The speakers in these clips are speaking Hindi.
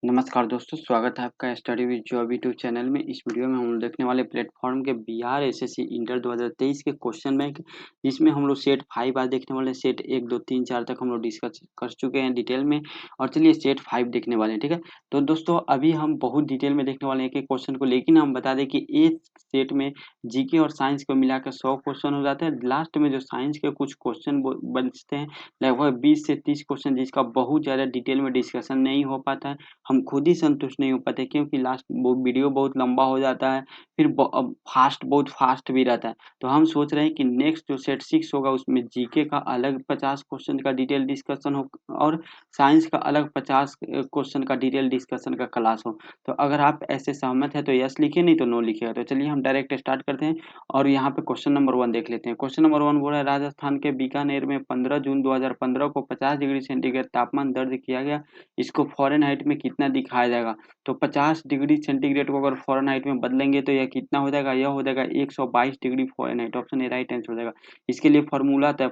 नमस्कार दोस्तों, स्वागत है आपका study with job YouTube channel में। इस वीडियो में हम लोग देखने वाले प्लेटफॉर्म के बिहार एसएससी इंटर 2023 के क्वेश्चन बैंक, जिसमें हम लोग सेट 5 आज देखने वाले हैं। सेट 1, 2, 3, 4 तक हम लोग डिस्कस कर चुके हैं डिटेल में, और चलिए सेट 5 देखने वाले हैं। ठीक है, तो दोस्तों अभी हम बहुत डिटेल में देखने वाले हैं एक एक क्वेश्चन को, लेकिन हम बता दें कि एक सेट में जीके और साइंस को मिलाकर 100 क्वेश्चन हो जाते हैं। लास्ट में जो साइंस के कुछ क्वेश्चन बचते हैं, लगभग 20 से 30 क्वेश्चन, जिसका बहुत ज़्यादा डिटेल में डिस्कशन नहीं हो पाता है। हम खुद ही संतुष्ट नहीं हो पाते, क्योंकि लास्ट वो वीडियो बहुत लंबा हो जाता है, फिर बहुत फास्ट भी रहता है। तो हम सोच रहे हैं कि नेक्स्ट जो सेट 6 होगा उसमें जीके का अलग 50 क्वेश्चन का डिटेल डिस्कशन हो, और साइंस का अलग 50 क्वेश्चन का डिटेल डिस्कशन का क्लास हो। तो अगर आप ऐसे सहमत है तो यस लिखिए, नहीं तो नो लिखिएगा। तो चलिए हम डायरेक्ट स्टार्ट करते हैं, और यहाँ पे क्वेश्चन नंबर 1 देख लेते हैं। क्वेश्चन नंबर 1 बोल रहा है, राजस्थान के बीकानेर में 15 जून 2015 को 50 डिग्री सेंटीग्रेड तापमान दर्ज किया गया। इसको फ़ारेनहाइट में कितना दिखाया जाएगा? तो 50 डिग्री सेंटीग्रेड को अगर फ़ारेनहाइट में बदलेंगे तो यह कितना हो जाएगा? यह हो जाएगा 122 degree Fahrenheit. Option A right answer हो जाएगा। इसके लिए फॉर्मूला था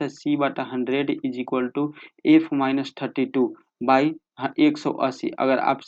C/100 is equal to F-32 by 180। अगर आप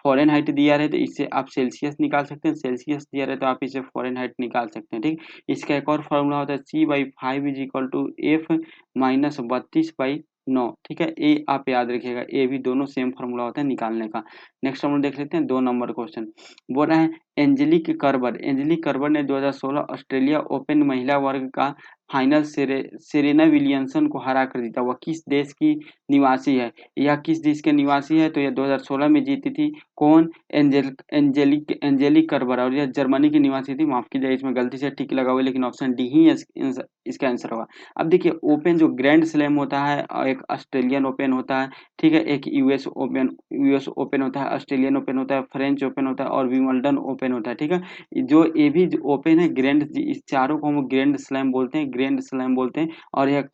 फ़ारेनहाइट दिया रहे तो इससे आप सेल्सियस निकाल सकते हैं, सेल्सियस दिया रहे तो आप इसे फ़ारेनहाइट निकाल सकते हैं। ठीक, इसका एक और फॉर्मूला होता है C/5 is equal to F-32/9। ठीक है, ये आप याद रखिएगा, ये भी दोनों सेम फार्मूला होता है निकालने का। नेक्स्ट हम लोग देख लेते हैं 2 नंबर क्वेश्चन। बोल रहा है, एंजेलिक कर्बर ने 2016 ऑस्ट्रेलिया ओपन महिला वर्ग का फाइनल सेरेना विलियमसन को हरा कर जीता। वह किस देश की निवासी है? यह किस देश के निवासी है? तो यह 2016 में जीती थी। कौन? एंजेलिक कर्बर, और यह जर्मनी की निवासी थी। माफ कीजिए, इसमें गलती से टिक लगा हुआ है, लेकिन ऑप्शन डी ही इसका आंसर होगा। अब देखिए, ओपन जो ग्रैंड स्लैम होता है, एक ऑस्ट्रेलियन ओपन होता है, ठीक है, एक यूएस ओपन होता है, ऑस्ट्रेलियन ओपन होता है, फ्रेंच ओपन होता है, और विंबलडन ओपन होता है। ठीक है, जो ये भी ओपन है ग्रैंड, इस चारों को हम ग्रैंड स्लैम बोलते हैं, और यह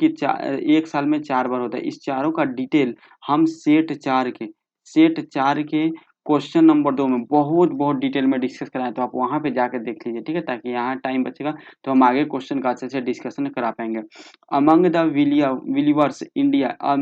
एक साल में 4 बार होता है। इस चारों का डिटेल हम सेट 4 के क्वेश्चन नंबर 2 में बहुत बहुत डिटेल में डिस्कस कराए, तो आप वहां पे जाकर देख लीजिए। ठीक है, ताकि यहाँ टाइम बचेगा तो हम आगे क्वेश्चन का अच्छे से डिस्कशन करा पाएंगे। Among the believers India a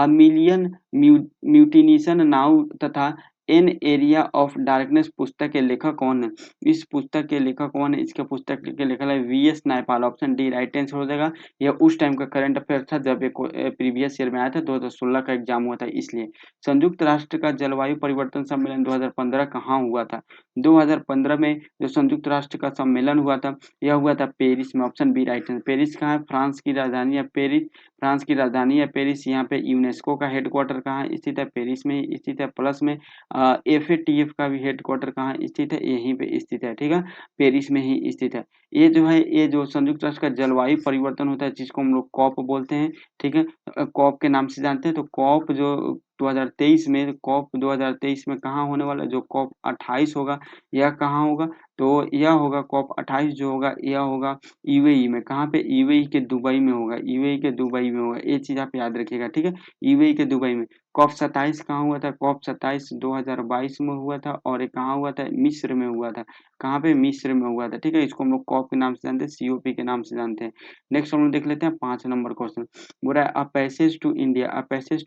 million mutinies now तथा एन एरिया ऑफ डार्कनेस पुस्तक के लेखक कौन है? इस पुस्तक के लेखक कौन है? इसके पुस्तक के लेखक है VS. Naipal. Option D right answer हो जाएगा। यह उस टाइम का करंट अफेयर था जब एक प्रीवियस ईयर में आया था, 2016 का एग्जाम हुआ था, इसलिए। संयुक्त राष्ट्र का जलवायु परिवर्तन सम्मेलन 2015 कहाँ हुआ था? 2015 में जो संयुक्त राष्ट्र का सम्मेलन हुआ था, यह हुआ था पेरिस में। Option B right answer. Paris कहाँ है? फ्रांस की राजधानी है पेरिस। फ्रांस की राजधानी है पेरिस। यहाँ पे यूनेस्को का हेडक्वार्टर कहाँ स्थित है? पेरिस में ही स्थित है। प्लस में FATF का भी हेडक्वार्टर कहाँ स्थित है? यहीं पे स्थित है। ठीक है, पेरिस में ही स्थित है। ये जो है, ये जो संयुक्त राष्ट्र का जलवायु परिवर्तन होता है, जिसको हम लोग कॉप बोलते हैं। ठीक है, कॉप के नाम से जानते हैं। तो कॉप जो 2023 में कहाँ होने वाला है? जो कॉप 28 होगा, यह कहाँ होगा? तो यह होगा कॉप 28 जो होगा, यह होगा यूएई में। कहाँ पे? यूएई के दुबई में होगा। यूएई के दुबई में होगा, ये चीज आप याद रखिएगा। ठीक है, यूएई के दुबई में। कॉप 27 कहाँ हुआ था? कॉप 27 2022 में हुआ था, और ये कहाँ हुआ था? मिस्र में हुआ था। कहाँ पे? मिस्र में हुआ था। ठीक है, इसको हम लोग कॉप के नाम से जानते हैं, COP के नाम से जानते हैं। नेक्स्ट हम लोग देख लेते हैं 5 नंबर क्वेश्चन। बोल रहा है, अ पैसेज टू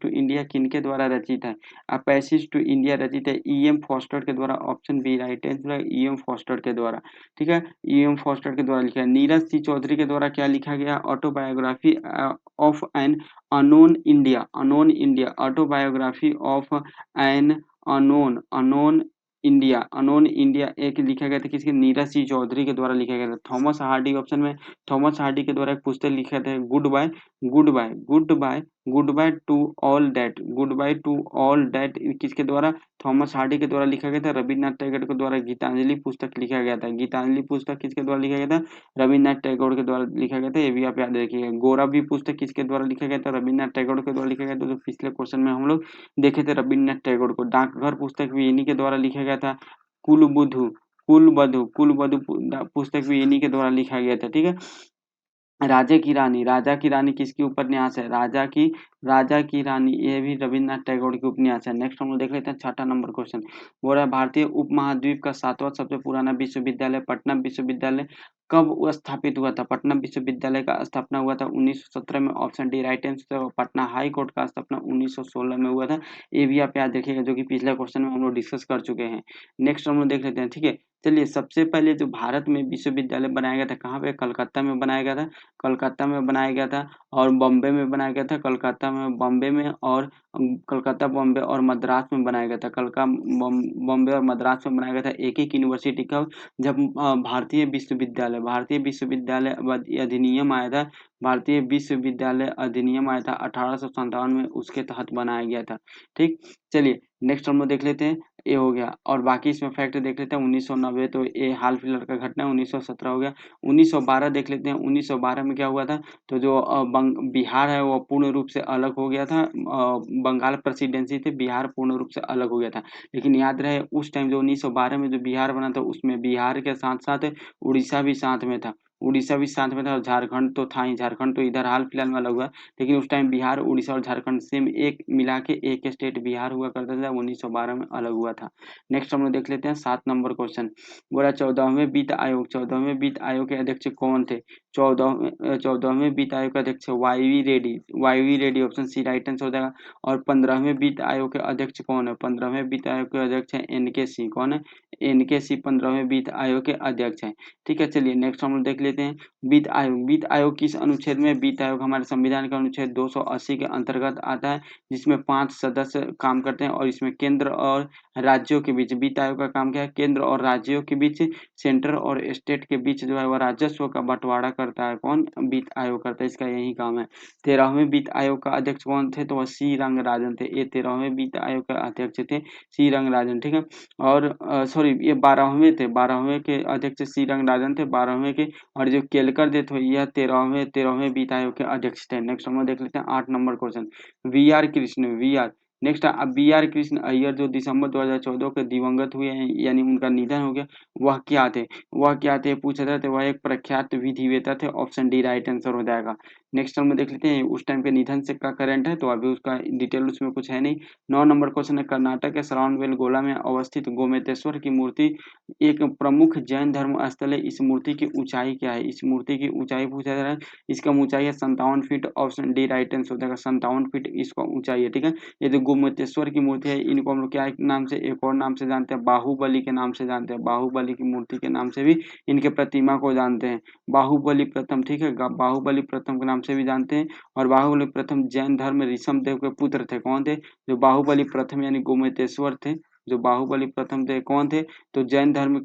इंडिया किनके द्वारा रचित है? अ पैसेज टू इंडिया रचित है E.M. फॉस्टर के द्वारा। ऑप्शन बी राइट आंसर है, E.M. फॉस्टर के द्वारा। ठीक है, E.M. फॉस्टर के द्वारा लिखा है। नीरज सी चौधरी के द्वारा क्या लिखा गया? Autobiography of an autobiography of an unknown India एक लिखा गया था। किसके? नीरज सी चौधरी के द्वारा लिखा गया था। थॉमस हार्डी, ऑप्शन में थॉमस हार्डी के द्वारा एक पुस्तक लिखा था, good by two all that किसके द्वारा? थॉमस हार्डी के द्वारा लिखा गया था। रविन्द्रनाथ टैगोर के द्वारा गीतांजलि पुस्तक लिखा गया था। गीतांजलि पुस्तक किसके द्वारा लिखा गया था? रविन्द्रनाथ टैगोर के द्वारा लिखा गया था। ये भी आप याद रखिएगा। गौरवी पुस्तक किसके द्वारा लिखा गया था? रविन्द्रनाथ टैगोर के द्वारा लिखा गया था। तो पिछले क्वेश्चन में हम लोग देखे थे रविन्द्रनाथ टैगोर को। डाकघर पुस्तक भी इन्हीं के द्वारा लिखा गया था। कुलबुधु कुलबधु पुस्तक भी इन्हीं के द्वारा लिखा गया था। ठीक है, राजा की रानी किसकी उपन्यास है? राजा की रानी, ये भी रविन्द्रनाथ टैगोर की उपन्यास है। नेक्स्ट हम लोग देख लेते हैं 6 नंबर क्वेश्चन। बोल रहा है भारतीय उपमहाद्वीप का 7वां सबसे पुराना विश्वविद्यालय पटना विश्वविद्यालय कब स्थापित हुआ था? पटना विश्वविद्यालय का स्थापना हुआ था 1917 में। Option D right answer. Patna high court का स्थापना 1916 में हुआ था। ये भी आप याद रखिएगा, जो कि पिछले क्वेश्चन में हम लोग डिस्कस कर चुके हैं। नेक्स्ट हम लोग देख लेते हैं, ठीक है। चलिए, सबसे पहले जो भारत में विश्वविद्यालय बनाया गया था, कहाँ पे? कलकत्ता में बनाया गया था। कलकत्ता में बनाया गया था और बॉम्बे में बनाया गया था। कलकत्ता में, बॉम्बे में और कलकत्ता, बॉम्बे और मद्रास में बनाया गया था। बॉम्बे और मद्रास में बनाया गया था एक एक यूनिवर्सिटी का। जब भारतीय विश्वविद्यालय अधिनियम आया था, भारतीय विश्वविद्यालय अधिनियम आया था 1857 में, उसके तहत बनाया गया था। ठीक। चलिए, नेक्स्ट हम लोग देख लेते हैं। ये हो गया और बाकी इसमें फैक्ट देख लेते हैं। 1990 तो ये हाल फिलहाल का घटना है। 1917 हो गया। 1912 देख लेते हैं। 1912 में क्या हुआ था? तो जो बिहार है वो पूर्ण रूप से अलग हो गया था। बंगाल प्रेसिडेंसी थे, बिहार पूर्ण रूप से अलग हो गया था। लेकिन याद रहे, उस टाइम जो 1912 में जो बिहार बना था, उसमें बिहार के साथ साथ उड़ीसा भी साथ में था। उड़ीसा भी साथ में था और झारखंड तो था ही। झारखंड तो इधर हाल फिलहाल में अलग हुआ, लेकिन उस टाइम बिहार, उड़ीसा और झारखंड सेम एक मिला के एक स्टेट बिहार हुआ करता था। 1912 में अलग हुआ था। नेक्स्ट हम लोग देख लेते हैं 7 नंबर क्वेश्चन। बोला 14वें वित्त आयोग, 14वें वित्त आयोग के अध्यक्ष कौन थे? 14वें वित्त आयोग के अध्यक्ष YV Reddy. YV Reddy, option C right answer हो जाएगा। और 15वें वित्त आयोग के अध्यक्ष कौन है? 15वें वित्त आयोग के अध्यक्ष है एनके सिंह। कौन है? एनके सिंह 15वें वित्त आयोग के अध्यक्ष हैं। ठीक है। चलिए, नेक्स्ट हम लोग देख लेते हैं वित्त आयोग। वित्त आयोग किस अनुच्छेद में? वित्त आयोग हमारे संविधान के अनुच्छेद 280 के अंतर्गत आता है, जिसमें 5 सदस्य काम करते हैं और इसमें केंद्र और राज्यों के बीच, वित्त आयोग का काम क्या है? केंद्र और राज्यों के बीच, सेंटर और स्टेट के बीच जो है वह राजस्व का बंटवारा करता है। कौन? वित्त आयोग करता है, इसका यही काम है। 13वें वित्त आयोग का अध्यक्ष कौन थे? तो वह सी रंगराजन थे। ये 13वें वित्त आयोग के अध्यक्ष थे सी रंगराजन। ठीक है। और सॉरी, ये 12वें थे। 12वें के अध्यक्ष सी रंगराजन थे, 12वें के। और जो केलकर दे थे यह 13वें वित्त आयोग के अध्यक्ष थे। नेक्स्ट हम लोग देख लेते हैं 8 number question. V R Krishna, V R, next अब बी आर कृष्ण अय्यर जो दिसंबर 2014 के दिवंगत हुए हैं, यानी उनका निधन हो गया, वह क्या थे? वह क्या थे पूछा था, तो वह एक प्रख्यात विधिवेता थे। ऑप्शन डी राइट आंसर हो जाएगा। नेक्स्ट हम देख लेते हैं उस टाइम के निधन से का करंट है, तो अभी उसका डिटेल उसमें कुछ है नहीं। 9 नंबर क्वेश्चन है, कर्नाटक के श्रवणबेलगोला में अवस्थित गोमतेश्वर की मूर्ति एक प्रमुख जैन धर्म स्थल है। इस मूर्ति की ऊंचाई क्या है? इस मूर्ति की ऊंचाई पूछा जा रहा है। इसका ऊंचाई है 57 feet. Option D right answer हो जाएगा। 57 फीट इसका ऊंचाई है। ठीक है। ये जो गोमतेश्वर की मूर्ति है, इनको हम लोग क्या एक नाम से, एक और नाम से जानते हैं, बाहुबली के नाम से जानते हैं। बाहुबली की मूर्ति के नाम से भी इनके प्रतिमा को जानते हैं। बाहुबली प्रथम, ठीक है, बाहुबली प्रथम के नाम से भी जानते हैं। और बाहुबली प्रथम जैन धर्म में ऋषभ देव के पुत्र थे। कौन थे? जो बाहुबली प्रथम यानी गोमतेश्वर थे, जो बाहुबली प्रथम थे, कौन थे? तो जैन धर्म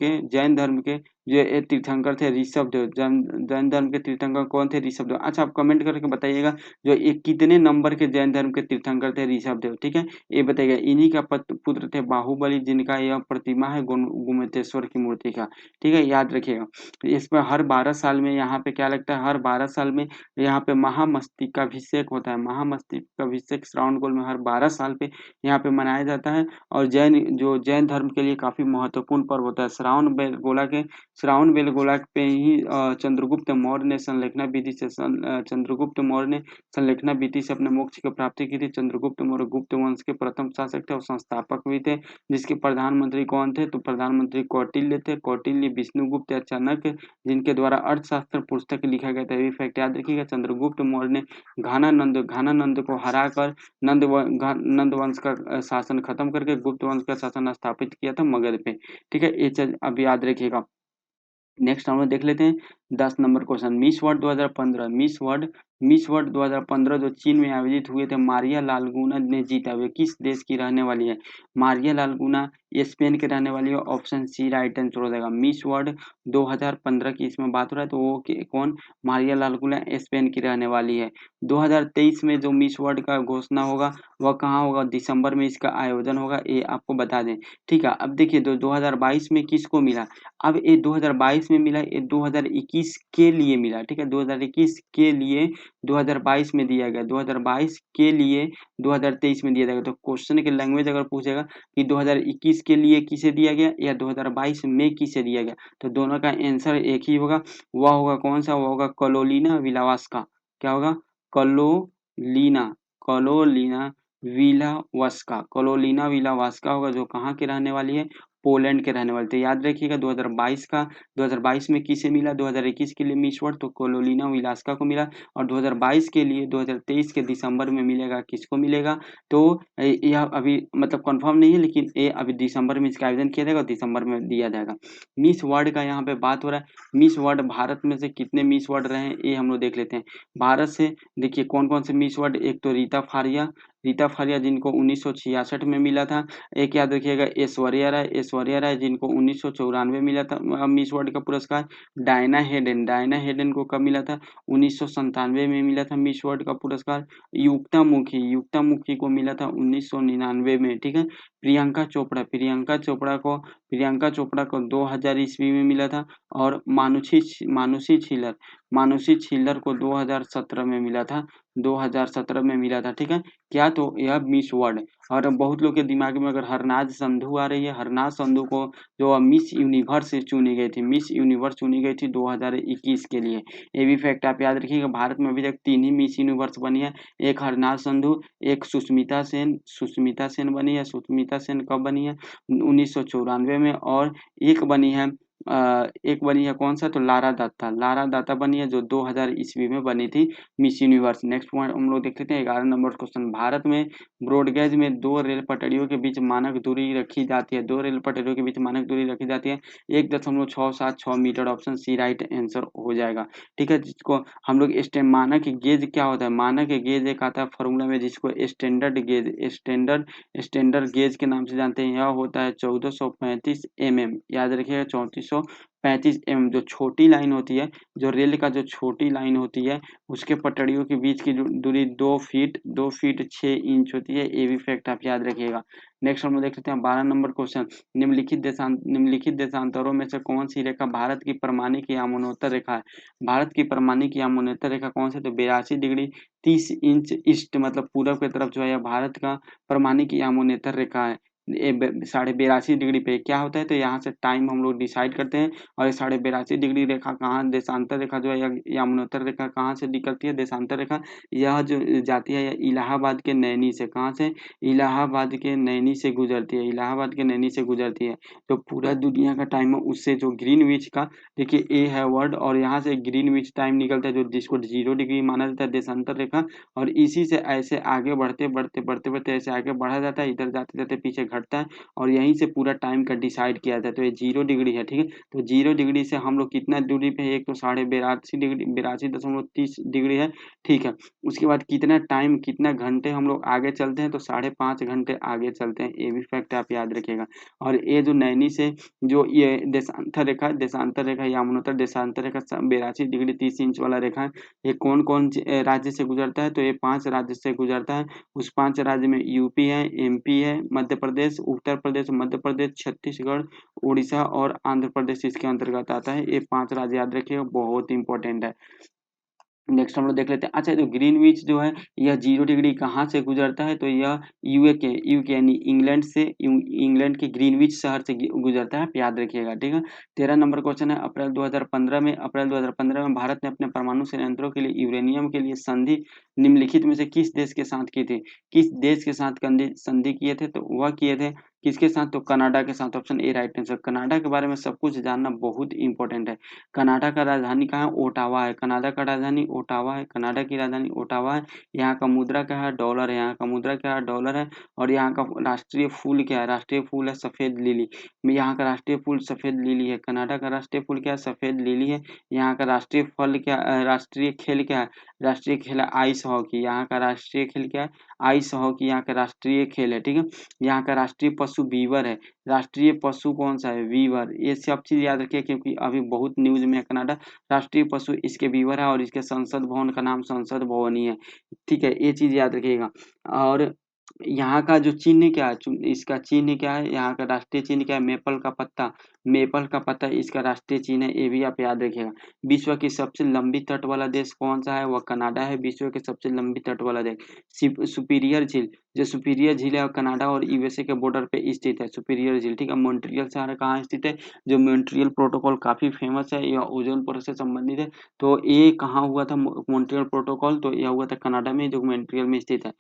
के जो ये तीर्थंकर थे ऋषभ देव। जैन जैन धर्म के तीर्थंकर कौन थे? ऋषभ देव। अच्छा, आप कमेंट करके बताइएगा जो ये कितने नंबर के जैन धर्म के तीर्थंकर थे ऋषभ देव। ठीक है, ये बताइएगा। इन्हीं का पुत्र थे बाहुबली, जिनका यह प्रतिमा है गोमतेश्वर की मूर्ति का। ठीक है, याद रखिएगा। इसमें हर 12 साल में यहाँ पे क्या लगता है? हर 12 साल में यहाँ पे महामस्तकाभिषेक होता है। महामस्तकाभिषेक श्रावण में हर 12 साल पे यहाँ पे मनाया जाता है। और जैन धर्म के लिए काफी महत्वपूर्ण पर्व होता है। श्रावण बेलगोला पे ही चंद्रगुप्त मौर्य ने संलेखना विधि से अपने मोक्ष की प्राप्ति की थी। चंद्रगुप्त मौर्य गुप्त वंश के प्रथम शासक थे और संस्थापक भी थे। जिसके प्रधानमंत्री कौन थे? तो प्रधानमंत्री कौटिल्य थे। कौटिल्य, विष्णुगुप्त या चाणक्य, जिनके द्वारा अर्थशास्त्र पुस्तक लिखा गया था। ये फैक्ट याद रखिएगा। चंद्रगुप्त मौर्य ने घानानंद को हराकर नंद वंश का शासन खत्म करके गुप्त वंश का शासन स्थापित किया था मगध पे। ठीक है, ये चीज अब याद रखिएगा। नेक्स्ट हम लोग देख लेते हैं 10 नंबर क्वेश्चन। मिस वर्ल्ड 2015 जो चीन में आयोजित हुए थे, मारिया लालगुना ने जीता। वे किस देश की रहने वाली है? मारिया लालगुना स्पेन के रहने वाली है। ऑप्शन सी राइट आंसर हो जाएगा। मिस वर्ल्ड 2015 की इसमें बात हो रहा है, तो वो कौन? मारिया लालगुना स्पेन की रहने वाली है। 2023 में जो मिस वर्ल्ड का घोषणा होगा वह कहाँ होगा? दिसंबर में इसका आयोजन होगा, ये आपको बता दें। ठीक है, अब देखिए 2022 में किसको मिला? अब ये 2022 में मिला, ये 2021 के लिए मिला। ठीक है, 2021 के लिए 2022 में दिया गया, 2022 के लिए 2023 में दिया जाएगा। तो क्वेश्चन के लैंग्वेज अगर पूछेगा कि 2021 के लिए किसे दिया गया या 2022 में किसे दिया गया, तो दोनों का आंसर एक ही होगा। वह होगा कौन सा? वह होगा कलोलिना विलावास का। क्या होगा? कलोलिना कलोलिना विलावस्का, कलोलिना विलावस्का होगा, जो कहाँ के रहने वाली है, पोलैंड के रहने वाले। तो याद रखिएगा 2022 में किसे मिला, 2021 के लिए मिस वर्ल्ड तो कोलोलिना विलास्का को मिला, और 2022 के लिए 2023 के दिसंबर में मिलेगा, किसको मिलेगा, तो यह अभी मतलब कंफर्म नहीं है, लेकिन ये अभी दिसंबर में इसका आयोजन किया जाएगा और दिसंबर में दिया जाएगा। मिस वर्ल्ड का यहाँ पे बात हो रहा है। मिस वर्ल्ड भारत में से कितने मिस वर्ल्ड रहे हैं ये हम लोग देख लेते हैं। भारत से देखिए कौन कौन से मिस वर्ल्ड, एक तो रीता फारिया जिनको 1966 में मिला था। एक याद रखिएगा ऐश्वर्या राय जिनको 1994 मिला था मिस वर्ल्ड का पुरस्कार। डायना हेडन को कब मिला था, 1997 में मिला था मिस वर्ल्ड का पुरस्कार। युक्ता मुखी को मिला था 1999 में, ठीक है। प्रियंका चोपड़ा को 2000 ईस्वी में मिला था। और मानुषी छिल्लर को 2017 में मिला था, 2017 में मिला था, ठीक है। क्या, तो यह मिस वर्ल्ड। और बहुत लोग के दिमाग में अगर हरनाज संधू आ रही है, हरनाज संधू को जो मिस यूनिवर्स चुनी गई थी, मिस यूनिवर्स चुनी गई थी 2021 के लिए। ये भी फैक्ट आप याद रखिएगा। भारत में अभी तक 3 ही मिस यूनिवर्स बनी है, एक हरनाज संधू, एक सुष्मिता सेन बनी है। सुष्मिता सेन कब बनी है, 1994 में। और एक बनी है कौन सा, तो लारा दत्ता बनी है, जो 2000 ईस्वी में बनी थी मिस यूनिवर्स। नेक्स्ट पॉइंट हम लोग देख लेते हैं 11 नंबर क्वेश्चन। भारत में ब्रॉडगेज में 2 रेल पटरियों के बीच मानक दूरी रखी जाती है, 2 रेल पटरियों के बीच मानक दूरी रखी जाती है 1.676 metre. Option C right answer हो जाएगा, ठीक है। जिसको हम लोग मानक गेज क्या होता है, मानक गेज एक आता है फॉर्मूला में, जिसको स्टैंडर्ड गेज के नाम से जानते हैं। यह होता है 1435 mm, याद रखिएगा 3435 mm। जो छोटी लाइन होती है, जो रेल का जो छोटी लाइन होती है, उसके पटरियों के बीच की दूरी 2 फीट 6 इंच होती है। ये भी फैक्ट आप याद रखिएगा। नेक्स्ट हम लोग देख लेते हैं 12 नंबर क्वेश्चन। निम्नलिखित देशांतरों में से कौन सी रेखा भारत की प्रमाणिक यामुनोत्तर रेखा है। भारत की प्रमाणिक यामुनोत्तर रेखा कौन सी, तो 82 डिग्री 30 इंच ईस्ट, मतलब पूरब की तरफ जो है भारत का प्रमाणिक यामुनोत्तर रेखा है। 82.5 डिग्री पे क्या होता है, तो यहाँ से टाइम हम लोग डिसाइड करते हैं। और ये 82.5 डिग्री रेखा कहाँ, देशांतर रेखा जो है यामुनोत्तर रेखा कहाँ से निकलती है, देशांतर रेखा यह जो जाती है इलाहाबाद के नैनी से, कहाँ से, इलाहाबाद के नैनी से गुजरती है, इलाहाबाद के नैनी से गुजरती है। तो पूरा दुनिया का टाइम है उससे जो ग्रीनविच का, देखिए ए है वर्ड, और यहाँ से ग्रीनविच टाइम निकलता है, जो जिसको 0 डिग्री माना जाता है देशांतर रेखा। और इसी से ऐसे आगे बढ़ते ऐसे आगे बढ़ा जाता है, इधर जाते जाते पीछे घटता है, और यहीं से पूरा टाइम का डिसाइड किया जाता है। तो ये 0 डिग्री है, ठीक है। तो 0 डिग्री से हम लोग कितना दूरी पे है, एक तो 82.30 डिग्री है, ठीक है। उसके बाद कितना टाइम, कितना घंटे हम लोग आगे चलते हैं, तो 5.5 घंटे आगे चलते हैं। ये भी फैक्ट आप याद रखिएगा। और ये जो नैनी से जो ये देशांतर रेखा यामुनोत्तर देशांतर रेखा 82 डिग्री 30 इंच वाला रेखा है, ये कौन कौन राज्य से गुजरता है, तो ये 5 राज्य से गुजरता है। उस 5 राज्य में यूपी है, एमपी है, मध्य प्रदेश, उत्तर प्रदेश, मध्य प्रदेश, छत्तीसगढ़, उड़ीसा और आंध्र प्रदेश इसके अंतर्गत आता है। ये 5 राज्य याद रखिएगा, बहुत इंपॉर्टेंट है। नेक्स्ट हम लोग देख लेते हैं। अच्छा, जो ग्रीनविच जो है यह 0 डिग्री कहाँ से गुजरता है, तो यह यूके यानी इंग्लैंड के ग्रीनविच शहर से गुजरता है, आप याद रखिएगा, ठीक है। 13 नंबर क्वेश्चन है। अप्रैल 2015 में भारत ने अपने परमाणु संयंत्रों के लिए यूरेनियम के लिए संधि निम्नलिखित में से किस देश के साथ की थी, किस देश के साथ संधि किए थे, तो वह किए थे किसके साथ, तो कनाडा के साथ। Option A right answer. Canada के बारे में सब कुछ जानना बहुत इंपॉर्टेंट है। कनाडा का राजधानी कहाँ है, ओटावा है। कनाडा का राजधानी ओटावा है, कनाडा की राजधानी ओटावा है। यहाँ का मुद्रा क्या है, डॉलर है। यहाँ का मुद्रा क्या है, डॉलर है। और यहाँ का राष्ट्रीय फूल क्या है, राष्ट्रीय फूल है सफेद लिली। यहाँ का राष्ट्रीय फूल सफेद लिली है। कनाडा का राष्ट्रीय फूल क्या है, सफेद लिली है। यहाँ का राष्ट्रीय फल क्या, राष्ट्रीय खेल क्या है, राष्ट्रीय खेल है आइस हॉकी। यहाँ का राष्ट्रीय खेल क्या है, आइस हॉकी यहाँ का राष्ट्रीय खेल है, ठीक है। यहाँ का राष्ट्रीय पशु बीवर है। राष्ट्रीय पशु कौन सा है, वीवर। ये सब चीज याद रखिए, क्योंकि अभी बहुत न्यूज में है कनाडा। राष्ट्रीय पशु इसके वीवर है, और इसके संसद भवन का नाम संसद भवन ही है, ठीक है। ये चीज याद रखिएगा। और यहाँ का जो चिन्ह क्या है, इसका चिन्ह क्या है, यहाँ का राष्ट्रीय चिन्ह क्या है, मेपल का पत्ता इसका राष्ट्रीय चिन्ह है। ये भी आप याद रखिएगा। विश्व की सबसे लंबी तट वाला देश कौन सा है, वह कनाडा है, विश्व के सबसे लंबी तट वाला देश। सुपीरियर झील, जो सुपीरियर झील है कनाडा और यूएसए के बॉर्डर पे स्थित है, सुपीरियर झील, ठीक है। मॉन्ट्रियल शहर कहाँ स्थित है, जो मॉन्ट्रियल प्रोटोकॉल काफी फेमस है, यह ओजोन परत से संबंधित है। तो ये कहाँ हुआ था मॉन्ट्रियल प्रोटोकॉल, तो यह हुआ था कनाडा में, जो मॉन्ट्रियल में स्थित है।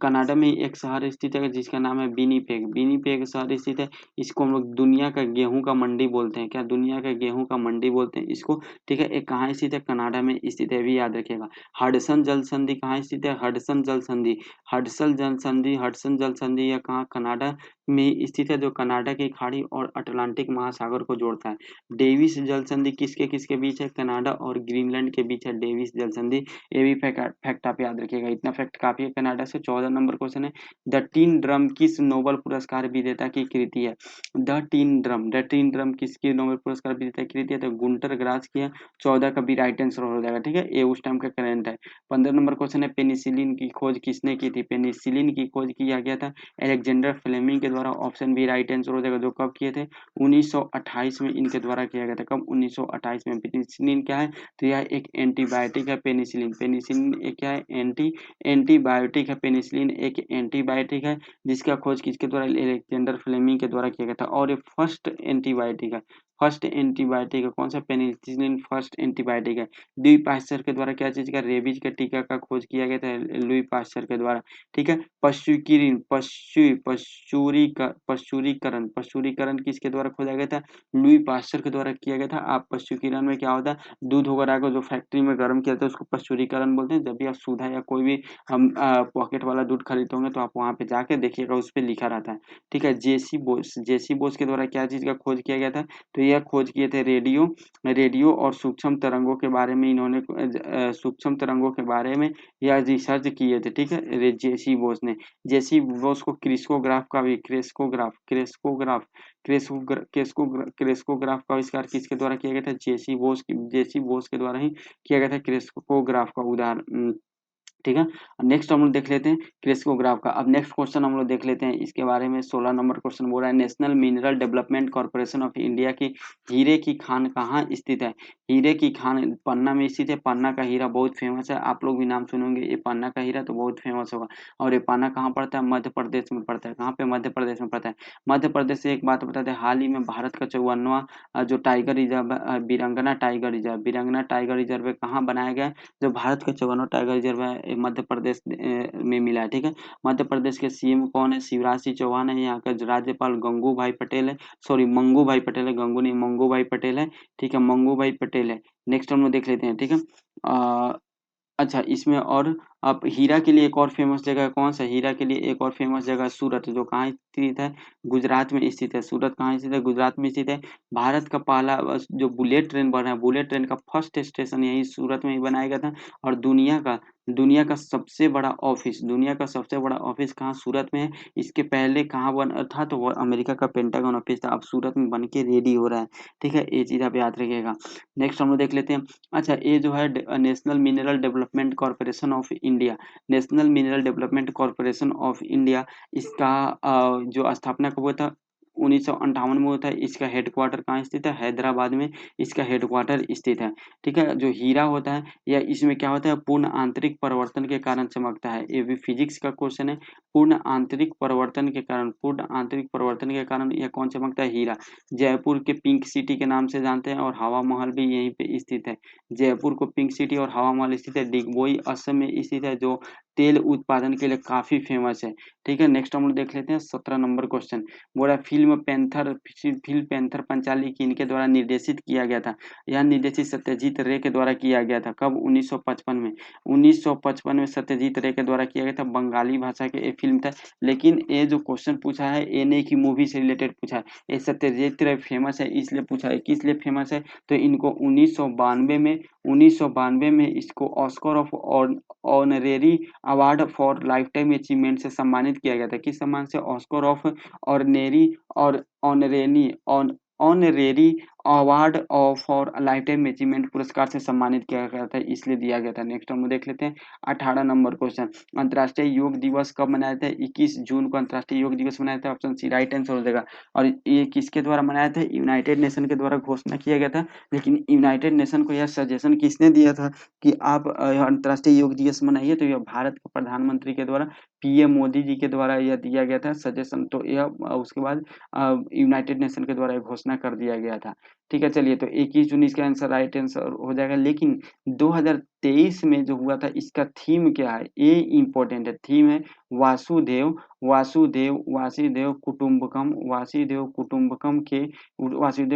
कनाडा में एक शहर स्थित है जिसका नाम है विनिपेग, विनिपेग शहर स्थित है। इसको हम लोग दुनिया का गेहूं का मंडी बोलते हैं, क्या दुनिया का गेहूं का मंडी बोलते हैं इसको, ठीक है। एक कहाँ स्थित है, कनाडा में स्थित है, भी याद रखिएगा। हडसन जल संधि कहाँ स्थित है, हडसन जल संधि, हडसन जल संधि, हडसन जल संधि यह कहाँ, कनाडा में स्थित है, जो कनाडा की खाड़ी और अटलांटिक महासागर को जोड़ता है। डेविस जल संधि किसके किसके बीच है, कनाडा और ग्रीनलैंड के बीच है डेविस जल संधि। ये भी फैक्ट आप याद रखिएगा, इतना फैक्ट काफी है कनाडा से। 14 नंबर क्वेश्चन है, द टीन ड्रम किस नोबेल पुरस्कार विजेता की कृति है, द टीन ड्रम किसकी नोबेल पुरस्कार विजेता की कृति है, तो गुंटर ग्रास की है। 14 का भी राइट आंसर हो जाएगा, ठीक है। ये उस टाइम का करंट है। 15 नंबर क्वेश्चन है, पेनिसिलिन की खोज किसने की थी, पेनिसिलिन की खोज किया गया था अलेक्जेंडर फ्लेमिंग के द्वारा। ऑप्शन भी राइट आंसर हो जाएगा, जो कब किए थे, 1928 में इनके द्वारा किया गया था। कब, 1928 में। पेनिसिलिन क्या है, तो यह एक एंटीबायोटिक है, पेनिसिलिन, पेनिसिलिन एक क्या है, एंटीबायोटिक है। पेनिसिलिन एक एंटीबायोटिक है जिसका खोज किसके द्वारा, अलेक्जेंडर फ्लेमिंग के द्वारा किया गया था, और ये फर्स्ट एंटीबायोटिक है, फर्स्ट एंटीबायोटिक है। कौन सा, पेनिसिलिन फर्स्ट एंटीबायोटिक है। लुई पास्चर के द्वारा क्या चीज का, रेबीज का टीका का खोज किया गया था लुई पास्चर के द्वारा, ठीक है। पशुरीकरण किसके द्वारा खोजा गया था, लुई पास्चर के द्वारा किया गया था। आप पशुकीकरण में क्या होता है, दूध वगैरह को जो फैक्ट्री में गर्म किया जाता है उसको पशुरीकरण बोलते हैं। जब भी आप सुधा या कोई भी हम पॉकेट वाला दूध खरीदते होंगे तो आप वहां पे जाके देखिएगा, उस पे लिखा रहता है, ठीक है। जेसी बोस के द्वारा क्या चीज का खोज किया गया था, तो यह खोज किए थे रेडियो, रेडियो और सूक्ष्म तरंगों के बारे में। इन्होंने सूक्ष्म तरंगों के बारे में यह रिसर्च किए थे, ठीक है, जेसी बोस ने। जेसी बोस को क्रिस्कोग्राफ का भी, क्रेस्कोग्राफ का आविष्कार किसके द्वारा किया गया था, जेसी बोस के द्वारा ही किया गया था क्रेस्कोग्राफ का उदाहरण, ठीक है। नेक्स्ट हम लोग देख लेते हैं क्रेस्कोग्राफ का। अब नेक्स्ट क्वेश्चन हम लोग देख लेते हैं इसके बारे में। 16 नंबर क्वेश्चन बोल रहा है, national mineral development corporation of India की हीरे की खान कहाँ स्थित है। हीरे की खान पन्ना में स्थित है। पन्ना का हीरा बहुत फेमस है, आप लोग भी नाम सुनेंगे, ये पन्ना का हीरा तो बहुत फेमस होगा। और ये पन्ना कहाँ पड़ता है, मध्य प्रदेश में पड़ता है। कहाँ पे, मध्य प्रदेश में पड़ता है। मध्य प्रदेश से एक बात बताते हैं, हाल ही में भारत का 54वां जो टाइगर रिजर्व, बिरंगना टाइगर रिजर्व कहाँ बनाया गया है, जो भारत का 54वां टाइगर रिजर्व है मध्य प्रदेश में मिला है, ठीक है। मध्य प्रदेश के सीएम कौन है, शिवराज सिंह चौहान है। यहाँ का राज्यपाल गंगू भाई पटेल है, सॉरी मंगू भाई पटेल है, गंगू नहीं मंगू भाई पटेल है, ठीक है, मंगू भाई पटेल है। नेक्स्ट हम लोग देख लेते हैं, ठीक है। अच्छा, इसमें और अब हीरा के लिए एक और फेमस जगह कौन सा, हीरा के लिए एक और फेमस जगह सूरत, जो कहाँ स्थित है, गुजरात में स्थित है। सूरत कहाँ स्थित है, गुजरात में स्थित है। भारत का पहला जो बुलेट ट्रेन बना है, बुलेट ट्रेन का फर्स्ट स्टेशन यही सूरत में ही बनाया गया था। और दुनिया का सबसे बड़ा ऑफिस कहाँ, सूरत में है। इसके पहले कहाँ बना था, तो वो अमेरिका का पेंटागन ऑफिस था, अब सूरत में बन के रेडी हो रहा है, ठीक है। ये चीज आप याद रखिएगा। नेक्स्ट हम लोग देख लेते हैं। अच्छा, ये जो है national mineral development corporation of India, national mineral development corporation of India, इसका जो स्थापना कब हुआ था, 1958 में हुआ था। इसका हेडक्वार्टर कहाँ स्थित है, हैदराबाद में इसका हेडक्वार्टर स्थित है, ठीक है। जो हीरा होता है या इसमें क्या होता है, पूर्ण आंतरिक परिवर्तन के कारण चमकता है। ये भी फिजिक्स का क्वेश्चन है। पूर्ण आंतरिक परिवर्तन के कारण यह कौन चमकता है, हीरा। जयपुर के पिंक सिटी के नाम से जानते हैं, और हवा महल भी यहीं पे स्थित है। जयपुर को पिंक सिटी और हवा महल स्थित है। डिगबोई असम में स्थित है, जो तेल उत्पादन के लिए काफी फेमस है, ठीक है। नेक्स्ट हम लोग देख लेते हैं 17 नंबर क्वेश्चन। बोला फिल्म पैंथर पंचाली किनके द्वारा निर्देशित किया गया था। यह निर्देशित सत्यजीत रे के द्वारा किया गया था। कब, 1955 में। 1955 में सत्यजीत रे के द्वारा किया गया था। बंगाली भाषा के ये फिल्म था। लेकिन ये जो क्वेश्चन पूछा है, ये नहीं कि मूवी से रिलेटेड पूछा है, ये सत्यजीत रे फेमस है इसलिए पूछा है। किस लिए फेमस है, तो इनको 1992 में इसको Oscar of honorary award for lifetime achievement से सम्मानित किया गया था। किस सम्मान से, ऑस्कर ऑफ ऑर्नेरी और honorary on honorary award for lifetime achievement पुरस्कार से सम्मानित किया गया था, इसलिए दिया गया था। नेक्स्ट हम देख लेते हैं 18 नंबर क्वेश्चन, अंतर्राष्ट्रीय योग दिवस कब मनाया था? 21 जून को अंतर्राष्ट्रीय योग दिवस मनाया था। ऑप्शन सी राइट आंसर हो जाएगा। और ये किसके द्वारा मनाया था? यूनाइटेड नेशन के द्वारा घोषणा किया गया था। लेकिन यूनाइटेड नेशन को यह सजेशन किसने दिया था कि आप अंतर्राष्ट्रीय योग दिवस मनाइए? तो यह भारत के प्रधानमंत्री के द्वारा, पीएम मोदी जी के द्वारा यह दिया गया था सजेशन। तो यह उसके बाद यूनाइटेड नेशन के द्वारा घोषणा कर दिया गया था। ठीक है, चलिए तो 21 जून इसका आंसर राइट आंसर हो जाएगा। लेकिन 2023 में जो हुआ था इसका थीम क्या है? ये इंपॉर्टेंट है। थीम है वासुदेव वासुदेव वासुदेव कुटुंबकम, वासुदेव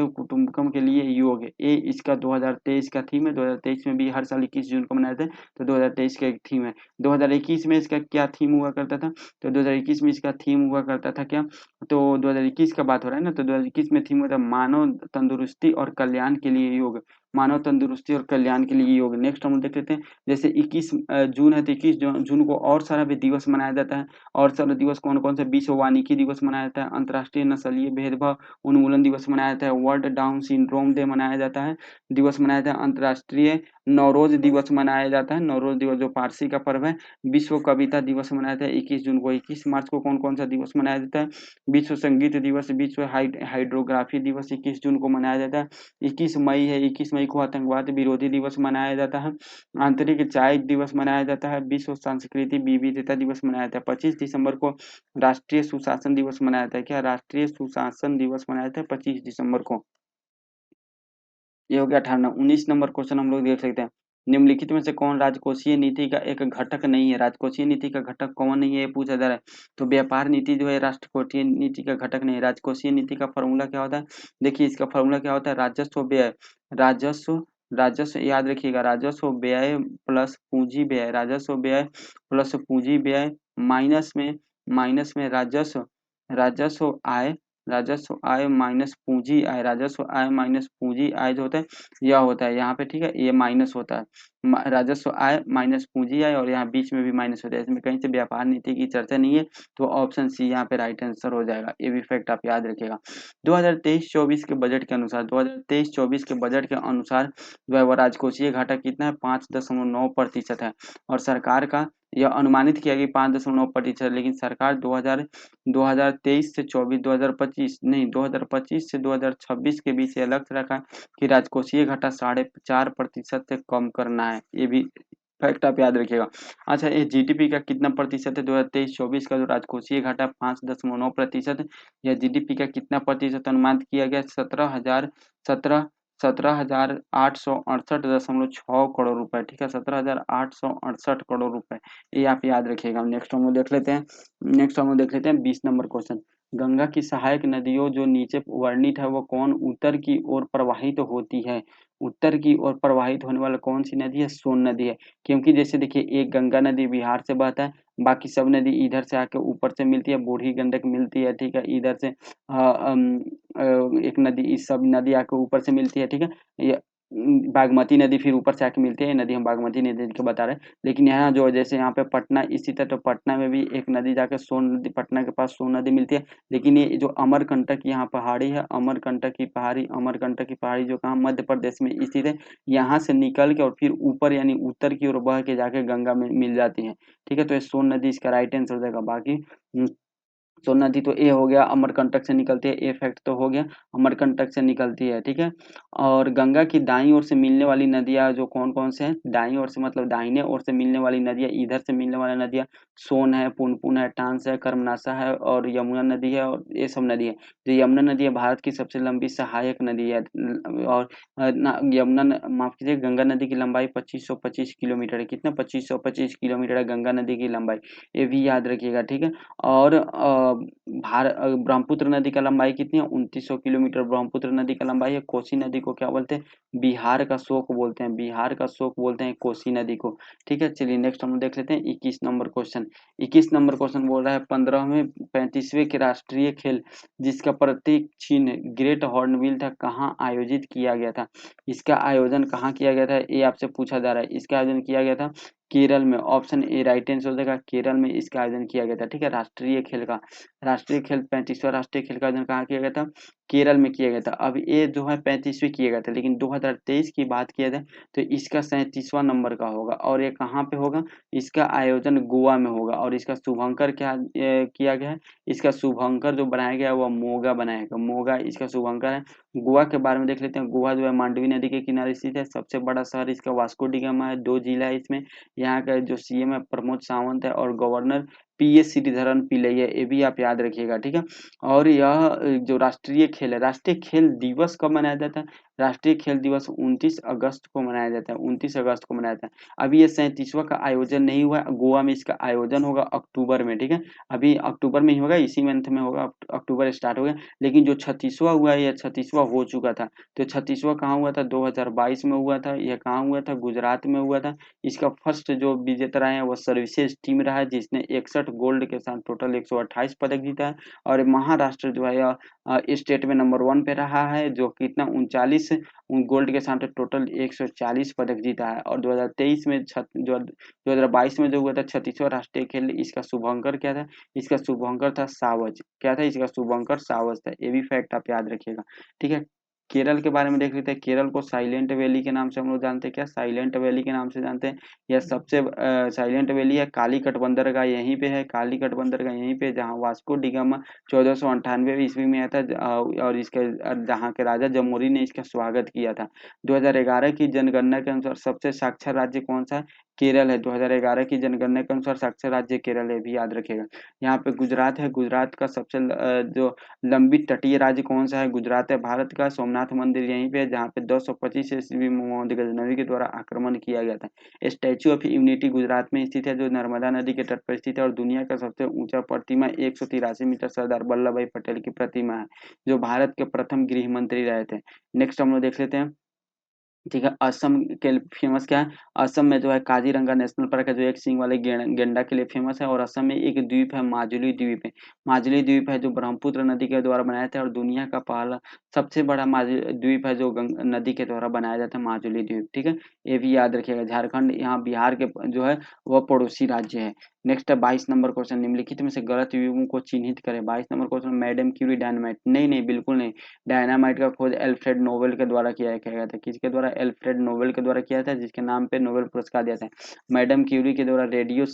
कुटुंबकम के लिए योग। ये इसका 2023 का थीम है। 2023 में भी हर साल 21 जून को मनाते हैं, तो 2023 का एक थीम है। 2021 में इसका क्या थीम हुआ करता था? तो 2021 में इसका थीम हुआ करता था क्या? तो 2021 का बात हो रहा है ना, तो 2021 में थीम होता है मानव तंदुरुस्ती और कल्याण के लिए योग। मानव तंदुरुस्ती और कल्याण के लिए योग। नेक्स्ट हम देख लेते हैं, जैसे 21 जून है तो 21 जून को और सारा भी दिवस मनाया जाता है। और सारा दिवस कौन कौन से? विश्व वानिकी दिवस मनाया जाता है, अंतर्राष्ट्रीय नस्लीय भेदभाव उन्मूलन दिवस मनाया जाता है, वर्ल्ड डाउन सिंड्रोम डे मनाया जाता है, दिवस मनाया जाता है, अंतर्राष्ट्रीय नवरोज दिवस मनाया जाता है, नवरोज दिवस जो पारसी का पर्व है, विश्व कविता दिवस मनाया जाता है 21 जून को। 21 मार्च को कौन कौन सा दिवस मनाया जाता है? विश्व संगीत दिवस, विश्व हाइड्रोग्राफी दिवस 21 जून को मनाया जाता है। 21 मई है, 21 मई को आतंकवाद विरोधी दिवस मनाया जाता है। आंतरिक चाय दिवस मनाया जाता है। विश्व सांस्कृतिक विविधता दिवस मनाया जाता है। 25 दिसंबर को राष्ट्रीय सुशासन दिवस मनाया जाता है। क्या? राष्ट्रीय सुशासन दिवस मनाया जाता है 25 दिसंबर को। ये हो गया 18। 19 नंबर क्वेश्चन हम लोग देख सकते हैं, निम्नलिखित में से कौन राजकोषीय नीति का एक घटक नहीं है? राजकोषीय नीति का घटक कौन नहीं है, ये पूछा जा रहा है। तो व्यापार नीति जो है राष्ट्रकोषीय नीति का घटक नहीं है। राजकोषीय नीति का फॉर्मूला क्या होता है? देखिए इसका फॉर्मूला क्या होता है, राजस्व व्यय, राजस्व राजस्व याद रखिएगा, राजस्व व्यय प्लस पूंजी व्यय, राजस्व व्यय प्लस पूंजी व्यय माइनस में राजस्व राजस्व आय, राजस्व आय माइनस पूंजी आय, राजस्व आय माइनस पूंजी आय जो होता है यह होता है यहाँ पे। ठीक है, ये माइनस होता है, राजस्व आय माइनस पूंजी आय, और यहाँ बीच में भी माइनस होता है। इसमें कहीं से व्यापार नीति की चर्चा नहीं है, तो ऑप्शन सी यहाँ पे राइट आंसर हो जाएगा। ये भी फैक्ट आप याद रखिएगा। 2023-24 के बजट के अनुसार, 2023-24 के बजट के अनुसार जो है वो राजकोषीय घाटा कितना है? 5.9% है। और सरकार का यह अनुमानित किया गया 5.9%, लेकिन सरकार 2023 से 24, 2025 नहीं, 2025 से 2026 के बीच यह लक्ष्य रखा है कि राजकोषीय घाटा 4.5% से कम करना है। ये भी फैक्ट आप याद रखिएगा। अच्छा, ये जीडीपी का कितना प्रतिशत है? 2023-24 का जो राजकोषीय घाटा 5.9% है, यह जीडीपी का कितना प्रतिशत अनुमानित किया गया? 17,868.6 करोड़ रुपए। ठीक है, 17,868 करोड़ रुपए, ये आप याद रखिएगा। नेक्स्ट हम लोग देख लेते हैं, 20 नंबर क्वेश्चन, गंगा की सहायक नदियों जो नीचे वर्णित है वो कौन उत्तर की ओर प्रवाहित होती है? उत्तर की ओर प्रवाहित होने वाला कौन सी नदी है? सोन नदी है। क्योंकि जैसे देखिए, एक गंगा नदी बिहार से बहता है, बाकी सब नदी इधर से आके ऊपर से मिलती है, बूढ़ी गंडक मिलती है। ठीक है, इधर से एक नदी, इस सब नदी आके ऊपर से मिलती है। ठीक है, ये बागमती नदी फिर ऊपर से आके मिलती है। ये नदी हम बागमती नदी को बता रहे हैं। लेकिन यहाँ जो जैसे यहाँ पे पटना स्थित है, तो पटना में भी एक नदी जाके सोन नदी, पटना के पास सोन नदी मिलती है। लेकिन ये जो अमरकंटक यहाँ पहाड़ी है, अमरकंटक की पहाड़ी जो कहाँ मध्य प्रदेश में स्थित है, यहाँ से निकल के और फिर ऊपर यानी उत्तर की ओर बह के जाके गंगा में मिल जाती है। ठीक है, तो ये सोन नदी इसका राइट आंसर हो जाएगा। बाकी सोन नदी तो ए हो गया, अमरकंटक से निकलती है, ए फैक्ट तो हो गया, अमरकंटक से निकलती है। ठीक है, और गंगा की दाईं ओर से मिलने वाली नदियां जो कौन कौन से हैं? दाईं ओर से मतलब दाहिने ओर से मिलने वाली नदियां, इधर से मिलने वाली नदियां सोन है, पुनपुन है, टांस है, कर्मनाशा है और यमुना नदी है, और ये सब नदी है। जो यमुना नदी है भारत की सबसे लंबी सहायक नदी है। और माफ कीजिए, गंगा नदी की लंबाई 2525 किलोमीटर है। कितना? 2525 किलोमीटर है गंगा नदी की लंबाई, ये भी याद रखिएगा। ठीक है, और ब्रह्मपुत्र नदी का लंबाई कितनी है? 2900 किलोमीटर ब्रह्मपुत्र नदी का लंबाई है। कोसी नदी को क्या बोलते हैं? बिहार का शोक बोलते हैं, बिहार का शोक बोलते हैं कोसी नदी को। ठीक है, चलिए नेक्स्ट हम देख लेते हैं 21 नंबर क्वेश्चन। 21 नंबर क्वेश्चन बोल रहा है 15वें 35वें के राष्ट्रीय खेल जिसका प्रतीक चिन्ह ग्रेट हॉर्नबिल था, कहाँ आयोजित किया गया था? इसका आयोजन कहाँ किया गया था, ये आपसे पूछा जा रहा है। इसका आयोजन किया गया था केरल में। ऑप्शन ए राइट आंसर हो जाएगा, केरल में इसका आयोजन किया गया था। ठीक है, राष्ट्रीय खेल का राष्ट्रीय खेल 35वां राष्ट्रीय खेल का आयोजन कहाँ किया गया था? केरल में किया गया था। अब ये जो है 35वीं किया गया था, लेकिन 2023 की बात किया जाए तो इसका 37वां नंबर का होगा और ये कहाँ पे होगा? इसका आयोजन गोवा में होगा और इसका शुभंकर क्या किया गया है? इसका शुभंकर जो बनाया गया है वह मोगा बनाया गया, मोगा इसका शुभंकर है। गोवा के बारे में देख लेते हैं। गोवा जो है मांडवी नदी के किनारे स्थित है। सबसे बड़ा शहर इसका वास्को डी गामा है। 2 जिला है इसमें। यहाँ का जो सीएम है प्रमोद सावंत है और गवर्नर पीएस श्रीधरन पिल्लई है। ये भी आप याद रखिएगा, ठीक है। और यह जो राष्ट्रीय खेल है, राष्ट्रीय खेल दिवस कब मनाया जाता है? राष्ट्रीय खेल दिवस 29 अगस्त को मनाया जाता है, 29 अगस्त को मनाया जाता है। अभी ये 37वां का आयोजन नहीं हुआ है, गोवा में इसका आयोजन होगा अक्टूबर में, ठीक है। अभी अक्टूबर में ही होगा, इसी मंथ में होगा, अक्टूबर स्टार्ट हो गया। लेकिन जो 36वां हुआ है, यह 36वां हो चुका था। तो 36वां कहाँ हुआ था? 2022 में हुआ था। यह कहाँ हुआ था? गुजरात में हुआ था। इसका फर्स्ट जो विजेता रहा है वह सर्विसेज टीम रहा है, जिसने 61 गोल्ड के साथ टोटल 128 पदक जीता है। और महाराष्ट्र जो है यह स्टेट में नंबर 1 पे रहा है, जो कितना 39 गोल्ड के साथ टोटल 140 पदक जीता है। और 2023 में जो 2022 में जो हुआ था 36वां राष्ट्रीय खेल, इसका शुभंकर क्या था? इसका शुभंकर था सावज। क्या था? इसका शुभंकर सावज था। ये भी फैक्ट आप याद रखिएगा, ठीक है। केरल के बारे में देख लेते हैं। केरल को साइलेंट वैली के नाम से हम लोग जानते हैं। क्या साइलेंट वैली के नाम से जानते हैं? यह सबसे साइलेंट वैली है। कालीकट बंदरगाह यहीं पे है। कालीकट बंदरगाह यहीं पे, जहाँ वास्को डी गामा 1498 ईस्वी में आया था। और इसके जहाँ के राजा जमोरी ने इसका स्वागत किया था। 2011 की जनगणना के अनुसार सबसे साक्षर राज्य कौन सा है? केरल है। 2011 की जनगणना के अनुसार साक्षर राज्य केरल है, भी याद रखेगा। यहाँ पे गुजरात है। गुजरात का सबसे जो लंबी तटीय राज्य कौन सा है? गुजरात है। भारत का सोमनाथ मंदिर यहीं पे है, जहाँ पे 225 ईस्वी में मोहम्मद गजनवी के द्वारा आक्रमण किया गया था। स्टैच्यू ऑफ यूनिटी गुजरात में स्थित है, जो नर्मदा नदी के तट पर स्थित है। और दुनिया का सबसे ऊंचा प्रतिमा 183 मीटर सरदार वल्लभ भाई पटेल की प्रतिमा है, जो भारत के प्रथम गृह मंत्री रहे थे। नेक्स्ट हम लोग देख लेते हैं, ठीक है। असम के फेमस क्या है? असम में जो है काजीरंगा नेशनल पार्क है, जो एक सींग वाले गेंडा के लिए फेमस है। और असम में एक द्वीप है, माजुली द्वीप है। माजुली द्वीप है जो ब्रह्मपुत्र नदी के द्वारा बनाया था, और दुनिया का पहला सबसे बड़ा द्वीप है जो नदी के द्वारा बनाया जाता है, माजुली द्वीप, ठीक है। ये भी याद रखिएगा। झारखंड यहाँ बिहार के जो है वह पड़ोसी राज्य है। नेक्स्ट है 22 नंबर क्वेश्चन, निम्नलिखित में से गलत युग्म को चिन्हित करें। 22 number question, madam Curie dynamite, नहीं नहीं बिल्कुल नहीं। डायनामाइट का खोज एल्फ्रेड नोबेल के द्वारा किया गया था। किसके द्वारा? एल्फ्रेड नोबेल के द्वारा किया था, जिसके नाम पे नोबेल पुरस्कार दिया था। मैडम क्यूरी के द्वारा रेडियो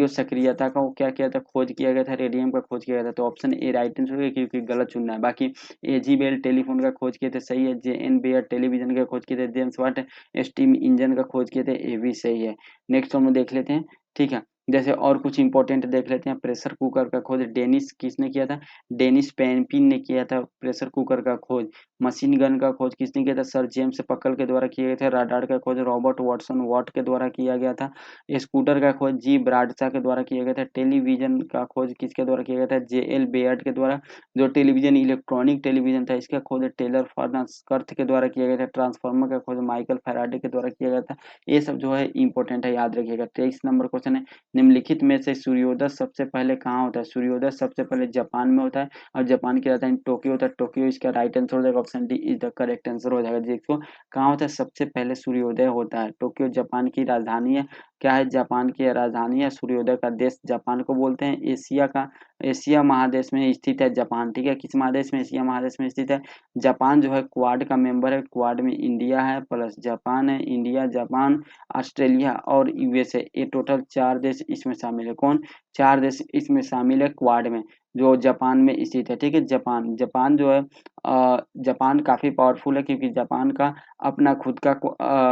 सक्रियता का क्या किया था? खोज किया गया था। रेडियम का खोज किया गया था। तो ऑप्शन ए राइट आंसर होगा, क्योंकि गलत चुनना है। बाकी एजी बेल टेलीफोन का खोज किए थे, सही है। जे एन बेयर टेलीविजन का खोज किए थे। जेम्स वाट स्टीम इंजन का खोज किए थे, ये भी सही है। नेक्स्ट हम लोग देख लेते हैं, ठीक है। जैसे और कुछ इंपॉर्टेंट देख लेते हैं। प्रेशर कुकर का खोज डेनिस किसने किया था? डेनिस पेनपिन ने किया था प्रेशर कुकर का खोज। मशीन गन का खोज किसने किया था? सर जेम्स पकल के द्वारा किए गए थे। रडार का खोज रॉबर्ट वाटसन वॉट के द्वारा किया गया था। स्कूटर का खोज जी ब्राडशा के द्वारा किया गया था। टेलीविजन का खोज किसके द्वारा किया गया था? जे एल बेयर्ड के द्वारा। जो टेलीविजन इलेक्ट्रॉनिक टेलीविजन था, इसका खोज टेलर फर्नास के द्वारा किया गया था। ट्रांसफार्मर का खोज माइकल फैराडे के द्वारा किया गया था। ये सब जो है इंपॉर्टेंट है, याद रखिएगा। 23 नंबर क्वेश्चन है, निम्नलिखित में से सूर्योदय सबसे पहले कहाँ होता है? सूर्योदय सबसे पहले जापान में होता है, और जापान की राजधानी टोक्यो होता है। टोक्यो इसका राइट आंसर हो जाएगा। Option D is the correct answer हो जाएगा। देखो कहाँ होता है सबसे पहले सूर्योदय होता है? टोक्यो जापान की राजधानी है। क्या है? जापान की राजधानी है। सूर्योदय का देश जापान को बोलते हैं। एशिया महादेश में स्थित है जापान, ठीक है। किस महादेश में? एशिया महादेश में स्थित है। जापान जो है क्वाड का मेंबर है। क्वाड में इंडिया है प्लस जापान है। इंडिया, जापान, ऑस्ट्रेलिया और यूएसए, ये टोटल 4 देश इसमें शामिल है। कौन? 4 देश इसमें शामिल है क्वाड में, जो जापान में स्थित है, ठीक है। जापान जापान जो है जापान काफी पावरफुल है, क्योंकि जापान का अपना खुद का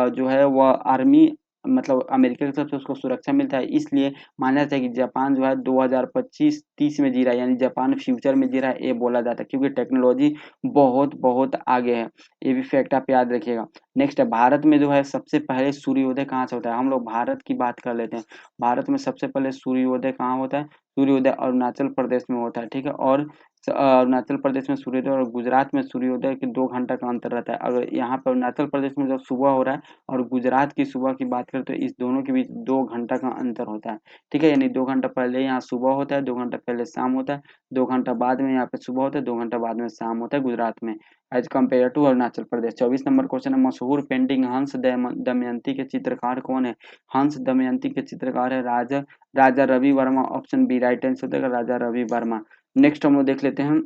जो है वह आर्मी, मतलब अमेरिका की तरफ से उसको सुरक्षा मिलता है। इसलिए माना जाता है कि जापान जो है 2025-30 में जी रहा है, यानी जापान फ्यूचर में जी रहा है, ये बोला जाता है, क्योंकि टेक्नोलॉजी बहुत बहुत आगे है। ये भी फैक्ट आप याद रखिएगा। नेक्स्ट है, भारत में जो है सबसे पहले सूर्योदय कहाँ से होता है? हम लोग भारत की बात कर लेते हैं। भारत में सबसे पहले सूर्योदय कहाँ होता है? सूर्योदय अरुणाचल प्रदेश में होता है, ठीक है। और अरुणाचल प्रदेश में सूर्योदय और गुजरात में सूर्योदय के 2 घंटा का अंतर रहता है। अगर यहाँ पर अरुणाचल प्रदेश में जब सुबह हो रहा है और गुजरात की सुबह की बात करें, तो इस दोनों के बीच 2 घंटा का अंतर होता है, ठीक है। यानी 2 घंटा पहले यहाँ सुबह होता है, 2 घंटा पहले शाम होता है, 2 घंटा बाद में यहाँ पे सुबह होता है, 2 घंटा बाद में शाम होता है गुजरात में, as compare to Arunachal Pradesh. 24 number question है, मशहूर पेंटिंग हंस दमयंती के चित्रकार कौन है? हंस दमयंती के चित्रकार है Raja Raja Ravi Varma, option B right answer हो जाएगा राजा रवि वर्मा। नेक्स्ट हम लोग देख लेते हैं,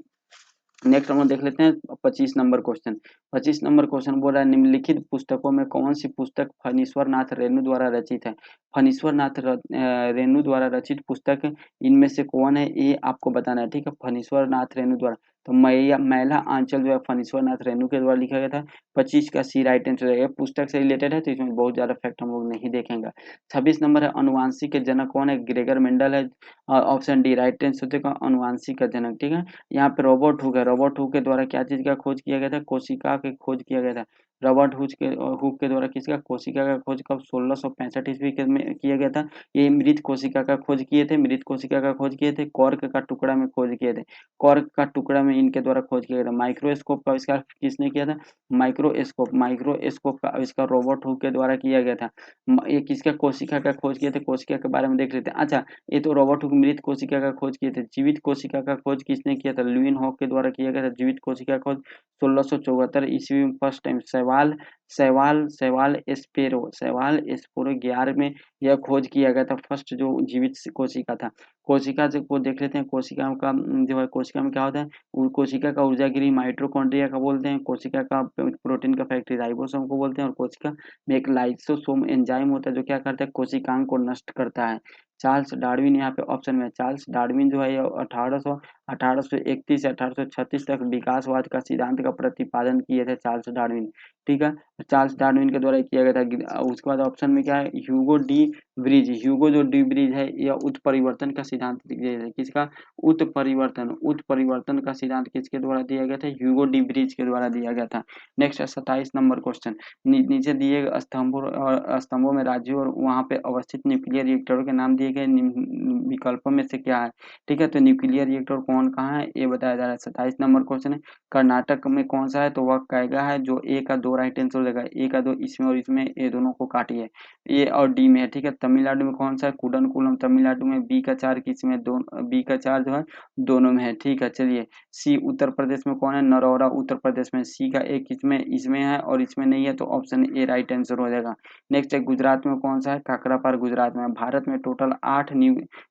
25 नंबर क्वेश्चन। 25 नंबर क्वेश्चन बोल रहा है निम्नलिखित पुस्तकों में कौन सी पुस्तक फणीश्वर नाथ रेणु द्वारा रचित है। फणीश्वर नाथ रेणु द्वारा रचित पुस्तक इनमें से कौन है, ये आपको बताना है, ठीक है। फणीश्वर नाथ रेणु द्वारा, तो मैया मैला आंचल जो है फणीश्वर नाथ रेणु के द्वारा लिखा गया था। 25 का सी राइट आंसर है। पुस्तक से रिलेटेड है तो इसमें बहुत ज्यादा फैक्ट हम लोग नहीं देखेंगे। 26 नंबर है अनुवांशिक के जनक कौन है, ग्रेगर मेंडल है। ऑप्शन डी राइट आंसर हो जाएगा अनुवांशिक का जनक, ठीक है। यहाँ पे रॉबर्ट हुक है, रॉबर्ट हुक के द्वारा क्या चीज का खोज किया गया था, कोशिका के खोज किया गया था। रॉबर्ट हुक के द्वारा किसका, कोशिका का खोज कब 1665 ईस्वी में किया गया था। ये मृत कोशिका का खोज किए थे, मृत कोशिका का खोज किए थे, कॉर्क का टुकड़ा में खोज किए थे, कॉर्क का टुकड़ा में इनके द्वारा खोज किया गया था। माइक्रोस्कोप का आविष्कार किसने किया था, माइक्रोस्कोप का आविष्कार रॉबर्ट हुक के द्वारा किया गया था। ये किसका, कोशिका का खोज किए थे, कोशिका के बारे में देख लेते हैं। अच्छा, ये तो रॉबर्ट हुक मृत कोशिका का खोज किए थे। जीवित कोशिका का खोज किसने किया था, लुईन हॉक के द्वारा किया गया था। जीवित कोशिका का खोज 1674 ईस्वी में फर्स्ट टाइम सवाल सवाल सवाल एस्पेरो सवाल एस्पेरो 11 में यह खोज किया गया था। फर्स्ट जो जीवित कोशिका था। कोशिका से को देख लेते हैं, कोशिका का जो है, कोशिका में क्या होता है, कोशिका का ऊर्जागिरी माइटोकॉन्ड्रिया का बोलते हैं, कोशिका का प्रोटीन का फैक्ट्री राइबोसोम को बोलते हैं, और कोशिका में एक लाइसोसोम एंजाइम होता है जो क्या करता है, कोशिकांग को नष्ट करता है। चार्ल्स डार्विन यहाँ पे ऑप्शन में, चार्ल्स डार्विन जो है ये 1831 से 1836 तक विकासवाद का सिद्धांत का प्रतिपादन किए थे चार्ल्स डार्विन, ठीक है। चार्ल्स डार्विन के द्वारा किया गया था। उसके बाद ऑप्शन में क्या है, ह्यूगो डी ब्रिज, ह्यूगो जो डी ब्रिज है यह उत्परिवर्तन का सिद्धांत दिया है। किसका, उत्परिवर्तन का सिद्धांत किसके द्वारा दिया गया था, ह्यूगो डी ब्रिज के द्वारा दिया गया था। नेक्स्ट है 27 नंबर क्वेश्चन। नीचे दिए गए स्तंभों में राज्यों और वहां पे अवस्थित न्यूक्लियर रिएक्टरों के नाम दिए गए विकल्पों में से क्या है, ठीक है। तो न्यूक्लियर रिएक्टर कौन कहाँ है ये बताया जा रहा है। 27 नंबर क्वेश्चन है, कर्नाटक में कौन सा है, तो वह कैगा है जो ए का 2 राइट आंसर हो जाएगा। ए का 2 इसमें और इसमें, ये दोनों को काटिए, ए और डी में है, ठीक है। तमिलनाडु में कौन सा है, कुडनकुलम तमिलनाडु में। बी का 4 किसमें, बी का 4 जो है दोनों में है, ठीक है। चलिए, सी उत्तर प्रदेश में कौन है, नरौरा उत्तर प्रदेश में। सी का एक इसमें इसमें है और इसमें नहीं है, तो ऑप्शन ए राइट आंसर हो जाएगा। नेक्स्ट है गुजरात में कौन सा है, काकरापार गुजरात में। भारत में टोटल 8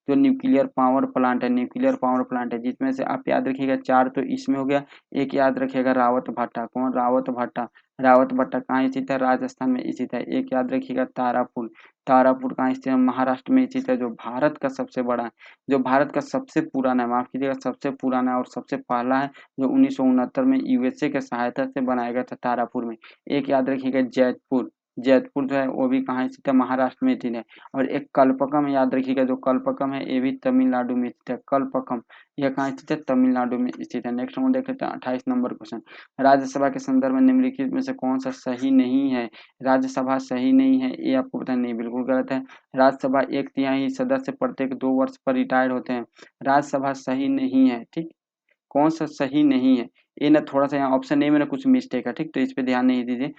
जो न्यूक्लियर पावर प्लांट है, न्यूक्लियर पावर प्लांट है, जिसमें से आप याद रखिएगा 4 तो इसमें हो गया, एक याद रखिएगा रावत भट्टा। कौन, रावत भट्टा। रावत भट्टा कहाँ स्थित है, राजस्थान में स्थित है। एक याद रखिएगा तारापुर, तारापुर कहाँ स्थित है, महाराष्ट्र में स्थित है। जो भारत का सबसे बड़ा है, जो भारत का सबसे पुराना है, माफ कीजिएगा सबसे पुराना है और सबसे पहला है, जो 1969 में यूएसए के सहायता से बनाया गया था तारापुर में। एक याद रखिएगा जयपुर, जयपुर जो है वो भी कहाँ स्थित है, महाराष्ट्र में स्थित है। और एक कल्पकम याद रखिएगा, जो कल्पकम है ये भी तमिलनाडु में स्थित है। कल्पकम यह कहाँ स्थित है, तमिलनाडु में स्थित है। नेक्स्ट हम देख लेते हैं 28 नंबर क्वेश्चन। राज्यसभा के संदर्भ में निम्नलिखित में से कौन सा सही नहीं है। राज्यसभा सही नहीं है ये आपको पता नहीं, बिल्कुल गलत है। राज्यसभा 1/3 सदस्य प्रत्येक 2 वर्ष पर रिटायर होते हैं। राज्यसभा सही नहीं है, ठीक। कौन सा सही नहीं है, ये ना थोड़ा सा यहाँ ऑप्शन ए में ना कुछ मिस्टेक है, ठीक, तो इस पे ध्यान नहीं दीजिए।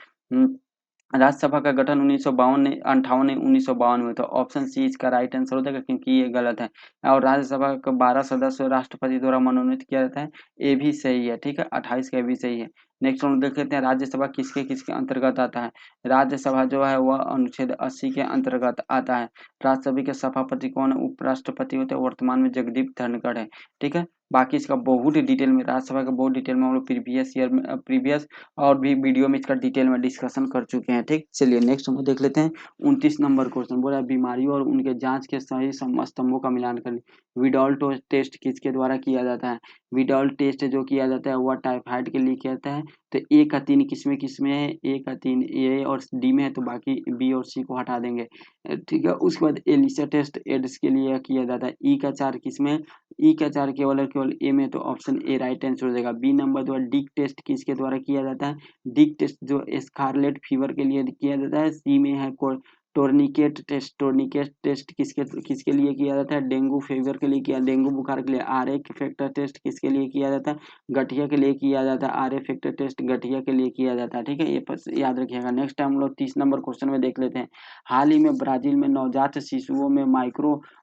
राज्यसभा का गठन 1952 ने 58 ने 1952 में, तो ऑप्शन सी इसका राइट आंसर हो जाएगा क्योंकि ये गलत है। और राज्यसभा का 12 सदस्य राष्ट्रपति द्वारा मनोनीत किया जाता है, ये भी सही है, ठीक है। 28 का भी सही है। नेक्स्ट हम देख लेते हैं राज्यसभा किसके किसके अंतर्गत आता है। राज्यसभा जो है वह अनुच्छेद 80 के अंतर्गत आता है। राज्यसभा के सभापति कौन है, उपराष्ट्रपति होते हैं, वर्तमान में जगदीप धनखड़ है, ठीक है। बाकी इसका बहुत ही डिटेल में, राज्यसभा का बहुत डिटेल में हम लोग प्रीवियस और भी वीडियो में इसका डिटेल में डिस्कशन कर चुके हैं, ठीक। चलिए नेक्स्ट हम देख लेते हैं 29 नंबर क्वेश्चन। बोला बीमारियों और उनके जांच के सही स्तंभों का मिलान करें। विडॉल टेस्ट किसके द्वारा किया जाता है। विडॉल टेस्ट जो किया जाता है वह टाइफाइड के लिए किया जाता है। तो ए का 3 किसमें है, ए का 3 ए और डी में है, तो बाकी बी और सी को हटा देंगे, ठीक है। उसके बाद एलिसा टेस्ट एड्स के लिए किया जाता है। ई का 4 किसमें, ई का 4 केवल और केवल ए में, तो ऑप्शन ए राइट आंसर हो जाएगा। बी नंबर जो डिक टेस्ट किसके द्वारा किया जाता है, डिक टेस्ट जो स्कारलेट फीवर के लिए किया जाता है। सी में है टोर्निकेट टेस्ट किसके किसके लिए किया जाता है, डेंगू फीवर के लिए किया, डेंगू बुखार के लिए। आर ए फैक्टर टेस्ट किसके लिए किया जाता है, गठिया के लिए किया जाता है। आर ए फैक्टर टेस्ट गठिया के लिए किया जाता है, ठीक है। ये याद रखिएगा। नेक्स्ट टाइम हम लोग 30 नंबर क्वेश्चन में देख लेते हैं। हाल ही में ब्राजील में नवजात शिशुओं में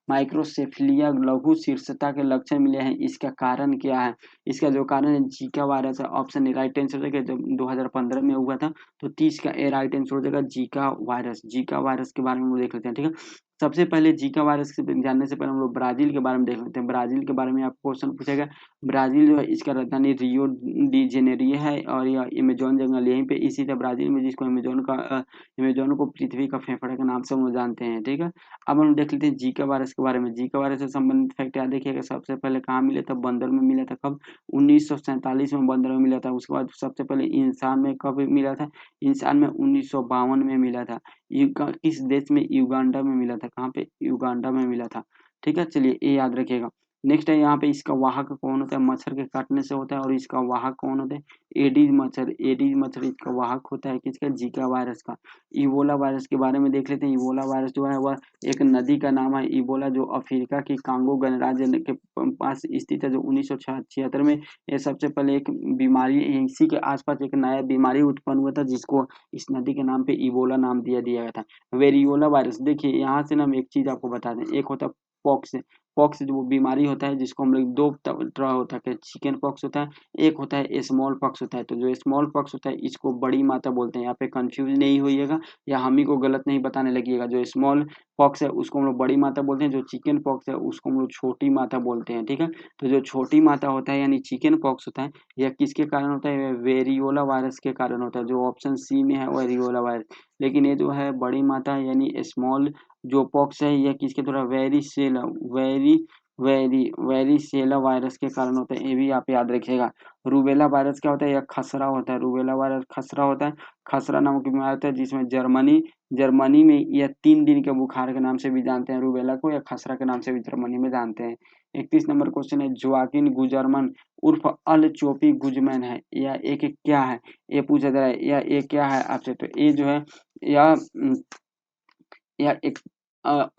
माइक्रोसेफेलिया लघु शीर्षता के लक्षण मिले हैं, इसका कारण क्या है। इसका जो कारण है जीका वायरस है, ऑप्शन ए राइट आंसर हो जाएगा। जब 2015 में हुआ था, तो 30 का ए राइट आंसर हो जाएगा जीका वायरस। जीका वायरस के बारे में देख लेते हैं, ठीक है। सबसे पहले जीका वायरस के जानने से पहले हम लोग ब्राज़ील के बारे में देख लेते हैं। ब्राज़ील के बारे में आपको क्वेश्चन पूछेगा। ब्राज़ील जो है इसका राजधानी रियो डी जेनेरियो है और यह अमेज़न जंगल यहीं पे इसी तरह ब्राज़ील में जिसको अमेज़न को पृथ्वी का फेफड़ा के नाम से हम लोग जानते हैं, ठीक है। अब हम देख लेते हैं जीका वायरस के बारे में। जीका वायरस से संबंधित फैक्ट याद रखिएगा। सबसे पहले कहाँ मिला था? बंदर में मिला था। कब? 1947 में बंदर में मिला था। उसके बाद सबसे पहले इंसान में कब मिला था? इंसान में 1952 में मिला था। किस देश में? युगांडा में मिला था। कहाँ पे? युगांडा में मिला था। ठीक है, चलिए ये याद रखिएगा। नेक्स्ट है यहाँ पे इसका वाहक कौन होता है? मच्छर के काटने से होता है। और इसका वाहक कौन होता है? एडीज मच्छर। एडीज मच्छर इसका वाहक होता है किसका? जीका वायरस का। इबोला वायरस के बारे में देख लेते हैं। इबोला वायरस जो है वह एक नदी का नाम है। इबोला जो अफ्रीका की कांगो गणराज्य के पास स्थित है, जो 1976 में ये सबसे पहले एक बीमारी इसी के आसपास एक नया बीमारी उत्पन्न हुआ था, जिसको इस नदी के नाम पे इबोला नाम दिया दिया गया था। वेरियोला वायरस, देखिए यहाँ से ना हम एक चीज आपको बता दें। एक होता है पॉक्स। पॉक्स जो बीमारी होता है जिसको हम लोग दो तरह होता है, चिकन पॉक्स होता है, एक होता है स्मॉल पॉक्स होता है। तो जो स्मॉल पॉक्स होता है इसको बड़ी माता बोलते हैं। यहाँ पे कंफ्यूज नहीं होइएगा या हम ही को गलत नहीं बताने लगिएगा। जो स्मॉल पॉक्स है उसको हम लोग बड़ी माता बोलते हैं, जो चिकन पॉक्स है उसको हम लोग छोटी माता बोलते हैं, ठीक है। तो जो छोटी माता होता है यानी चिकन पॉक्स होता है, यह किसके कारण होता है? वेरियोला वायरस के कारण होता है, जो ऑप्शन सी में है वेरियोला वायरस। लेकिन ये जो है बड़ी माता यानी स्मॉल जो पॉक्स है, यह किसके द्वारा? वेरिसेला वायरस के कारण होता है। ये भी आप याद रखिएगा। रूबेला वायरस क्या होता है? यह खसरा होता है। रूबेला वायरस खसरा होता है। खसरा नामक बीमारी होता है जिसमें जर्मनी में यह 3 दिन के बुखार के नाम से भी जानते हैं रूबेला को, या खसरा के नाम से भी जर्मनी में जानते हैं। 31 नंबर क्वेश्चन है, जोआकिन गुजरमन उर्फ अल चोपी गुजमैन है, यह एक क्या है? ये पूछा जा रहा है, यह एक क्या है आपसे? तो ये जो है यह यह एक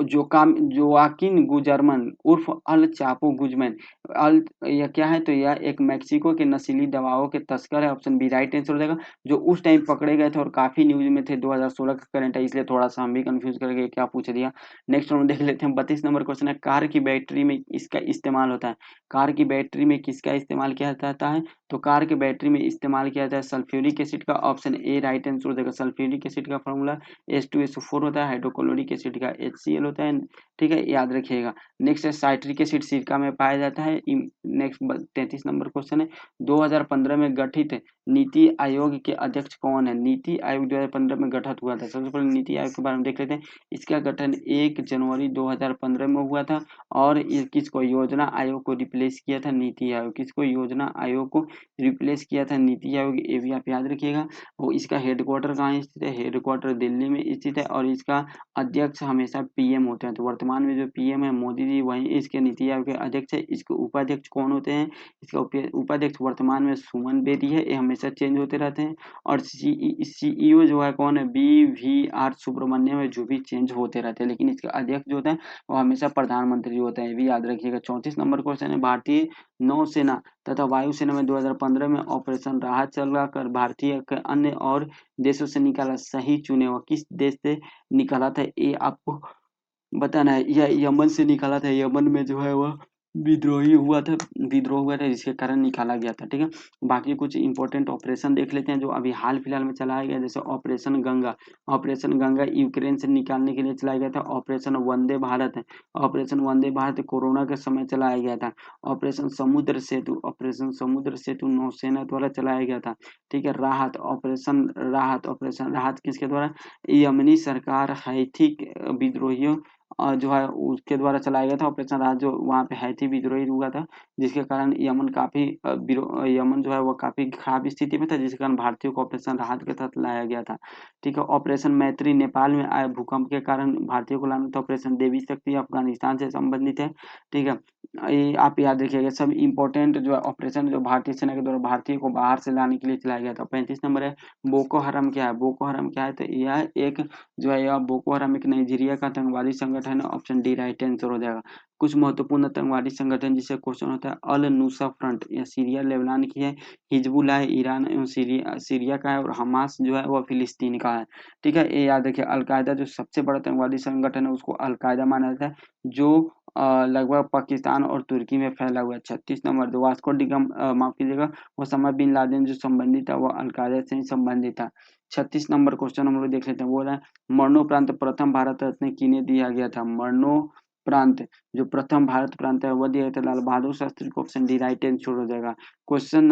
जोआकिन गुजरमन उर्फ अल चापो गुजमैन। अल यह क्या है? तो यह एक मेक्सिको के नशीली दवाओं के तस्कर है। ऑप्शन बी राइट आंसर हो जाएगा। जो उस टाइम पकड़े गए थे और काफी न्यूज में थे। 2016 का करंट है, इसलिए थोड़ा सा हम भी कंफ्यूज कर गए क्या पूछ दिया। नेक्स्ट हम देख लेते हैं। 32 नंबर क्वेश्चन है, कार की बैटरी में इसका इस्तेमाल होता है। कार की बैटरी में किसका इस्तेमाल किया जाता है? तो कार की बैटरी में इस्तेमाल किया जाता है सल्फ्यूरिक एसिड का। ऑप्शन ए राइट आंसर हो जाएगा। सल्फ्यूरिक एसिड का फॉर्मूला H2SO4 होता है। हाइड्रोक्लोरिक एसिड का HCl होता है, ठीक है, याद रखिएगा। नेक्स्ट है साइट्रिक एसिड सिरका में पाया जाता है। नेक्स्ट 33 नंबर क्वेश्चन है, 2015 में गठित नीति आयोग के अध्यक्ष कौन है? नीति आयोग 2015 में गठित हुआ था। सबसे पहले नीति आयोग के बारे में देख लेते हैं। इसका गठन 1 जनवरी 2015 में हुआ था। और ये किसको? योजना आयोग को रिप्लेस किया था नीति आयोग। किसको? योजना आयोग को रिप्लेस किया था नीति आयोग। ये भी आप याद रखिएगा। वो इसका हेडक्वार्टर कहाँ स्थित है? हेडक्वार्टर दिल्ली में स्थित है। और इसका अध्यक्ष हमेशा पीएम होते हैं। तो वर्तमान में जो पीएम है मोदी जी, वही इसके नीति आयोग के अध्यक्ष है। इसके उपाध्यक्ष कौन होते हैं? इसका उपाध्यक्ष वर्तमान में सुमन बेदी है। ये हमेशा चेंज होते रहते हैं। और सीईओ जो है कौन है? BVR सुब्रमण्यम है, जो भी चेंज होते रहते हैं। लेकिन इसका अध्यक्ष जो होता है वो हमेशा प्रधानमंत्री होते हैं। ये भी याद रखिएगा। 34 नंबर क्वेश्चन है, भारतीय नौसेना तथा वायुसेना में 2015 में ऑपरेशन राहत चला कर भारतीय के अन्य और देशों से निकाला, सही चुने। वह किस देश से निकाला था? ये आपको बताना है। यह यमन से निकाला था। यमन में जो है वह विद्रोह हुआ था जिसके कारण निकाला गया था, ठीक है। बाकी कुछ इंपॉर्टेंट ऑपरेशन देख लेते हैं जो अभी हाल फिलहाल में चलाया गया। जैसे operation Ganga. Operation Ganga Ukraine से निकालने के लिए चलाया गया था। ऑपरेशन वंदे भारत है। ऑपरेशन वंदे भारत कोरोना के समय चलाया गया था। ऑपरेशन समुद्र सेतु। ऑपरेशन समुद्र सेतु नौसेना द्वारा चलाया गया था, ठीक है। ऑपरेशन राहत किसके द्वारा? यमनी सरकार हैथी विद्रोहियों जो है उसके द्वारा चलाया गया था। ऑपरेशन राहत जो वहाँ पे हैथी विद्रोही हुआ था, जिसके कारण यमन जो है वो काफी खराब स्थिति में था, जिसके कारण भारतीयों को ऑपरेशन राहत के तहत लाया गया था, ठीक है। ऑपरेशन मैत्री नेपाल में आए भूकंप के कारण भारतीयों को लाना था। ऑपरेशन देवी शक्ति अफगानिस्तान से संबंधित है, ठीक है। ये आप याद रखिएगा। सब इंपॉर्टेंट जो है ऑपरेशन जो भारतीय सेना के द्वारा भारतीयों को बाहर से लाने के लिए चलाया गया था। 35 नंबर है, बोको हराम क्या है? बोको हराम क्या है? तो यह एक जो है यह बोको हराम एक नाइजीरिया का आतंकवादी संगठन है। ऑप्शन डी राइट आंसर हो जाएगा। कुछ महत्वपूर्ण आतंकवादी संगठन जिससे क्वेश्चन होता है, अल नुसरा फ्रंट, यह सीरिया लेबनान की है। हिजबुल्लाह है ईरान एवं सीरिया का है। और हमास जो है वह फिलिस्तीन का है, ठीक है। ये याद रखिए। अलकायदा जो सबसे बड़ा आतंकवादी संगठन है उसको अलकायदा माना जाता है। जो लगभग पाकिस्तान और तुर्की में फैला हुआ है। 36 नंबर जो वास्को डिगामा माफ़ कीजिएगा ओसामा बिन लादेन जो संबंधित था वो अल-कायदा से ही संबंधित था। 36 नंबर क्वेश्चन हम लोग देख लेते हैं। बोल रहा है मरणोपरांत प्रथम भारत रत्न किन्हें दिया गया था? मरणोपरांत जो प्रथम भारत प्रांत है वह दिया गया था लाल बहादुर शास्त्री को। ऑप्शन डी राइट आंसर हो जाएगा। क्वेश्चन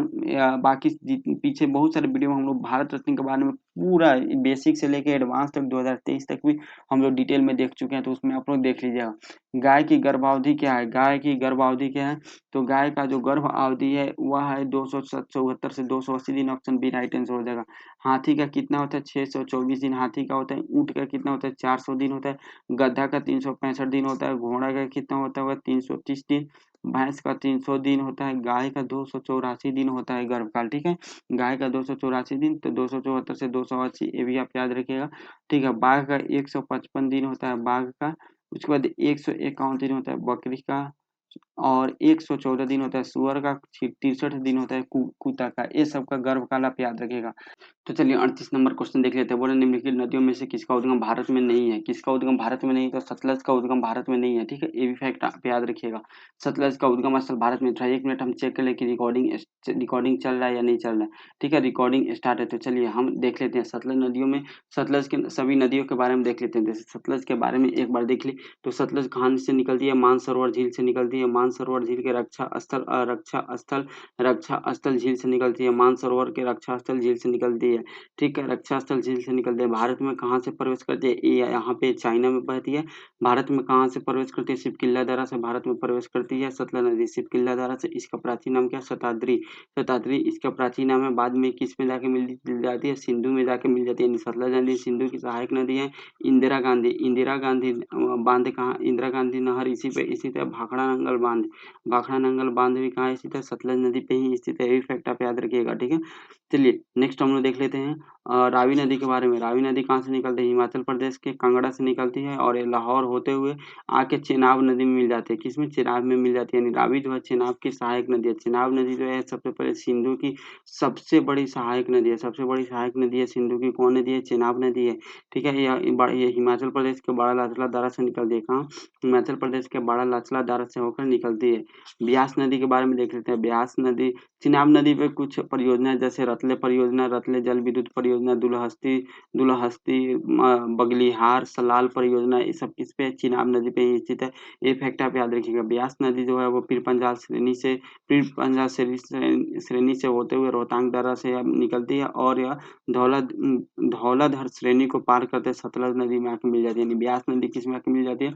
बाकी पीछे बहुत सारे वीडियो में हम लोग भारत रत्न के बारे में पूरा बेसिक से लेकर एडवांस तक 2023 तक भी हम लोग डिटेल में देख चुके हैं, तो उसमें आप लोग देख लीजिएगा। गाय की गर्भावधि क्या है? गाय की गर्भावधि क्या है? तो गाय का जो गर्भ अवधि है वह है 274 से 280 दिन। ऑप्शन बी राइट आंसर हो जाएगा। हाथी का कितना होता है? 624 दिन हाथी का होता है। ऊँट का कितना होता है? 400 दिन होता है। गधा का 365 दिन होता है। घोड़ा का कितना होता है? 330 दिन। भैंस का 300 दिन होता है। गाय का 284 दिन होता है गर्भकाल। ठीक है, गाय का 284 दिन, तो 274 से 280 ये भी आप याद रखिएगा। ठीक है, बाघ का 155 दिन होता है बाघ का। उसके बाद 151 दिन होता है बकरी का, और 114 दिन होता है सुअर का, 63 दिन होता है कुत्ता का। ये सब का गर्भकाल आप याद रखिएगा। तो चलिए 38 नंबर क्वेश्चन देख लेते हैं। बोले निम्नलिखित नदियों में से किसका उद्गम भारत में नहीं है? किसका उद्गम भारत में नहीं? तो सतलज का उद्गम भारत में नहीं है। ठीक है, ये भी फैक्ट आप याद रखिएगा। सतलज का उद्गम स्थल भारत में था। 1 मिनट हम चेक कर ले कि रिकॉर्डिंग चल रहा है या नहीं चल रहा है। ठीक है, रिकॉर्डिंग स्टार्ट है। तो चलिए हम देख लेते हैं सतलज नदियों में, सतलज के सभी नदियों के बारे में देख लेते हैं। जैसे सतलज के बारे में एक बार देख ली तो सतलज कहाँ से निकलती है? मानसरोवर झील से निकलती है। मानसरोवर झील के रक्षा स्थल झील से निकलती है। मानसरोवर के रक्षा स्थल झील से निकलती है। ठीक है, रक्षा स्थल झील से निकलते हैं। भारत में कहाँ से प्रवेश करती है? ये यहाँ पे चाइना में बहती है। भारत में कहाँ से प्रवेश करती है? शिवकिल्ला दर्रा से भारत में प्रवेश करती है सतलज नदी। शिवकिल्ला दर्रा से। इसका प्राचीन नाम क्या है? शताद्री। शताद्री इसका प्राचीन नाम है। बाद में किस में जाके मिल जाती है? सिंधु में जाके मिल जाती है। यानी सतलज नदी सिंधु की सहायक नदी है। इंदिरा गांधी बांध कहाँ? इंदिरा गांधी नहर इसी पे स्थित है। भाखड़ा नंगल बांध भी कहाँ स्थित है? सतलज नदी पे ही स्थित है। ये फैक्ट आप याद रखिएगा। ठीक है, चलिए नेक्स्ट हम लोग देख लेते हैं रावी नदी के बारे में। रावी नदी कहाँ से निकलती है? हिमाचल प्रदेश के कांगड़ा से निकलती है और ये लाहौर होते हुए आके चेनाब नदी में मिल जाती है। किसमें? चेनाब में मिल जाती है। यानी रावी जो है चेनाब की सहायक नदी है। चेनाब नदी जो है सबसे पहले सिंधु की सबसे बड़ी सहायक नदी है। सबसे बड़ी सहायक नदी है सिंधु की। कौन नदी है? चेनाब नदी है। ठीक है, ये हिमाचल प्रदेश के बड़ा लाचला दारा से निकलती है। कहाँ? हिमाचल प्रदेश के बड़ा लाचला दारा से होकर निकलती है। ब्यास नदी के बारे में देख लेते हैं। ब्यास नदी चिनाब नदी पे कुछ परियोजना जैसे रतले परियोजना, रतले जल विद्युत परियोजना, दुलहस्ती बगलिहार सलाल परियोजना, ये सब किस पे है? चिनाब नदी पे ही स्थित है। ये फैक्ट आप याद रखिएगा। ब्यास नदी जो है वो पीर पंजाल श्रेणी से होते हुए रोहतांग दर्रा से निकलती है और यह धौलाधर श्रेणी को पार करते सतलज नदी में आके मिल जाती है। यानी ब्यास नदी किस में आके मिल जाती है?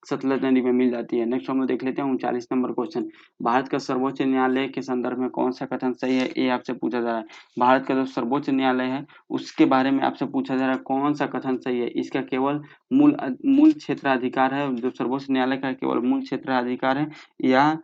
सतलज नदी में मिल जाती है। नेक्स्ट हम लोग देख लेते हैं 39 नंबर क्वेश्चन। भारत का सर्वोच्च न्यायालय के संदर्भ में कौन सा कथन सही है? ये आपसे पूछा जा रहा है। भारत का जो सर्वोच्च न्यायालय है उसके बारे में आपसे पूछा जा रहा है कौन सा कथन सही है? इसका केवल मूल क्षेत्राधिकार है। जो सर्वोच्च न्यायालय का केवल मूल क्षेत्राधिकार है या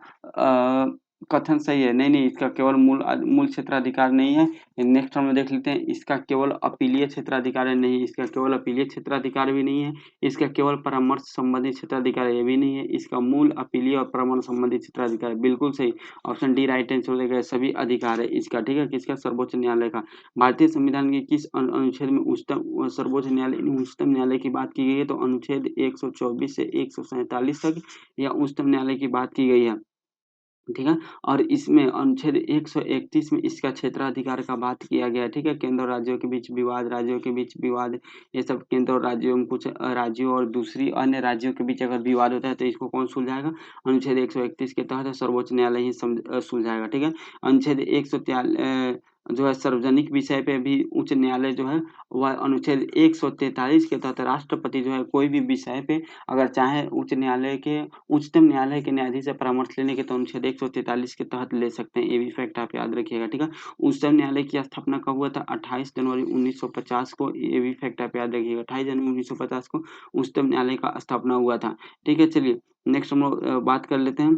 कथन सही है? नहीं, इसका केवल मूल क्षेत्राधिकार नहीं है। नेक्स्ट हम लोग देख लेते हैं इसका केवल अपीलीय क्षेत्राधिकार है। नहीं, इसका केवल अपीलीय क्षेत्राधिकार भी नहीं है। इसका केवल परामर्श संबंधी क्षेत्राधिकार ये भी नहीं है। इसका मूल अपीलीय और परामर्श संबंधी क्षेत्राधिकार है। बिल्कुल सही, ऑप्शन डी राइट आंसर हो जाएगा। सभी अधिकार है इसका। ठीक है, किसका? सर्वोच्च न्यायालय का। भारतीय संविधान के किस अनुच्छेद में उच्चतम सर्वोच्च न्यायालय उच्चतम न्यायालय की बात की गई है? तो अनुच्छेद 124 से 147 तक या उच्चतम न्यायालय की बात की गई है। ठीक है, और इसमें अनुच्छेद 131 में इसका क्षेत्राधिकार का बात किया गया है। ठीक है, केंद्र और राज्यों के बीच विवाद, राज्यों के बीच विवाद, ये सब केंद्र और राज्यों में कुछ राज्यों और दूसरी अन्य राज्यों के बीच अगर विवाद होता है तो इसको कौन सुलझाएगा? अनुच्छेद 131 के तहत सर्वोच्च न्यायालय ही सुलझाएगा। ठीक है, अनुच्छेद 143 जो है सार्वजनिक विषय पे भी उच्च न्यायालय जो है वह अनुच्छेद 143 के तहत राष्ट्रपति जो है कोई भी विषय पे अगर चाहे उच्चतम न्यायालय के न्यायाधीश से परामर्श लेने के तो अनुच्छेद 143 के तहत ले सकते हैं। ये भी फैक्ट आप याद रखिएगा। ठीक है, उच्चतम न्यायालय की स्थापना कब हुआ था? 28 जनवरी 1950 को। ये भी फैक्ट आप याद रखिएगा। 28 जनवरी 1950 को उच्चतम न्यायालय का स्थापना हुआ था। ठीक है, चलिए नेक्स्ट हम लोग बात कर लेते हैं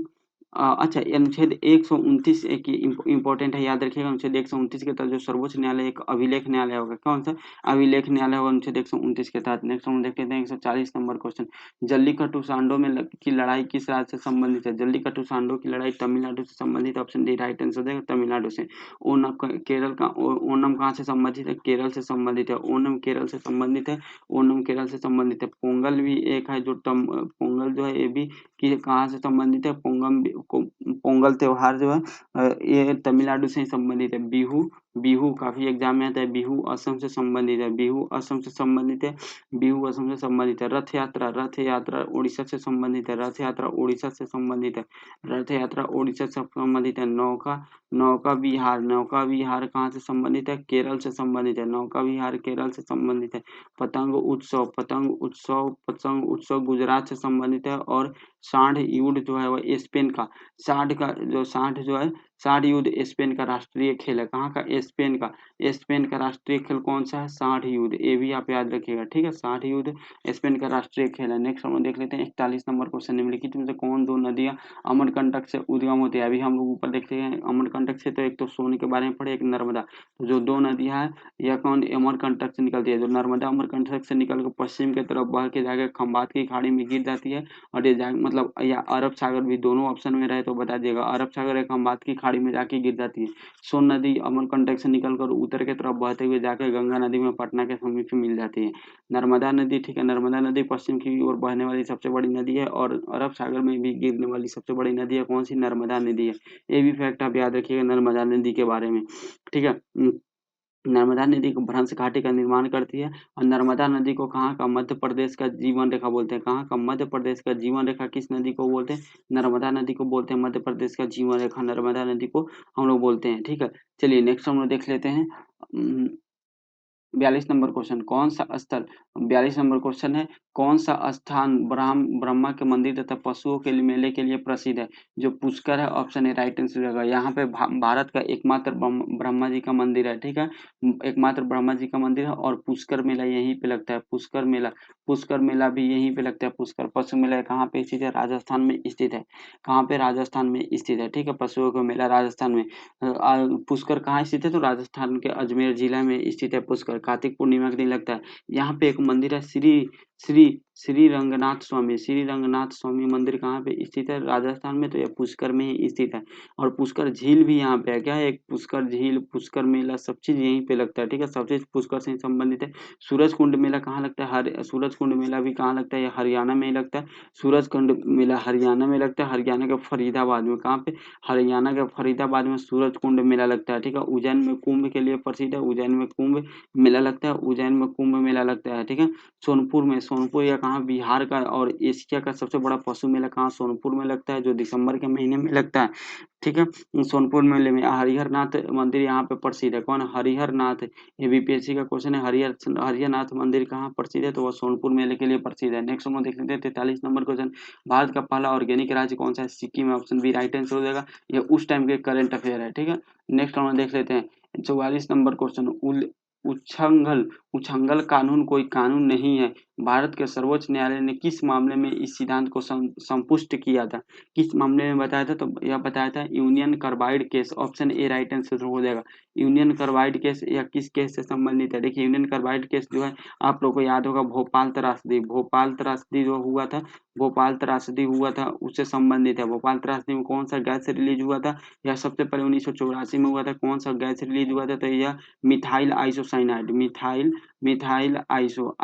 अच्छा, ये अनुच्छेद 129 एक इम्पोर्टेंट है, याद रखिएगा। अनुच्छेद 129 के तहत जो सर्वोच्च न्यायालय एक अभिलेख न्यायालय होगा, कौन-सा? अभिलेख न्यायालय होगा अनुच्छेद 129 के तहत। नेक्स्ट हम देख लेते हैं 140 नंबर क्वेश्चन। जल्लीकट्टू सांडों में की लड़ाई किस राज्य से संबंधित है? जल्लीकट्टू सांडों की लड़ाई तमिलनाडु से संबंधित। ऑप्शन डी राइट आंसर हो जाएगा, तमिलनाडु से। ओणम कहाँ से संबंधित है? केरल से संबंधित है। ओणम केरल से संबंधित है। ओणम केरल से संबंधित है। पोंगल भी एक है जो पोंगल जो है ये भी कि कहाँ से संबंधित है? पोंगल त्योहार जो है ये तमिलनाडु से ही संबंधित है। बिहू बिहू काफी एग्जाम में आता है। बिहू असम से संबंधित है। बिहू असम से संबंधित है। बिहू असम से संबंधित है। रथ यात्रा उड़ीसा से संबंधित है। रथ यात्रा उड़ीसा से संबंधित है। रथ यात्रा उड़ीसा से संबंधित है। नौका विहार कहाँ से संबंधित है? केरल से संबंधित है। नौका विहार केरल से संबंधित है। पतंग उत्सव गुजरात से संबंधित है। और सांड युद्ध जो है वह स्पेन का सांड युद्ध स्पेन का राष्ट्रीय खेल है। कहाँ का? स्पेन का राष्ट्रीय खेल कौन सा है? सांड युद्ध। ये भी आप याद रखिएगा, ठीक है। सांड युद्ध स्पेन का राष्ट्रीय खेल है। नेक्स्ट हम देख लेते हैं 41 नंबर क्वेश्चन। निम्नलिखित में से कौन दो नदियां अमरकंटक से उद्गम होती है? अभी हम लोग ऊपर देखते हैं अमरकंटक से, तो एक तो सोन के बारे में पढ़े, एक नर्मदा। तो जो दो नदियां हैं यह कौन अमरकंटक से निकलती है? जो नर्मदा अमरकंटक से निकल कर पश्चिम की तरफ बह के जाकर खंबात की खाड़ी में गिर जाती है। और ये मतलब या अरब सागर भी, दोनों ऑप्शन में रहे तो बता दिएगा। अरब सागर एक खंबात की खाड़ी में जाके गिर जाती है। सोन नदी अमरकंटक से निकलकर उत्तर की तरफ बहते हुए जाकर गंगा नदी में पटना के समीप मिल जाती है। नर्मदा नदी, ठीक है, नर्मदा नदी पश्चिम की ओर बहने वाली सबसे बड़ी नदी है और अरब सागर में भी गिरने वाली सबसे बड़ी नदी है। कौन सी? नर्मदा नदी है। ये भी फैक्ट आप याद रखिएगा नर्मदा नदी के बारे में, ठीक है। नर्मदा नदी को भ्रंश घाटी का निर्माण करती है। और नर्मदा नदी को कहाँ का? मध्य प्रदेश का जीवन रेखा बोलते हैं। कहाँ का? मध्य प्रदेश का जीवन रेखा किस नदी को बोलते हैं? नर्मदा नदी को बोलते हैं। मध्य प्रदेश का जीवन रेखा नर्मदा नदी को हम लोग बोलते हैं, ठीक है। चलिए नेक्स्ट हम लोग देख लेते हैं 42 नंबर क्वेश्चन। कौन सा स्थल 42 नंबर क्वेश्चन है, कौन सा स्थान ब्रह्मा के मंदिर तथा पशुओं के लिए मेले के लिए प्रसिद्ध है? जो पुष्कर है, ऑप्शन ए राइट आंसर रहेगा। यहाँ पे भारत का एकमात्र ब्रह्मा जी का मंदिर है, ठीक है। एकमात्र ब्रह्मा जी का मंदिर है और पुष्कर मेला यहीं पे लगता है। पुष्कर मेला भी यहीं पे लगता है। पुष्कर पशु मेला कहाँ पे स्थित है? राजस्थान में स्थित है। कहाँ पे? राजस्थान में स्थित है, ठीक है। पशुओं का मेला राजस्थान में। पुष्कर कहाँ स्थित है? तो राजस्थान के अजमेर जिला में स्थित है पुष्कर। कार्तिक पूर्णिमा के दिन लगता है। यहाँ पे एक मंदिर है श्री श्री रंगनाथ स्वामी मंदिर कहाँ पे स्थित है? राजस्थान में। तो यह पुष्कर में ही स्थित है। और पुष्कर झील भी यहाँ पे है। क्या है? एक पुष्कर झील, पुष्कर मेला, सब चीज यहीं पे लगता है, ठीक है। सब चीज पुष्कर से संबंधित है। सूरज कुंड मेला कहाँ लगता है? सूरज कुंड मेला भी कहाँ लगता है? ये हरियाणा में ही लगता है। सूरज कुंड मेला हरियाणा में लगता है। हरियाणा के फरीदाबाद में। कहाँ पे? हरियाणा के फरीदाबाद में सूरज कुंड मेला लगता है, ठीक है। उज्जैन में कुंभ के लिए प्रसिद्ध है। उज्जैन में कुंभ मेला लगता है। उज्जैन में कुंभ मेला लगता है, ठीक है। सोनपुर या कहाँ? बिहार का और एशिया का सबसे बड़ा पशु मेला कहाँ? सोनपुर में लगता है, जो दिसंबर के महीने में लगता है, ठीक है। सोनपुर मेले में हरिहर नाथ मंदिर यहाँ पे प्रसिद्ध है। कौन? हरिहर नाथ। ये बीपीएससी का क्वेश्चन है। हरिहर नाथ मंदिर कहाँ प्रसिद्ध है? तो वह सोनपुर मेले के लिए प्रसिद्ध है। नेक्स्ट हम लोग देख लेते हैं 43 नंबर क्वेश्चन। भारत का पहला ऑर्गेनिक राज्य कौन सा है? सिक्किम है। ऑप्शन बी राइट आंसर हो जाएगा। ये उस टाइम के करंट अफेयर है, ठीक है। नेक्स्ट हम लोग देख लेते हैं 44 नंबर क्वेश्चन। उच्छृंखल उच्छृंखल कानून कोई कानून नहीं है। भारत के सर्वोच्च न्यायालय ने किस मामले में इस सिद्धांत को संपुष्ट किया था? किस मामले में बताया था? तो यह बताया था union carbide case. Option A right answer हो जाएगा। यूनियन कार्बाइड केस या किस केस से संबंधित है? देखिए यूनियन कार्बाइड केस जो है आप लोग को याद होगा भोपाल त्रासदी जो हुआ था, भोपाल त्रासदी हुआ था उससे संबंधित है। भोपाल त्रासदी में कौन सा गैस रिलीज हुआ था? यह सबसे पहले 1984 में हुआ था। कौन सा गैस रिलीज हुआ था? तो यह methyl isocyanide, methyl iso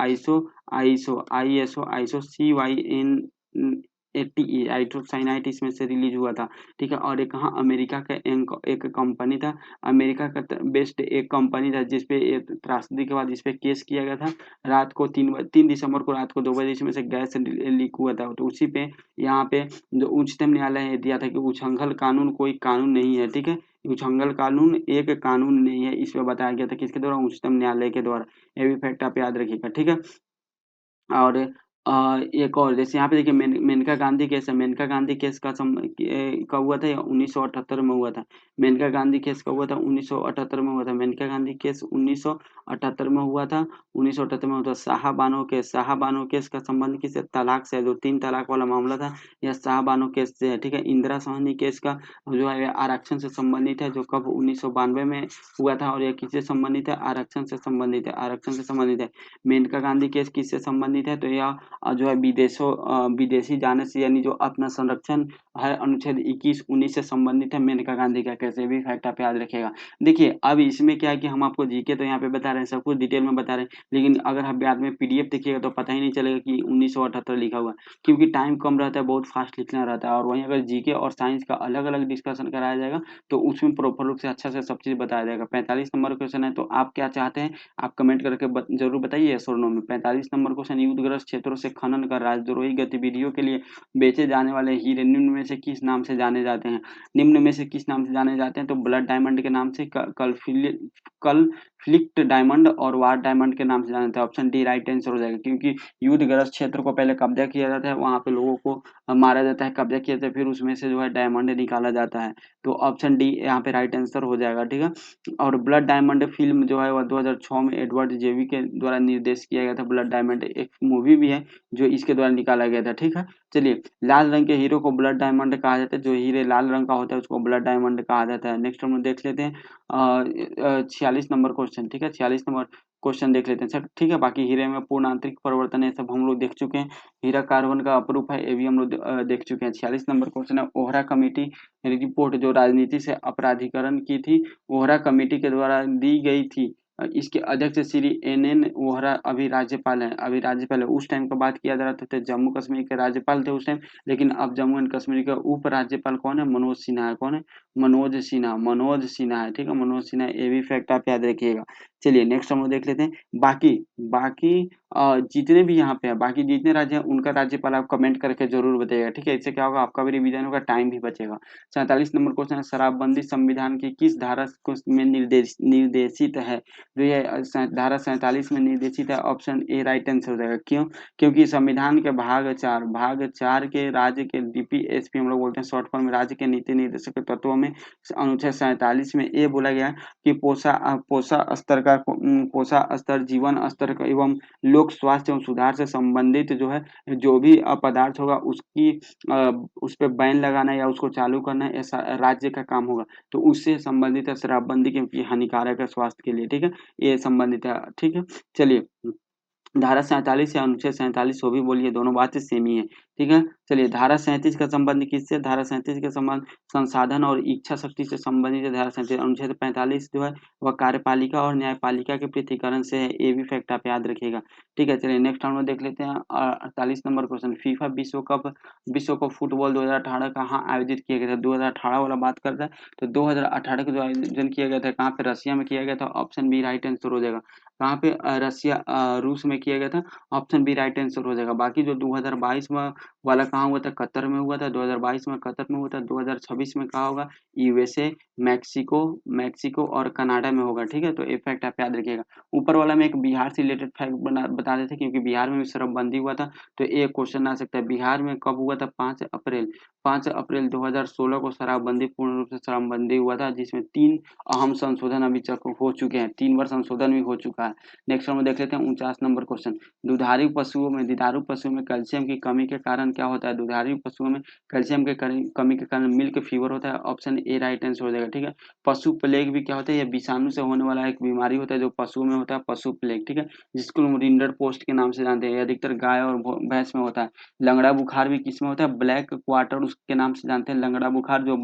CYN80 isocyanide इसमें से रिलीज हुआ था, ठीक है। और एक कहाँ? अमेरिका का एक कंपनी था। अमेरिका का बेस्ड एक कंपनी था जिसपे त्रासदी के बाद इस पे केस किया गया था। रात को 3 दिसंबर को रात को 2 बजे इसमें से गैस लीक हुआ था। तो उसी पे यहाँ पे जो उच्चतम न्यायालय ने दिया था कि उच्छृंखल कानून कोई कानून नहीं है, ठीक है। उच्छृंखल कानून एक कानून नहीं है, इसमें बताया गया था किसके द्वारा? उच्चतम न्यायालय के द्वारा। ये भी फैक्ट आप याद रखिएगा, ठीक है। और एक और जैसे यहाँ पे देखिए मेनका गांधी केस है। मेनका गांधी केस का कब हुआ था? ये 1978 में हुआ था। मेनका गांधी केस कब हुआ था? 1978 में हुआ था। मेनका गांधी केस 1978 में हुआ था। 1978 में हुआ था। शाहबानो केस का संबंध किससे? तलाक से है। जो 3 तलाक वाला मामला था, यह शाहबानो केस से है। ठीक है। इंदिरा साहनी केस का जो है आरक्षण से संबंधित है, जो कब 1992 में हुआ था। और यह किससे संबंधित है? आरक्षण से संबंधित है। आरक्षण से संबंधित है। मेनका गांधी केस किससे संबंधित है? तो यह जो है विदेशी जाने से, यानी जो अपना संरक्षण है, अनुच्छेद 21 19 से संबंधित है। मेनका गांधी का कैसे भी फैक्ट आप याद रखिएगा। देखिए अब इसमें क्या है कि हम आपको जीके तो यहाँ पे बता रहे हैं, सब कुछ डिटेल में बता रहे हैं, लेकिन अगर आप बाद में पीडीएफ देखिएगा तो पता ही नहीं चलेगा कि 1978 लिखा हुआ है, क्योंकि टाइम कम रहता है, बहुत फास्ट लिखना रहता है। और वहीं अगर जीके और साइंस का अलग अलग डिस्कशन कराया जाएगा तो उसमें प्रॉपर रूप से अच्छा से सब चीज बताया जाएगा। 45 नंबर क्वेश्चन है, तो आप क्या चाहते हैं? आप कमेंट करके जरूर बताइए यस और नो में। 45 नंबर क्वेश्चन, युद्धग्रस्त क्षेत्रों से खनन कर राजद्रोही गतिविधियों के लिए बेचे जाने वाले हीरे निम्न में से किस नाम से जाने जाते हैं? निम्न में से किस नाम से जाने जाते हैं? तो ब्लड डायमंड के नाम से, कल फ्लिक्ट डायमंड और वार डायमंड के नाम से जाना जाता है। ऑप्शन डी राइट आंसर हो जाएगा, क्योंकि युद्धग्रस्त क्षेत्र को पहले कब्जा किया जाता है, वहां पे लोगों को मारा जाता है, कब्जा किया जाता है, फिर उसमें से जो है डायमंड निकाला जाता है। तो ऑप्शन डी यहाँ पे राइट आंसर हो जाएगा। ठीक है। और ब्लड डायमंड फिल्म जो है वह 2006 में एडवर्ड जेवी के द्वारा निर्देश किया गया था। ब्लड डायमंड एक मूवी भी है जो इसके द्वारा निकाला गया था। ठीक है। चलिए, लाल रंग के हीरो को ब्लड डायमंड कहा जाता है। जो हीरे लाल रंग का होता है उसको ब्लड डायमंड कहा जाता है। नेक्स्ट हम लोग देख लेते हैं 46 नंबर क्वेश्चन। ठीक है। 46 नंबर क्वेश्चन देख लेते हैं सर। ठीक है। बाकी हीरे में पूर्ण आंतरिक परिवर्तन है, सब हम लोग देख चुके हैं। हीरा कार्बन का अपरूप है, ये भी हम लोग देख चुके हैं। 46 नंबर क्वेश्चन है, ओहरा कमेटी रिपोर्ट जो राजनीति से अपराधीकरण की थी, वोहरा कमेटी के द्वारा दी गई थी। इसके अध्यक्ष श्री एन वोहरा अभी राज्यपाल हैं। अभी राज्यपाल है। उस टाइम का बात किया जा रहा था तो जम्मू कश्मीर के राज्यपाल थे उस टाइम, लेकिन अब जम्मू एंड कश्मीर का उप राज्यपाल कौन है? मनोज सिन्हा है। कौन है? मनोज सिन्हा। मनोज सिन्हा है। ठीक है। मनोज सिन्हा, ये भी फैक्ट आप याद रखिएगा। चलिए नेक्स्ट हम लोग देख लेते हैं। बाकी बाकी जितने भी यहाँ पे है, बाकी जितने राज्य हैं उनका राज्यपाल आप कमेंट करके जरूर बताइएगा। ठीक है। इससे क्या होगा? आपका भी रिवीजन होगा, टाइम भी बचेगा। 47 नंबर क्वेश्चन है, शराबबंदी संविधान की किस धारा में निर्देशित है? जो ये धारा 47 में निर्देशित है। ऑप्शन ए राइट आंसर हो जाएगा। क्यों? क्योंकि संविधान के भाग 4 के राज्य के डीपीएसपी हम लोग बोलते हैं शॉर्ट फॉर्म में, राज्य के नीति निर्देशक के तत्वों में अनुच्छेद 47 में ये बोला गया है कि पोषा स्तर, जीवन स्तर एवं लोक स्वास्थ्य एवं सुधार से संबंधित जो है, जो भी पदार्थ होगा उसकी उस पे बैन लगाना या उसको चालू करना ऐसा राज्य का काम होगा। तो उससे संबंधित है शराबबंदी, क्योंकि हानिकारक है स्वास्थ्य के लिए। ठीक है। ये संबंधित है। ठीक है। चलिए, धारा 47 या अनुच्छेद 47 वो भी बोलिए, दोनों बातें सेम ही है। ठीक है। चलिए, धारा 37 का संबंध किससे? धारा 37 का संबंध संसाधन और इच्छा शक्ति से संबंधित है। धारा 37 अनुच्छेद 45 जो है वह कार्यपालिका और न्यायपालिका के पृथक्करण से है। ये भी फैक्ट आप याद रखिएगा। ठीक है। चलिए नेक्स्ट हम लोग देख लेते हैं 48 नंबर क्वेश्चन। फीफा विश्व कप फुटबॉल 2018 कहाँ आयोजित किया गया था? 2018 वाला बात करता है, तो 2018 का जो आयोजन किया गया था कहाँ पे? रसिया में किया गया था। ऑप्शन बी राइट आंसर हो जाएगा। कहाँ पे? रूस में किया गया था। ऑप्शन बी राइट आंसर हो जाएगा। बाकी जो 2022 में वाला कहाँ हुआ था? कतर में हुआ था। 2022 में कतर में हुआ था। 2026 में कहाँ होगा? यूएसए, मैक्सिको मैक्सिको और कनाडा में होगा। ठीक है। तो ये फैक्ट आप याद रखिएगा। ऊपर वाला में एक बिहार से रिलेटेड फैक्ट बता देते, क्योंकि बिहार में भी शराबबंदी हुआ था, तो एक क्वेश्चन आ सकता है। बिहार में कब हुआ था? 5 अप्रैल 2016 को शराबबंदी, पूर्ण रूप से शराबबंदी हुआ था, जिसमें 3 अहम संशोधन अभी तक हो चुके हैं। 3 बार संशोधन भी हो चुका है। नेक्स्ट हम देख लेते हैं 49 नंबर क्वेश्चन। दुधारू पशुओं में कैल्शियम की कमी के कारण क्या होता है? दुधारू पशुओं में कैल्शियम के कमी के कारण मिल्क फीवर होता है। ऑप्शन ए राइट आंसर हो जाएगा। ठीक है। पशु प्लेग भी क्या होता है? यह विषाणु से होने वाला एक बीमारी होता है जो पशुओं में होता है, पशु प्लेग। ठीक है। जिसको हम रिंडर पोस्ट के नाम से जानते हैं। यह अधिकतर गाय और भैंस में होता है। लंगड़ा बुखार भी किस में होता है? ब्लैक क्वार्टर उसके नाम से जानते हैं, लंगड़ा बुखार, जो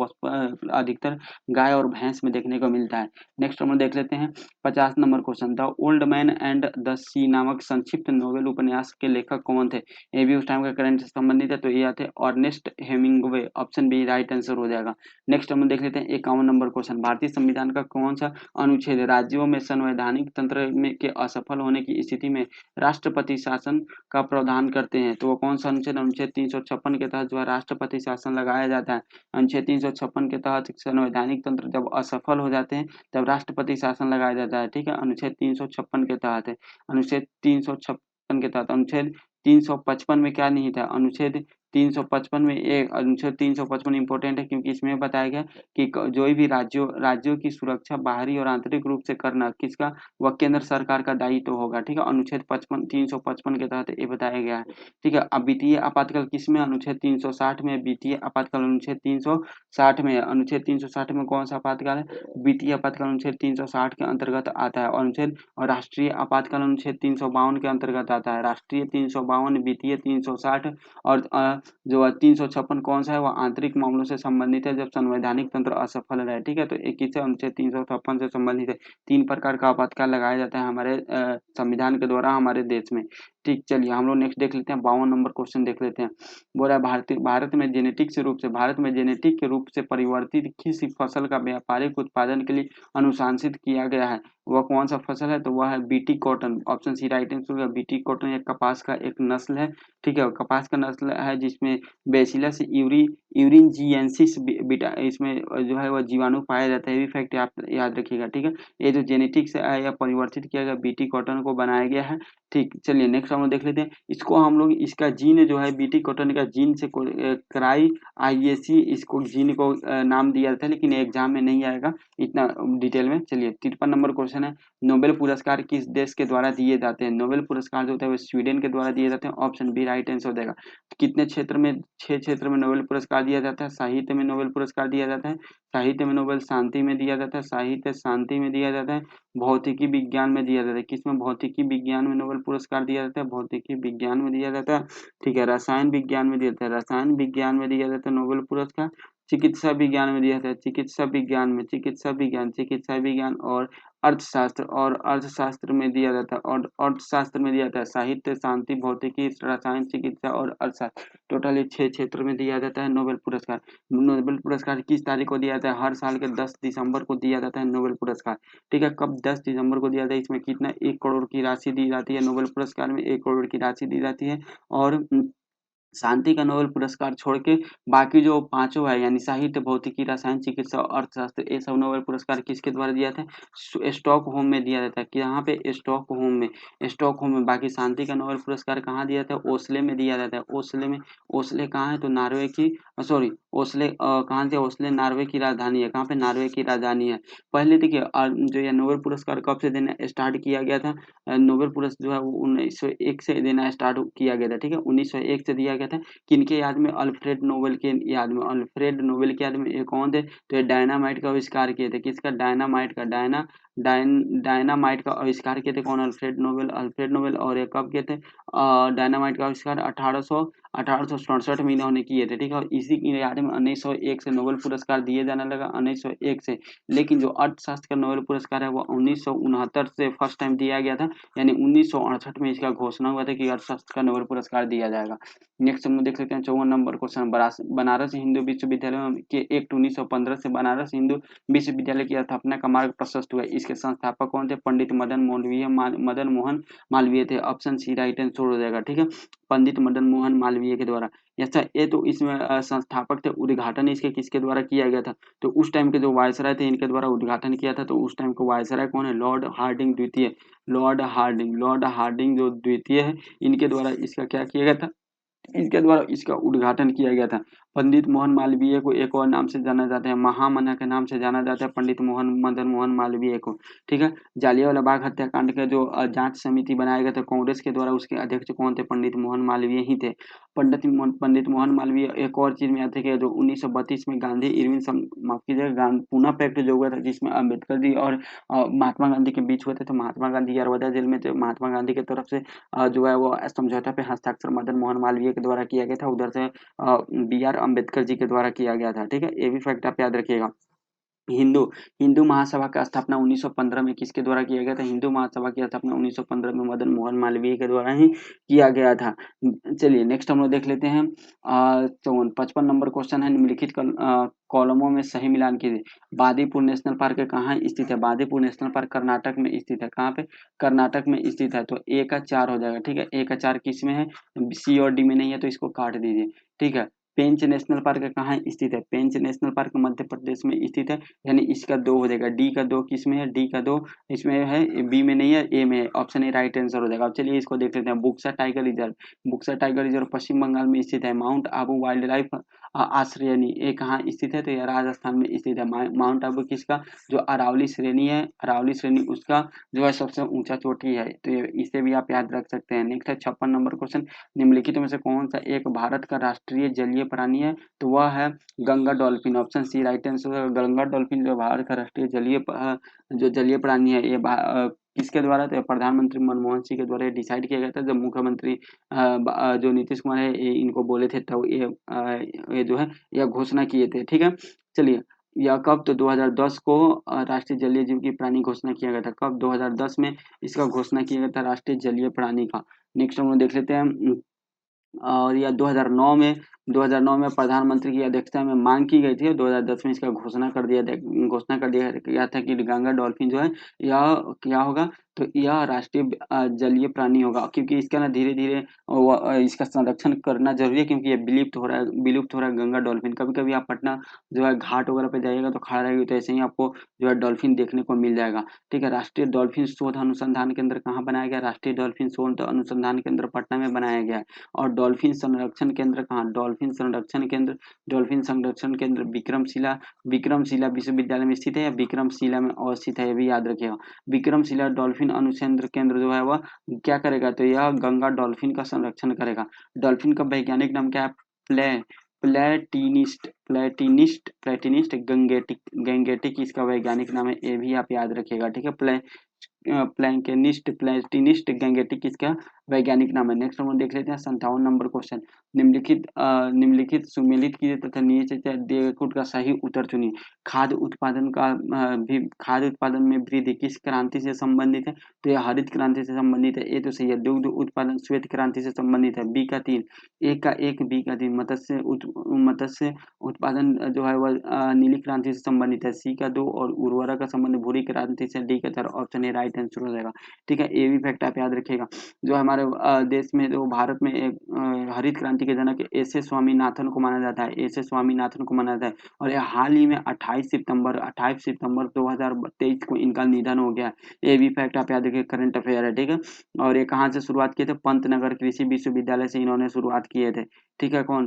अधिकतर गाय और भैंस में देखने को मिलता है। नेक्स्ट हम देख लेते हैं 50 number question. The old man and the sea नामक संक्षिप्त नोवेल उपन्यास के लेखक कौन थे? ये भी उस टाइम का करंट से संबंधित है, तो ये थे Ernest Hemingway. Option B right answer हो जाएगा। नेक्स्ट हम देख लेते हैं 51 नंबर क्वेश्चन। भारतीय संविधान का कौन सा अनुच्छेद राज्यों में संवैधानिक तंत्र में के असफल होने की स्थिति में राष्ट्रपति शासन का प्रावधान करते हैं? तो वो कौन सा अनुच्छेद? अनुच्छेद 356 के तहत जो है राष्ट्रपति शासन लगाया जाता है। अनुच्छेद 356 के तहत संवैधानिक तंत्र जब असफल हो जाते हैं तब राष्ट्रपति शासन लगाया जाता है। ठीक है। अनुच्छेद 356 के तहत है। अनुच्छेद 356 के तहत अनुच्छेद 355 में क्या नहीं था, अनुच्छेद 355 में एक अनुच्छेद 355 इम्पोर्टेंट है क्योंकि इसमें बताया गया कि जो भी राज्यों की सुरक्षा बाहरी और आंतरिक रूप से करना किसका, वह केंद्र सरकार का दायित्व होगा। ठीक है, अनुच्छेद 355 के तहत ये बताया गया है। ठीक है, अब वित्तीय आपातकाल किसमें, अनुच्छेद 360 में। वित्तीय आपातकाल अनुच्छेद 360 में। अनुच्छेद 360 में कौन सा आपातकाल है, वित्तीय आपातकाल अनुच्छेद 360 के अंतर्गत आता है। अनुच्छेद और राष्ट्रीय आपातकाल अनुच्छेद 352 के अंतर्गत आता है। राष्ट्रीय 352, वित्तीय 360 और जो 356 कौन सा है, वह आंतरिक मामलों से संबंधित है जब संवैधानिक तंत्र असफल रहे। ठीक है, तो एक ही से अनुच्छेद 356 से संबंधित है। 3 प्रकार का आपातकाल लगाया जाता है हमारे संविधान के द्वारा हमारे देश में। ठीक, चलिए हम लोग नेक्स्ट देख लेते हैं, 52 नंबर क्वेश्चन देख लेते हैं। बोल रहा है भारत में जेनेटिक के रूप से परिवर्तित किसी फसल का व्यापारिक उत्पादन के लिए अनुशंसित किया गया है, वह कौन सा फसल है, तो वह है BT cotton. Option C right answer है। बीटी कॉटन एक कपास का एक नस्ल है। ठीक है, कपास का नस्ल है जिसमें बेसिलस यूरिनजिएंसिस बीटा इसमें जो है वह जीवाणु पाया जाता है। ये भी फैक्ट आप याद रखिएगा। ठीक है, ये जो जेनेटिक से आया या परिवर्तित किया गया बीटी कॉटन को बनाया गया है। ठीक, चलिए नेक्स्ट हम लोग देख लेते हैं। इसको हम लोग इसका जीन जो है बीटी कॉटन का जीन से क्राई आईएसी इसको जीन को नाम दिया जाता है, लेकिन एग्जाम में नहीं आएगा इतना डिटेल में। चलिए 53 नंबर क्वेश्चन है, नोबेल पुरस्कार किस देश के द्वारा दिए जाते हैं। नोबेल पुरस्कार जो होता है वो स्वीडन के द्वारा दिए जाते हैं। ऑप्शन बी राइट आंसर हो जाएगा। कितने क्षेत्र में, 6 क्षेत्र में नोबेल पुरस्कार दिया जाता है। साहित्य में नोबेल पुरस्कार दिया जाता है, साहित्य में नोबेल शांति में दिया जाता है, साहित्य शांति में दिया जाता है, भौतिकी विज्ञान में दिया जाता है। किसमें, भौतिकी विज्ञान में नोबेल पुरस्कार दिया जाता है, भौतिकी विज्ञान में दिया जाता है। ठीक है, रसायन विज्ञान में दिया जाता है, रसायन विज्ञान में दिया जाता है नोबेल पुरस्कार। चिकित्सा विज्ञान में दिया जाता है, चिकित्सा विज्ञान में, चिकित्सा विज्ञान और अर्थशास्त्र में दिया जाता है, और अर्थशास्त्र में दिया जाता है साहित्य, शांति, भौतिकी, रसायन, चिकित्सा और अर्थशास्त्र। टोटल ये 6 क्षेत्र में दिया जाता है नोबेल पुरस्कार। नोबेल पुरस्कार किस तारीख को दिया जाता है, हर साल के 10 दिसंबर को दिया जाता है नोबेल पुरस्कार। ठीक है, कब, 10 दिसंबर को दिया जाता है। इसमें कितना, 1 करोड़ की राशि दी जाती है नोबेल पुरस्कार में, 1 करोड़ की राशि दी जाती है। और शांति का नोबेल पुरस्कार छोड़ के बाकी जो पांचों है यानी साहित्य, भौतिकी, रसायन, चिकित्सा और अर्थशास्त्र, ये सब नोबेल पुरस्कार किसके द्वारा दिया था, स्टॉकहोम में दिया जाता है। कि यहाँ पे स्टॉकहोम में। बाकी शांति का नोबेल पुरस्कार कहाँ दिया जाता है, ओस्ले में दिया जाता है। ओस्ले में, ओस्ले कहाँ है, तो नॉर्वे की, सॉरी ओस्ले कहाँ से, ओस्ले नॉर्वे की राजधानी है। कहाँ पे, नॉर्वे की राजधानी है। पहले देखिए जो ये नोबेल पुरस्कार कब से देना स्टार्ट किया गया था, नोबेल पुरस्कार जो है वो 1901 से देना स्टार्ट किया गया था। ठीक है, 1901 से दिया गया था। किनके याद में, अल्फ्रेड नोबेल के याद में। अल्फ्रेड नोबेल के याद में ये कौन थे, तो ये डायनामाइट का आविष्कार किए थे। किसका, डायनामाइट का, डायनामाइट का आविष्कार किए थे कौन, अल्फ्रेड नोबेल। और ये कब किए थे, डायनामाइट का आविष्कार 1867 में इन्होंने किए थे। ठीक है, और इसी की याद में 1901 से नोबेल पुरस्कार दिए जाने लगा, 1901 से। लेकिन जो अर्थशास्त्र का नोबेल पुरस्कार है वो 1969 से फर्स्ट टाइम दिया गया था, यानी 1968 में इसका घोषणा हुआ था कि अर्थशास्त्र का नोबेल पुरस्कार दिया जाएगा। नेक्स्ट हम देख लेते हैं 54 नंबर क्वेश्चन, बनारस हिंदू विश्वविद्यालय के एक्ट 1915 से बनारस हिंदू विश्वविद्यालय की स्थापना का मार्ग प्रशस्त हुआ। इसके संस्थापक कौन थे, पंडित मदन मोहन मालवीय थे। ऑप्शन सी राइट आंसर हो जाएगा। ठीक है, पंडित मदन मोहन मालवीय के द्वारा। अच्छा, ये तो इसमें संस्थापक थे। उद्घाटन इसके किसके द्वारा किया गया था, तो उस टाइम के जो वायसराय थे इनके द्वारा उद्घाटन किया था। तो उस टाइम के वायसराय कौन है, लॉर्ड हार्डिंग द्वितीय। लॉर्ड हार्डिंग जो द्वितीय है, इनके द्वारा इसका क्या किया गया था, इनके द्वारा इसका उद्घाटन किया गया था। पंडित मोहन मालवीय को एक और नाम से जाना जाता है, महामना के नाम से जाना जाता है पंडित मदन मोहन मालवीय को। ठीक है, जालियांवाला बाग हत्याकांड का जो जांच समिति बनाया गया था कांग्रेस के द्वारा, उसके अध्यक्ष कौन थे, पंडित मोहन मालवीय ही थे। पंडित मोहन मालवीय एक और चीज में आते थे, जो 1932 में गांधी इरविन माफ कीजिएगा पूना पैक्ट जो हुआ था, जिसमें अम्बेडकर जी और महात्मा गांधी के बीच हुए थे। तो महात्मा गांधी यरवदा जेल में थे, महात्मा गांधी की तरफ से जो है वो समझौता पे हस्ताक्षर मदन मोहन मालवीय के द्वारा किया गया था। उधर से बी आर अम्बेडकर जी के द्वारा किया गया था। ठीक है, ये भी फैक्ट आप याद रखिएगा। हिंदू हिंदू महासभा का स्थापना 1915 में किसके द्वारा किया गया था, हिंदू महासभा की स्थापना 1915 में मदन मोहन मालवीय के द्वारा ही किया गया था। चलिए नेक्स्ट हम लोग देख लेते हैं 55 नंबर क्वेश्चन है, निम्नलिखित कॉलमों में सही मिलान कीजिए। बांदीपुर नेशनल पार्क कहाँ स्थित है, बांदीपुर नेशनल पार्क कर्नाटक में स्थित है। कहाँ पे, कर्नाटक में स्थित है। तो ए का 4 हो जाएगा। ठीक है, ए का 4 किस में है, सी और डी में नहीं है, तो इसको काट दीजिए। ठीक है, पेंच नेशनल पार्क कहाँ स्थित है? पेंच नेशनल पार्क मध्य प्रदेश में स्थित है, यानी इसका 2 हो जाएगा। डी का 2 किस में है? डी का 2 इसमें है, बी में नहीं है, ए में है। ऑप्शन ए राइट आंसर हो जाएगा। अब चलिए इसको देख लेते हैं। Buxa tiger reserve, Buxa tiger reserve Paschim Bengal में स्थित है। माउंट आबू वाइल्ड लाइफ आश्रयनी ये कहाँ स्थित है? तो ये राजस्थान में स्थित है। माउंट आबू किसका? जो अरावली श्रेणी है, अरावली श्रेणी उसका जो है सबसे ऊंचा चोटी है। तो इसे भी आप याद रख सकते हैं। नेक्स्ट है 56 नंबर क्वेश्चन, निम्नलिखित में से कौन सा एक भारत का राष्ट्रीय जलीय प्राणी है? तो वह है Ganga dolphin. Option C right answer. Ganga dolphin जो भारत का राष्ट्रीय जलीय जो जलीय प्राणी है, ये किसके द्वारा? तो प्रधानमंत्री मनमोहन सिंह के द्वारा डिसाइड किया गया था, जब मुख्यमंत्री जो नीतीश कुमार है इनको बोले थे, तो ये जो है यह घोषणा किए थे। ठीक है, चलिए यह कब? तो 2010 को राष्ट्रीय जलीय जीव की प्राणी घोषणा किया गया था। कब? 2010 में इसका घोषणा किया गया था राष्ट्रीय जलीय प्राणी का। नेक्स्ट हम लोग देख लेते हैं। और यह 2009 में प्रधानमंत्री की अध्यक्षता में मांग की गई थी और 2010 में इसका घोषणा कर दिया गया था कि गंगा डॉल्फिन जो है यह क्या होगा? तो यह राष्ट्रीय जलीय प्राणी होगा, क्योंकि इसका ना धीरे धीरे इसका संरक्षण करना जरूरी है, क्योंकि ये विलुप्त हो रहा है गंगा डॉल्फिन। कभी कभी आप पटना जो है घाट वगैरह पे जाइएगा तो खड़ा रहेगी, तो ऐसे ही आपको जो है डॉल्फिन देखने को मिल जाएगा। ठीक है, राष्ट्रीय डॉल्फिन शोध अनुसंधान केंद्र कहाँ बनाया गया? राष्ट्रीय डॉल्फिन शोध अनुसंधान केंद्र पटना में बनाया गया है। और डॉल्फिन संरक्षण केंद्र कहाँ? डॉल्फिन संरक्षण केंद्र विक्रमशिला विश्वविद्यालय में स्थित है, या विक्रमशिला में अवस्थित है, ये भी याद रखिएगा। विक्रमशिला डॉल्फिन अनुसंधान केंद्र जो है वह क्या करेगा? तो यह गंगा डॉल्फिन का संरक्षण करेगा। डॉल्फिन का वैज्ञानिक नाम क्या है? प्ले प्लेटिनिस्ट गैंगेटिक इसका वैज्ञानिक नाम है, ये भी आप याद रखिएगा। ठीक है, प्लेटिनिस्ट गैंगेटिक इसका वैज्ञानिक नाम है। नेक्स्ट हम देख लेते हैं 57 नंबर क्वेश्चन, निम्नलिखित सुमेलित कीजिए तथा नीचे दिए गए का सही उत्तर चुनिए। खाद्य उत्पादन में वृद्धि किस क्रांति से संबंधित है? तो यह हरित क्रांति से संबंधित है, ये तो सही है। दुग्ध उत्पादन श्वेत क्रांति से संबंधित है, बी का 3। ए का 1, बी का 3। मत्स्य उत्पादन जो है वह नीली क्रांति से संबंधित है, सी का 2। और उर्वरक का संबंध भूरी क्रांति से, डी का 4। ऑप्शन ए राइट आंसर हो जाएगा। ठीक है, ये भी फैक्ट आप याद रखिएगा। जो हमारे देश में, जो भारत में एक हरित क्रांति के जनक एस एस स्वामीनाथन को माना जाता है, एस एस स्वामीनाथन को माना जाता है। और यह हाल ही में 28 सितंबर 2023 को इनका निधन हो गया। ये भी फैक्ट आप याद रखिए, करंट अफेयर है। ठीक है, और ये कहाँ से शुरुआत किए थे? पंतनगर कृषि विश्वविद्यालय से इन्होंने शुरुआत किए थे। ठीक है, कौन?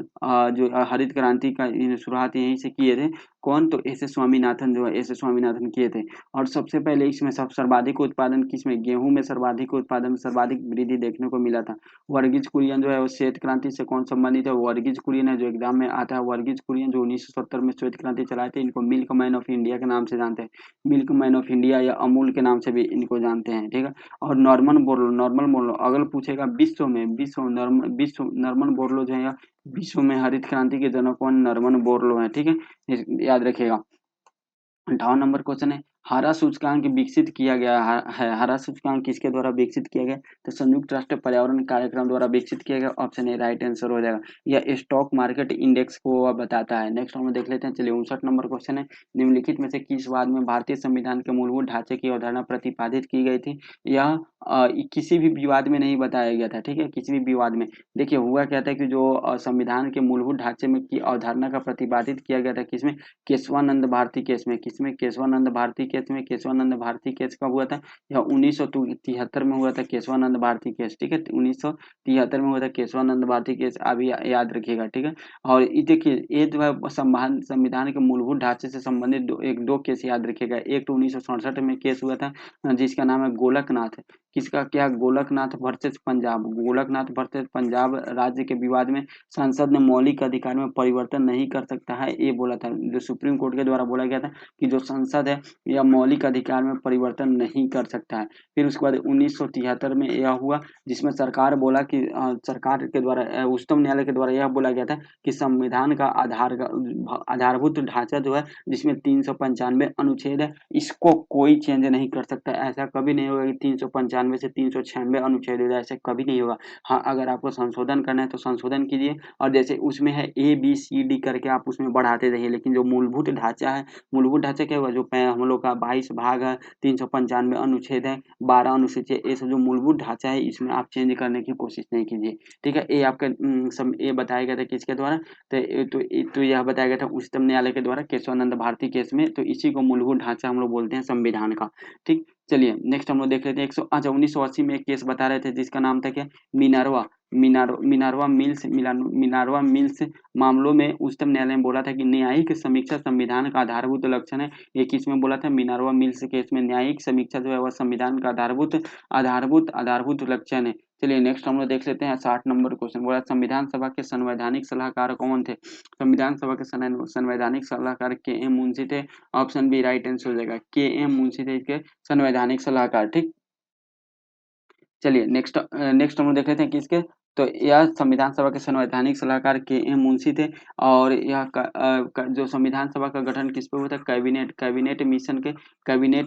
जो हरित क्रांति का शुरुआत यहीं से किए थे। कौन? तो एस एस स्वामीनाथन जो है, एस एस स्वामीनाथन किए थे। और सबसे पहले इसमें सर्वाधिक उत्पादन किसमें? गेहूं में सर्वाधिक उत्पादन, सर्वाधिक वृद्धि देखने को मिला था। वर्गीज कुरियन जो है वो श्वेत क्रांति से कौन संबंधित है? वर्गीज कुरियन है, जो एग्जाम में आता है। वर्गीज कुरियन जो 1970 में श्वेत क्रांति चलाए थे, इनको मिल्क मैन ऑफ इंडिया के नाम से जानते हैं। मिल्क मैन ऑफ इंडिया या अमूल के नाम से भी इनको जानते हैं। ठीक है, और नॉर्मन बोरलो अगर पूछेगा नॉर्मन बोरलो जो है विश्व में हरित क्रांति के जनक कौन? नॉर्मन बोरलो है। ठीक है, याद रखिएगा। 58 नंबर क्वेश्चन है, हरा सूचकांक विकसित किया गया है। हरा सूचकांक किसके द्वारा विकसित किया गया? तो संयुक्त राष्ट्र पर्यावरण कार्यक्रम द्वारा विकसित किया गया। ऑप्शन ए राइट आंसर हो जाएगा। यह स्टॉक मार्केट इंडेक्स को बताता है। नेक्स्ट हम देख लेते हैं। चलिए 59 नंबर क्वेश्चन है, निम्नलिखित में से किस वाद में भारतीय संविधान के मूलभूत ढांचे की अवधारणा प्रतिपादित की गई थी? यह किसी भी विवाद में नहीं बताया गया था। ठीक है, किसी भी विवाद में। देखिए हुआ क्या था कि जो संविधान के मूलभूत ढांचे में की अवधारणा का प्रतिपादित किया गया था, किसमें? केशवानंद भारती केस में। किसमें? केशवानंद भारती केस में। केशवानंद भारती केस कब हुआ था? यह 1973 में हुआ था, केशवानंद भारती केस। ठीक है, 1973 में हुआ था केशवानंद भारती केस, अभी याद रखिएगा। ठीक है, और देखिए ये जो है संविधान के मूलभूत ढांचे से संबंधित दो केस याद रखिएगा। एक तो 1967 में केस हुआ था, जिसका नाम है गोलकनाथ। किसका? क्या? गोलकनाथ वर्सेस पंजाब। गोलकनाथ वर्सेस पंजाब राज्य के विवाद में संसद ने मौलिक अधिकार में परिवर्तन नहीं कर सकता है, ये बोला था। जो सुप्रीम कोर्ट के द्वारा बोला गया था कि जो संसद है यह मौलिक अधिकार में परिवर्तन नहीं कर सकता है। फिर उसके बाद 1973 में यह हुआ, जिसमें सरकार बोला कि सरकार के द्वारा उच्चतम न्यायालय के द्वारा यह बोला गया था कि संविधान का आधारभूत ढांचा जो है, जिसमें 395 अनुच्छेद है, इसको कोई चेंज नहीं कर सकता। ऐसा कभी नहीं होगा कि 395 395 से 396 अनुच्छेद हो जाए, ऐसे कभी नहीं होगा। हाँ, अगर आपको संशोधन करना है तो संशोधन कीजिए, और जैसे उसमें है A B C D करके आप उसमें बढ़ाते रहिए, लेकिन जो मूलभूत ढांचा है, मूलभूत ढांचा क्या हुआ, जो हम लोग का 22 भाग है, 395 अनुच्छेद है, 12 अनुसूची, ये सब जो मूलभूत ढांचा है इसमें आप चेंज करने की कोशिश नहीं कीजिए। ठीक है, ये आपका ये बताया गया था किसके द्वारा, तो यह बताया गया था उच्चतम न्यायालय के द्वारा केशवानंद भारती केस में। तो इसी को मूलभूत ढांचा हम लोग बोलते हैं संविधान का। ठीक, चलिए नेक्स्ट हम लोग देख लेते हैं। 1980 में एक केस बता रहे थे जिसका नाम था क्या, मिनर्वा। मिनर्वा मिल्स मामलों में उच्चतम न्यायालय ने बोला था कि न्यायिक समीक्षा संविधान का आधारभूत लक्षण है। ये किसमें बोला था, मिनर्वा मिल्स केस में न्यायिक समीक्षा जो है वह संविधान का आधारभूत आधारभूत आधारभूत लक्षण है। चलिए नेक्स्ट हम लोग देख लेते हैं 60 नंबर क्वेश्चन। बोला संविधान सभा के संवैधानिक सलाहकार कौन थे। संविधान सभा के संवैधानिक सलाहकार के.एम. मुंशी थे। ऑप्शन बी राइट आंसर हो जाएगा, के.एम. मुंशी थे इसके संवैधानिक सलाहकार। ठीक, चलिए नेक्स्ट हम लोग देख लेते हैं किसके। तो यह संविधान सभा के संवैधानिक सलाहकार के.एम. मुंशी थे। और यह जो संविधान सभा का गठन किस पे हुआ था, कैबिनेट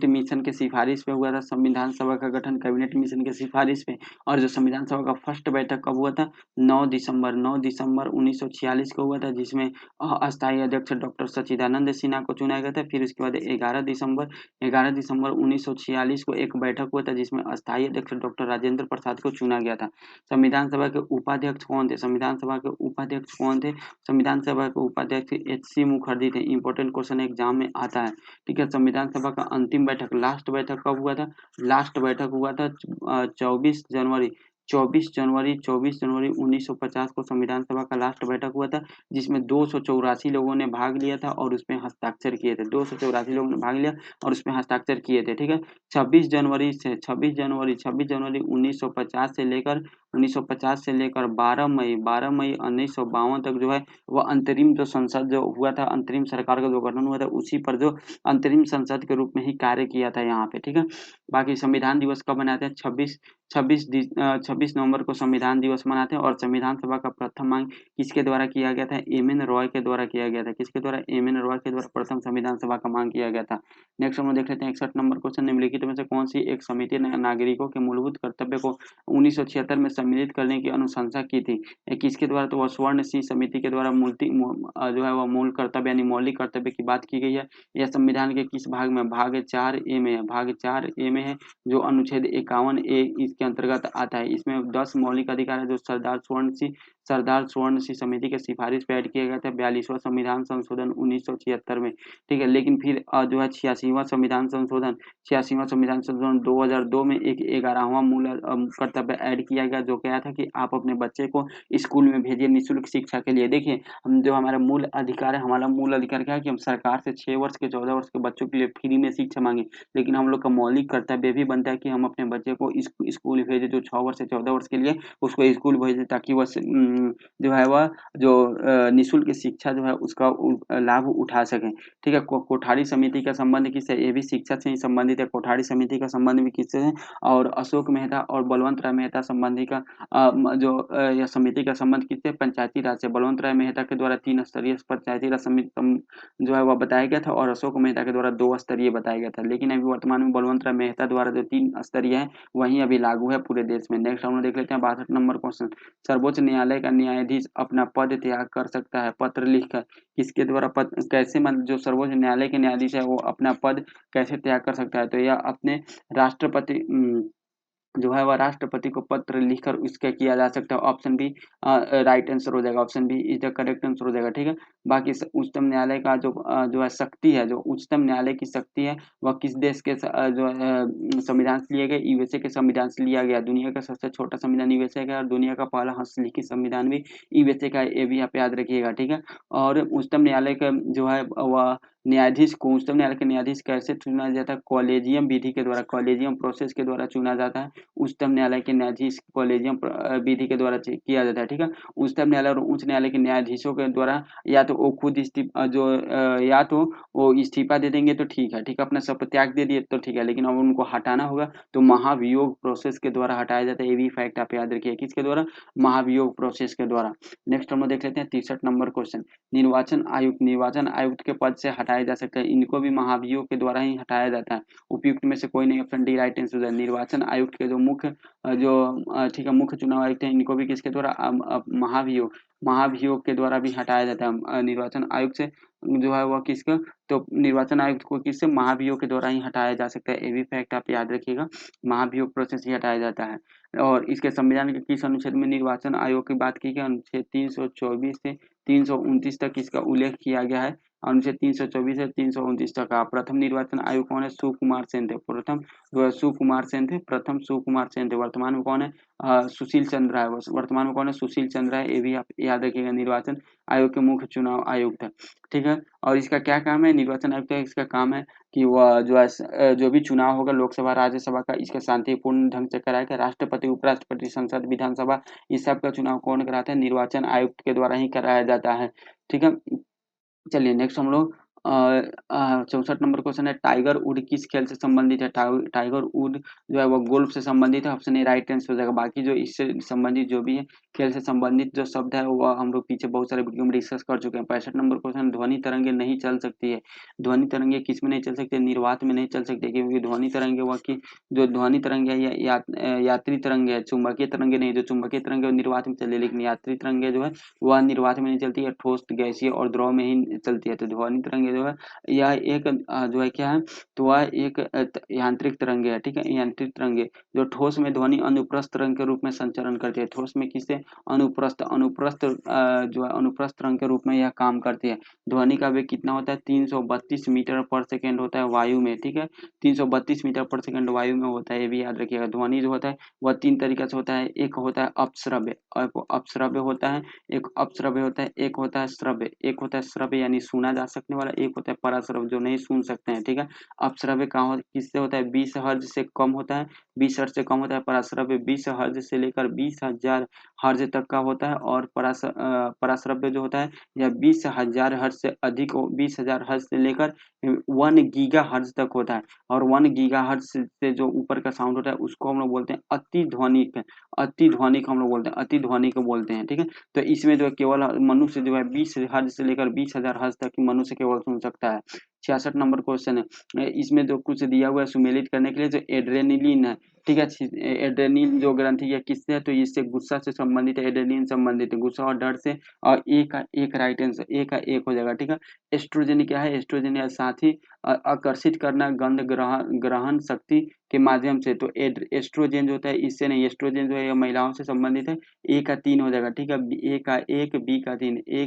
मिशन के सिफारिश पे हुआ था। संविधान सभा का गठन कैबिनेट मिशन के सिफारिश पे। और जो संविधान सभा का फर्स्ट बैठक कब हुआ था, 9 दिसंबर 1946 को हुआ था, जिसमें अस्थायी अध्यक्ष डॉक्टर सच्चिदानंद सिन्हा को चुना गया था। फिर उसके बाद 11 दिसंबर 1946 को एक बैठक हुआ था जिसमें अस्थायी अध्यक्ष डॉक्टर राजेंद्र प्रसाद को चुना गया था। संविधान सभा के उपाध्यक्ष कौन थे, संविधान सभा के उपाध्यक्ष H.C. मुखर्जी थे। इंपॉर्टेंट क्वेश्चन एग्जाम में आता है। ठीक है, संविधान सभा का अंतिम बैठक, लास्ट बैठक कब हुआ था, लास्ट बैठक हुआ था 24 जनवरी 1950 को संविधान सभा का लास्ट बैठक हुआ था, जिसमें 284 लोगों ने भाग लिया था और उसमें हस्ताक्षर किए थे। 284 लोगों ने भाग लिया और उसमें हस्ताक्षर किए थे। ठीक है, 26 जनवरी 1950 से लेकर 12 मई 1952 तक जो है वह अंतरिम जो संसद जो हुआ था, अंतरिम सरकार का जो गठन हुआ था, उसी पर जो अंतरिम संसद के रूप में ही कार्य किया था यहाँ पे। ठीक है, बाकी संविधान दिवस कब मनाते हैं, 26 नवंबर को संविधान दिवस मनाते हैं। और संविधान सभा का प्रथम मांग किसके द्वारा किया गया था, एम.एन. रॉय के द्वारा किया गया था। किसके द्वारा, एम.एन. रॉय के द्वारा प्रथम संविधान सभा का मांग किया गया था। नेक्स्ट हम लोग देख लेते हैं 61 नंबर क्वेश्चन। निम्नलिखित में से कौन सी एक समिति ने नागरिकों के मूलभूत कर्तव्य को 1976 में सम्मिलित करने की अनुशंसा की थी। किसके द्वारा, तो वह स्वर्ण सिंह समिति के द्वारा जो है वह मूल कर्तव्य यानी मौलिक कर्तव्य की बात की गई है। यह संविधान के किस भाग में, भाग 4A में है, भाग 4A में है, जो अनुच्छेद 51A इसके अंतर्गत आता है। इसमें 10 मौलिक अधिकार है जो सरदार स्वर्ण सिंह समिति के सिफारिश पे ऐड किया गया था 42वां संविधान संशोधन 1976 में। ठीक है, लेकिन फिर जो है 86वां संविधान संशोधन 2002 में एक 11वां मूल कर्तव्य ऐड किया गया, जो क्या था कि आप अपने बच्चे को स्कूल में भेजिए निःशुल्क शिक्षा के लिए। देखिए, हम जो हमारा मूल अधिकार है, हमारा मूल अधिकार क्या है कि हम सरकार से 6 वर्ष के 14 वर्ष के बच्चों के लिए फ्री में शिक्षा मांगे, लेकिन हम लोग का मौलिक कर्तव्य भी बनता है कि हम अपने बच्चे को स्कूल भेजें, जो 6 वर्ष से 14 वर्ष के लिए उसको स्कूल भेजें, ताकि वह जो है वह जो निःशुल्क शिक्षा जो है उसका लाभ उठा सकें। ठीक है, कोठारी समिति का संबंध किससे, ये भी शिक्षा से ही संबंधित है। कोठारी समिति का संबंध भी किससे है, और अशोक मेहता और बलवंत राय मेहता संबंधी का यह समिति का संबंध किससे, पंचायती राज से। बलवंत राय मेहता के द्वारा 3 स्तरीय पंचायती राज समिति जो है वह बताया गया था, और अशोक मेहता के द्वारा 2 स्तरीय बताया गया था। लेकिन अभी वर्तमान में बलवंत राय मेहता द्वारा जो 3 स्तरीय है वही अभी लागू है पूरे देश में। नेक्स्ट हम लोग देख लेते हैं 62 नंबर क्वेश्चन। सर्वोच्च न्यायालय का न्यायाधीश अपना पद त्याग कर सकता है पत्र लिखकर। किसके द्वारा कैसे, मतलब जो सर्वोच्च न्यायालय के न्यायाधीश है वो अपना पद कैसे त्याग कर सकता है, तो यह अपने राष्ट्रपति जो है वह राष्ट्रपति को पत्र लिखकर इसका किया जा सकता है। ऑप्शन बी राइट आंसर हो जाएगा, option B is the correct answer हो जाएगा। ठीक है, बाकी उच्चतम न्यायालय का जो है शक्ति है, जो उच्चतम न्यायालय की शक्ति है वह किस देश के जो संविधान से लिए गए, यूएसए के संविधान से लिया गया। दुनिया का सबसे छोटा संविधान यूएसए का, और दुनिया का पहला हस्तलिखित संविधान भी यूएसए का, ये भी आप याद रखिएगा। ठीक है, और उच्चतम न्यायालय का जो है वह न्यायाधीश को, उच्चतम न्यायालय के न्यायाधीश कैसे चुना जाता है, कॉलेजियम विधि के द्वारा, कॉलेजियम प्रोसेस के द्वारा चुना जाता है। उच्चतम न्यायालय के न्यायाधीश कॉलेजियम विधि के द्वारा किया जाता है। ठीक है, उच्चतम न्यायालय और उच्च न्यायालय के न्यायाधीशों के द्वारा या तो वो खुद या तो वो इस्तीफा दे देंगे तो ठीक है, ठीक है, अपना शपथ त्याग दे दिए तो ठीक है, लेकिन अब उनको हटाना होगा तो महाभियोग प्रोसेस के द्वारा हटाया जाता है। ये भी फैक्ट आप याद रखिए, किसके द्वारा, महाभियोग प्रोसेस के द्वारा। नेक्स्ट हम लोग देख लेते हैं 63 नंबर क्वेश्चन। निर्वाचन आयुक्त के पद से हटाया हटाया जा सकता है, इनको भी महाभियोग के द्वारा ही हटाया जाता है। उपयुक्त में से कोई नहीं, ऑप्शन डी राइट आंसर है। निर्वाचन आयुक्त के जो मुख्य ठीक है मुख्य चुनाव आयुक्त है, इनको भी किसके द्वारा महाभियोग महाभियोग के द्वारा भी हटाया जाता है। निर्वाचन आयुक्त से जो है वह किसका, तो निर्वाचन आयुक्त को किससे, महाभियोग के द्वारा ही हटाया जा सकता है। ये भी फैक्ट आप याद रखिएगा, महाभियोग प्रोसेस ही हटाया जाता है। और इसके संविधान के किस अनुच्छेद में निर्वाचन आयोग की बात की गई, अनुच्छेद 324 से 329 तक इसका उल्लेख किया गया है। अनुच्छेद 324 से 329 तक का प्रथम निर्वाचन आयोग कौन है, सुकुमार सेन थे। प्रथम सुकुमार सेन थे, प्रथम सुकुमार सेन थे। वर्तमान में कौन है, सुशील चंद्र है। वर्तमान में कौन है, सुशील चंद्र है। ये भी आप याद रखिएगा, निर्वाचन आयोग के मुख्य चुनाव आयुक्त है। ठीक है, और इसका क्या काम है, निर्वाचन आयुक्त का इसका काम है कि वह जो है जो भी चुनाव होगा लोकसभा राज्यसभा का, इसका शांतिपूर्ण ढंग से कराएगा। राष्ट्रपति, उपराष्ट्रपति, संसद, विधानसभा, इस सब का चुनाव कौन कराता है, निर्वाचन आयुक्त के द्वारा ही कराया जाता है। ठीक है, चलिए नेक्स्ट हम लोग 64 नंबर क्वेश्चन है, टाइगर वुड किस खेल से संबंधित है। टाइगर वुड जो है वो गोल्फ से संबंधित है। ऑप्शन ए राइट आंसर हो जाएगा। बाकी जो इससे संबंधित जो भी है, खेल से संबंधित जो शब्द है वो हम लोग पीछे बहुत सारे वीडियो में डिस्कस कर चुके हैं। 65 नंबर क्वेश्चन, ध्वनि तरंगे नहीं चल सकती है। ध्वनि तरंगे किस में नहीं चल सकती, निर्वात में नहीं चल सकती, क्योंकि ध्वनि तरंगे वह की जो ध्वनि तरंगे है यात्री तरंगे है, चुंबकीय तरंगे नहीं। जो चुंबकीय तरंगे वो निर्वात में चले, लेकिन यात्री तरंगे जो है वह निर्वात में नहीं चलती है, ठोस, गैसीय और द्रव में ही चलती है। तो ध्वनि तरंगे जो है यह एक जो है क्या है, तो वह एक यांत्रिक तरंगे है। ठीक है, यांत्रिक तरंगे जो ठोस में ध्वनि अनुप्रस्थ तरंग के रूप में संचरण करती है। ठोस में किससे, अनुप्रस्थ अनुप्रस्थ जो है अनुप्रस्थ तरंग के रूप में यह काम करती है। ध्वनि का वेग कितना होता है, 332 मीटर पर सेकेंड होता है वायु में। ठीक है, 332 मीटर पर सेकेंड वायु में होता है, ये भी याद रखिएगा। ध्वनि जो होता है वह तीन तरीके से होता है, एक होता है अपश्रव्य, अपश्रव्य होता है, एक अपश्रव्य होता है, एक होता है श्रव्य। एक होता है श्रव्य यानी सुना जा सकने वाला, एक होता है पराश्रव्य जो नहीं सुन सकते हैं। ठीक है, अपश्रव्य कहाँ किससे होता है, 20 हर्ज से कम होता है, 20 हर्ज से कम होता है। पराश्रव्य 20 हर्ज से लेकर 20,000 हर्ज तक का होता है। और पराश्रव्य जो होता है यह 20,000 हर्ज से अधिक, 20,000 हर्ज से लेकर 1 गीगा हर्ज तक होता है। और 1 गीगा हर्ज से जो ऊपर का साउंड होता है उसको हम लोग बोलते हैं अति ध्वनिक। अति ध्वनिक हम लोग बोलते हैं, अति ध्वनिक बोलते हैं। ठीक है, तो इसमें जो केवल मनुष्य जो है 20 हर्ज से लेकर 20,000 हर्ज तक की मनुष्य केवल सुन सकता है। 66 नंबर क्वेश्चन है, इसमें जो कुछ दिया हुआ है सुमेलित करने के लिए, जो एड्रेनलिन है। ठीक है, एड्रेनलिन जो ग्रंथि है किससे है, तो इससे गुस्सा से संबंधित है, एड्रेनलिन संबंधित है गुस्सा और डर से। और ए का एक राइट आंसर, ए का एक हो जाएगा। ठीक है, एस्ट्रोजन क्या है, एस्ट्रोजन या साथ ही आकर्षित करना गंध ग्रहण ग्रहण शक्ति के माध्यम से। तो एस्ट्रोजन जो होता है इससे नहीं, एस्ट्रोजन जो है ये महिलाओं से संबंधित है। ए का 3 हो जाएगा। ठीक है, ए का 1, बी का 3, ए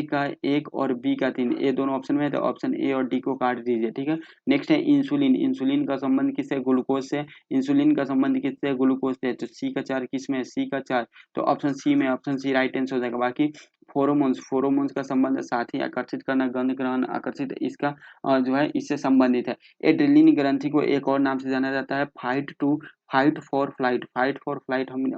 का 1 और बी का 3, ये दोनों ऑप्शन में है, तो ऑप्शन ए और डी को काट दीजिए। ठीक है, नेक्स्ट है इंसुलिन। इंसुलिन का संबंध किससे, ग्लूकोज से। इंसुलिन का संबंध किससे, ग्लूकोज से। तो सी का 4 किस में है, सी का 4, तो ऑप्शन सी में, ऑप्शन सी राइट आंसर हो जाएगा। बाकी फोरोमोन्स, फोरोमोन्स का संबंध साथ ही आकर्षित करना, गंध ग्रहण आकर्षित, इसका जो है इससे संबंधित है। एड्रेनलिन ग्रंथि को एक और नाम से जाना जाता है fight for flight. Fight for flight हम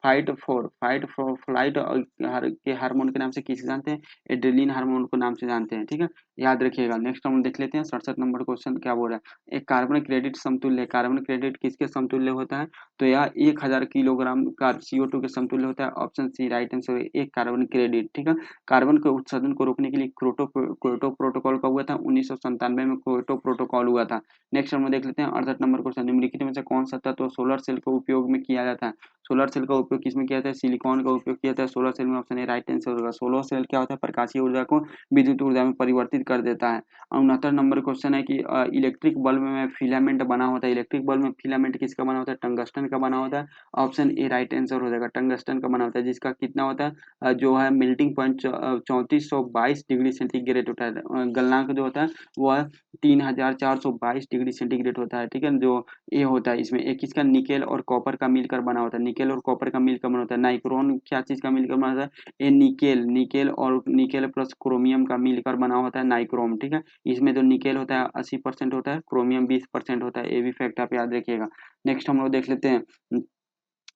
फाइट फॉर फ्लाइट के हार्मोन के नाम से किसे जानते हैं, एड्रेनलिन हार्मोन को नाम से जानते हैं। ठीक है, याद रखिएगा। नेक्स्ट हम देख लेते हैं 67 नंबर क्वेश्चन क्या बोल रहा है, एक कार्बन क्रेडिट समतुल्य। कार्बन क्रेडिट किसके समतुल्य होता है, तो यह 1000 किलोग्राम का CO2 के समतुल्य होता है। ऑप्शन सी राइट आंसर है, एक कार्बन क्रेडिट। ठीक है, कार्बन के उत्सर्जन को रोकने के लिए क्योटो प्रोटोकॉल का हुआ था, 1997 में क्योटो प्रोटोकॉल हुआ था। नेक्स्ट हम देख लेते हैं 68 नंबर क्वेश्चन, निम्नलिखित में से कौन सा तत्व सोलर सेल का उपयोग में किया जाता है। सोलर सेल का उपयोग किसमें किया जाता है, सिलिकॉन का उपयोग किया जाता है सोलर सेल में। ऑप्शन ए राइट आंसर होगा। सोलर सेल क्या होता है, प्रकाशीय ऊर्जा को विद्युत ऊर्जा में परिवर्तित कर देता है। 69 नंबर क्वेश्चन है कि इलेक्ट्रिक बल्ब में फिलामेंट बना होता है। इलेक्ट्रिक बल्ब में फिलामेंट किसका बना होता है, टंगस्टन का बना होता है। ऑप्शन ए राइट आंसर हो जाएगा, टंगस्टन का बना होता है, जिसका कितना होता है जो है मेल्टिंग पॉइंट 3422 डिग्री सेंटीग्रेड होता है। गलनांक जो होता है वह 3422 डिग्री सेंटीग्रेड होता है। ठीक है, जो ये होता है इसमें एक इसका निकेल और कॉपर का मिलकर बना होता है। निकेल और कॉपर का मिलकर बना होता है। नाइक्रोन क्या चीज का मिलकर बना होता है, ये निकेल, निकेल और निकेल प्लस क्रोमियम का मिलकर बना होता है नाइक्रोम। ठीक है, इसमें जो निकेल होता है 80% होता है, क्रोमियम 20% होता है, ये भी फैक्ट आप याद रखिएगा। नेक्स्ट हम लोग देख लेते हैं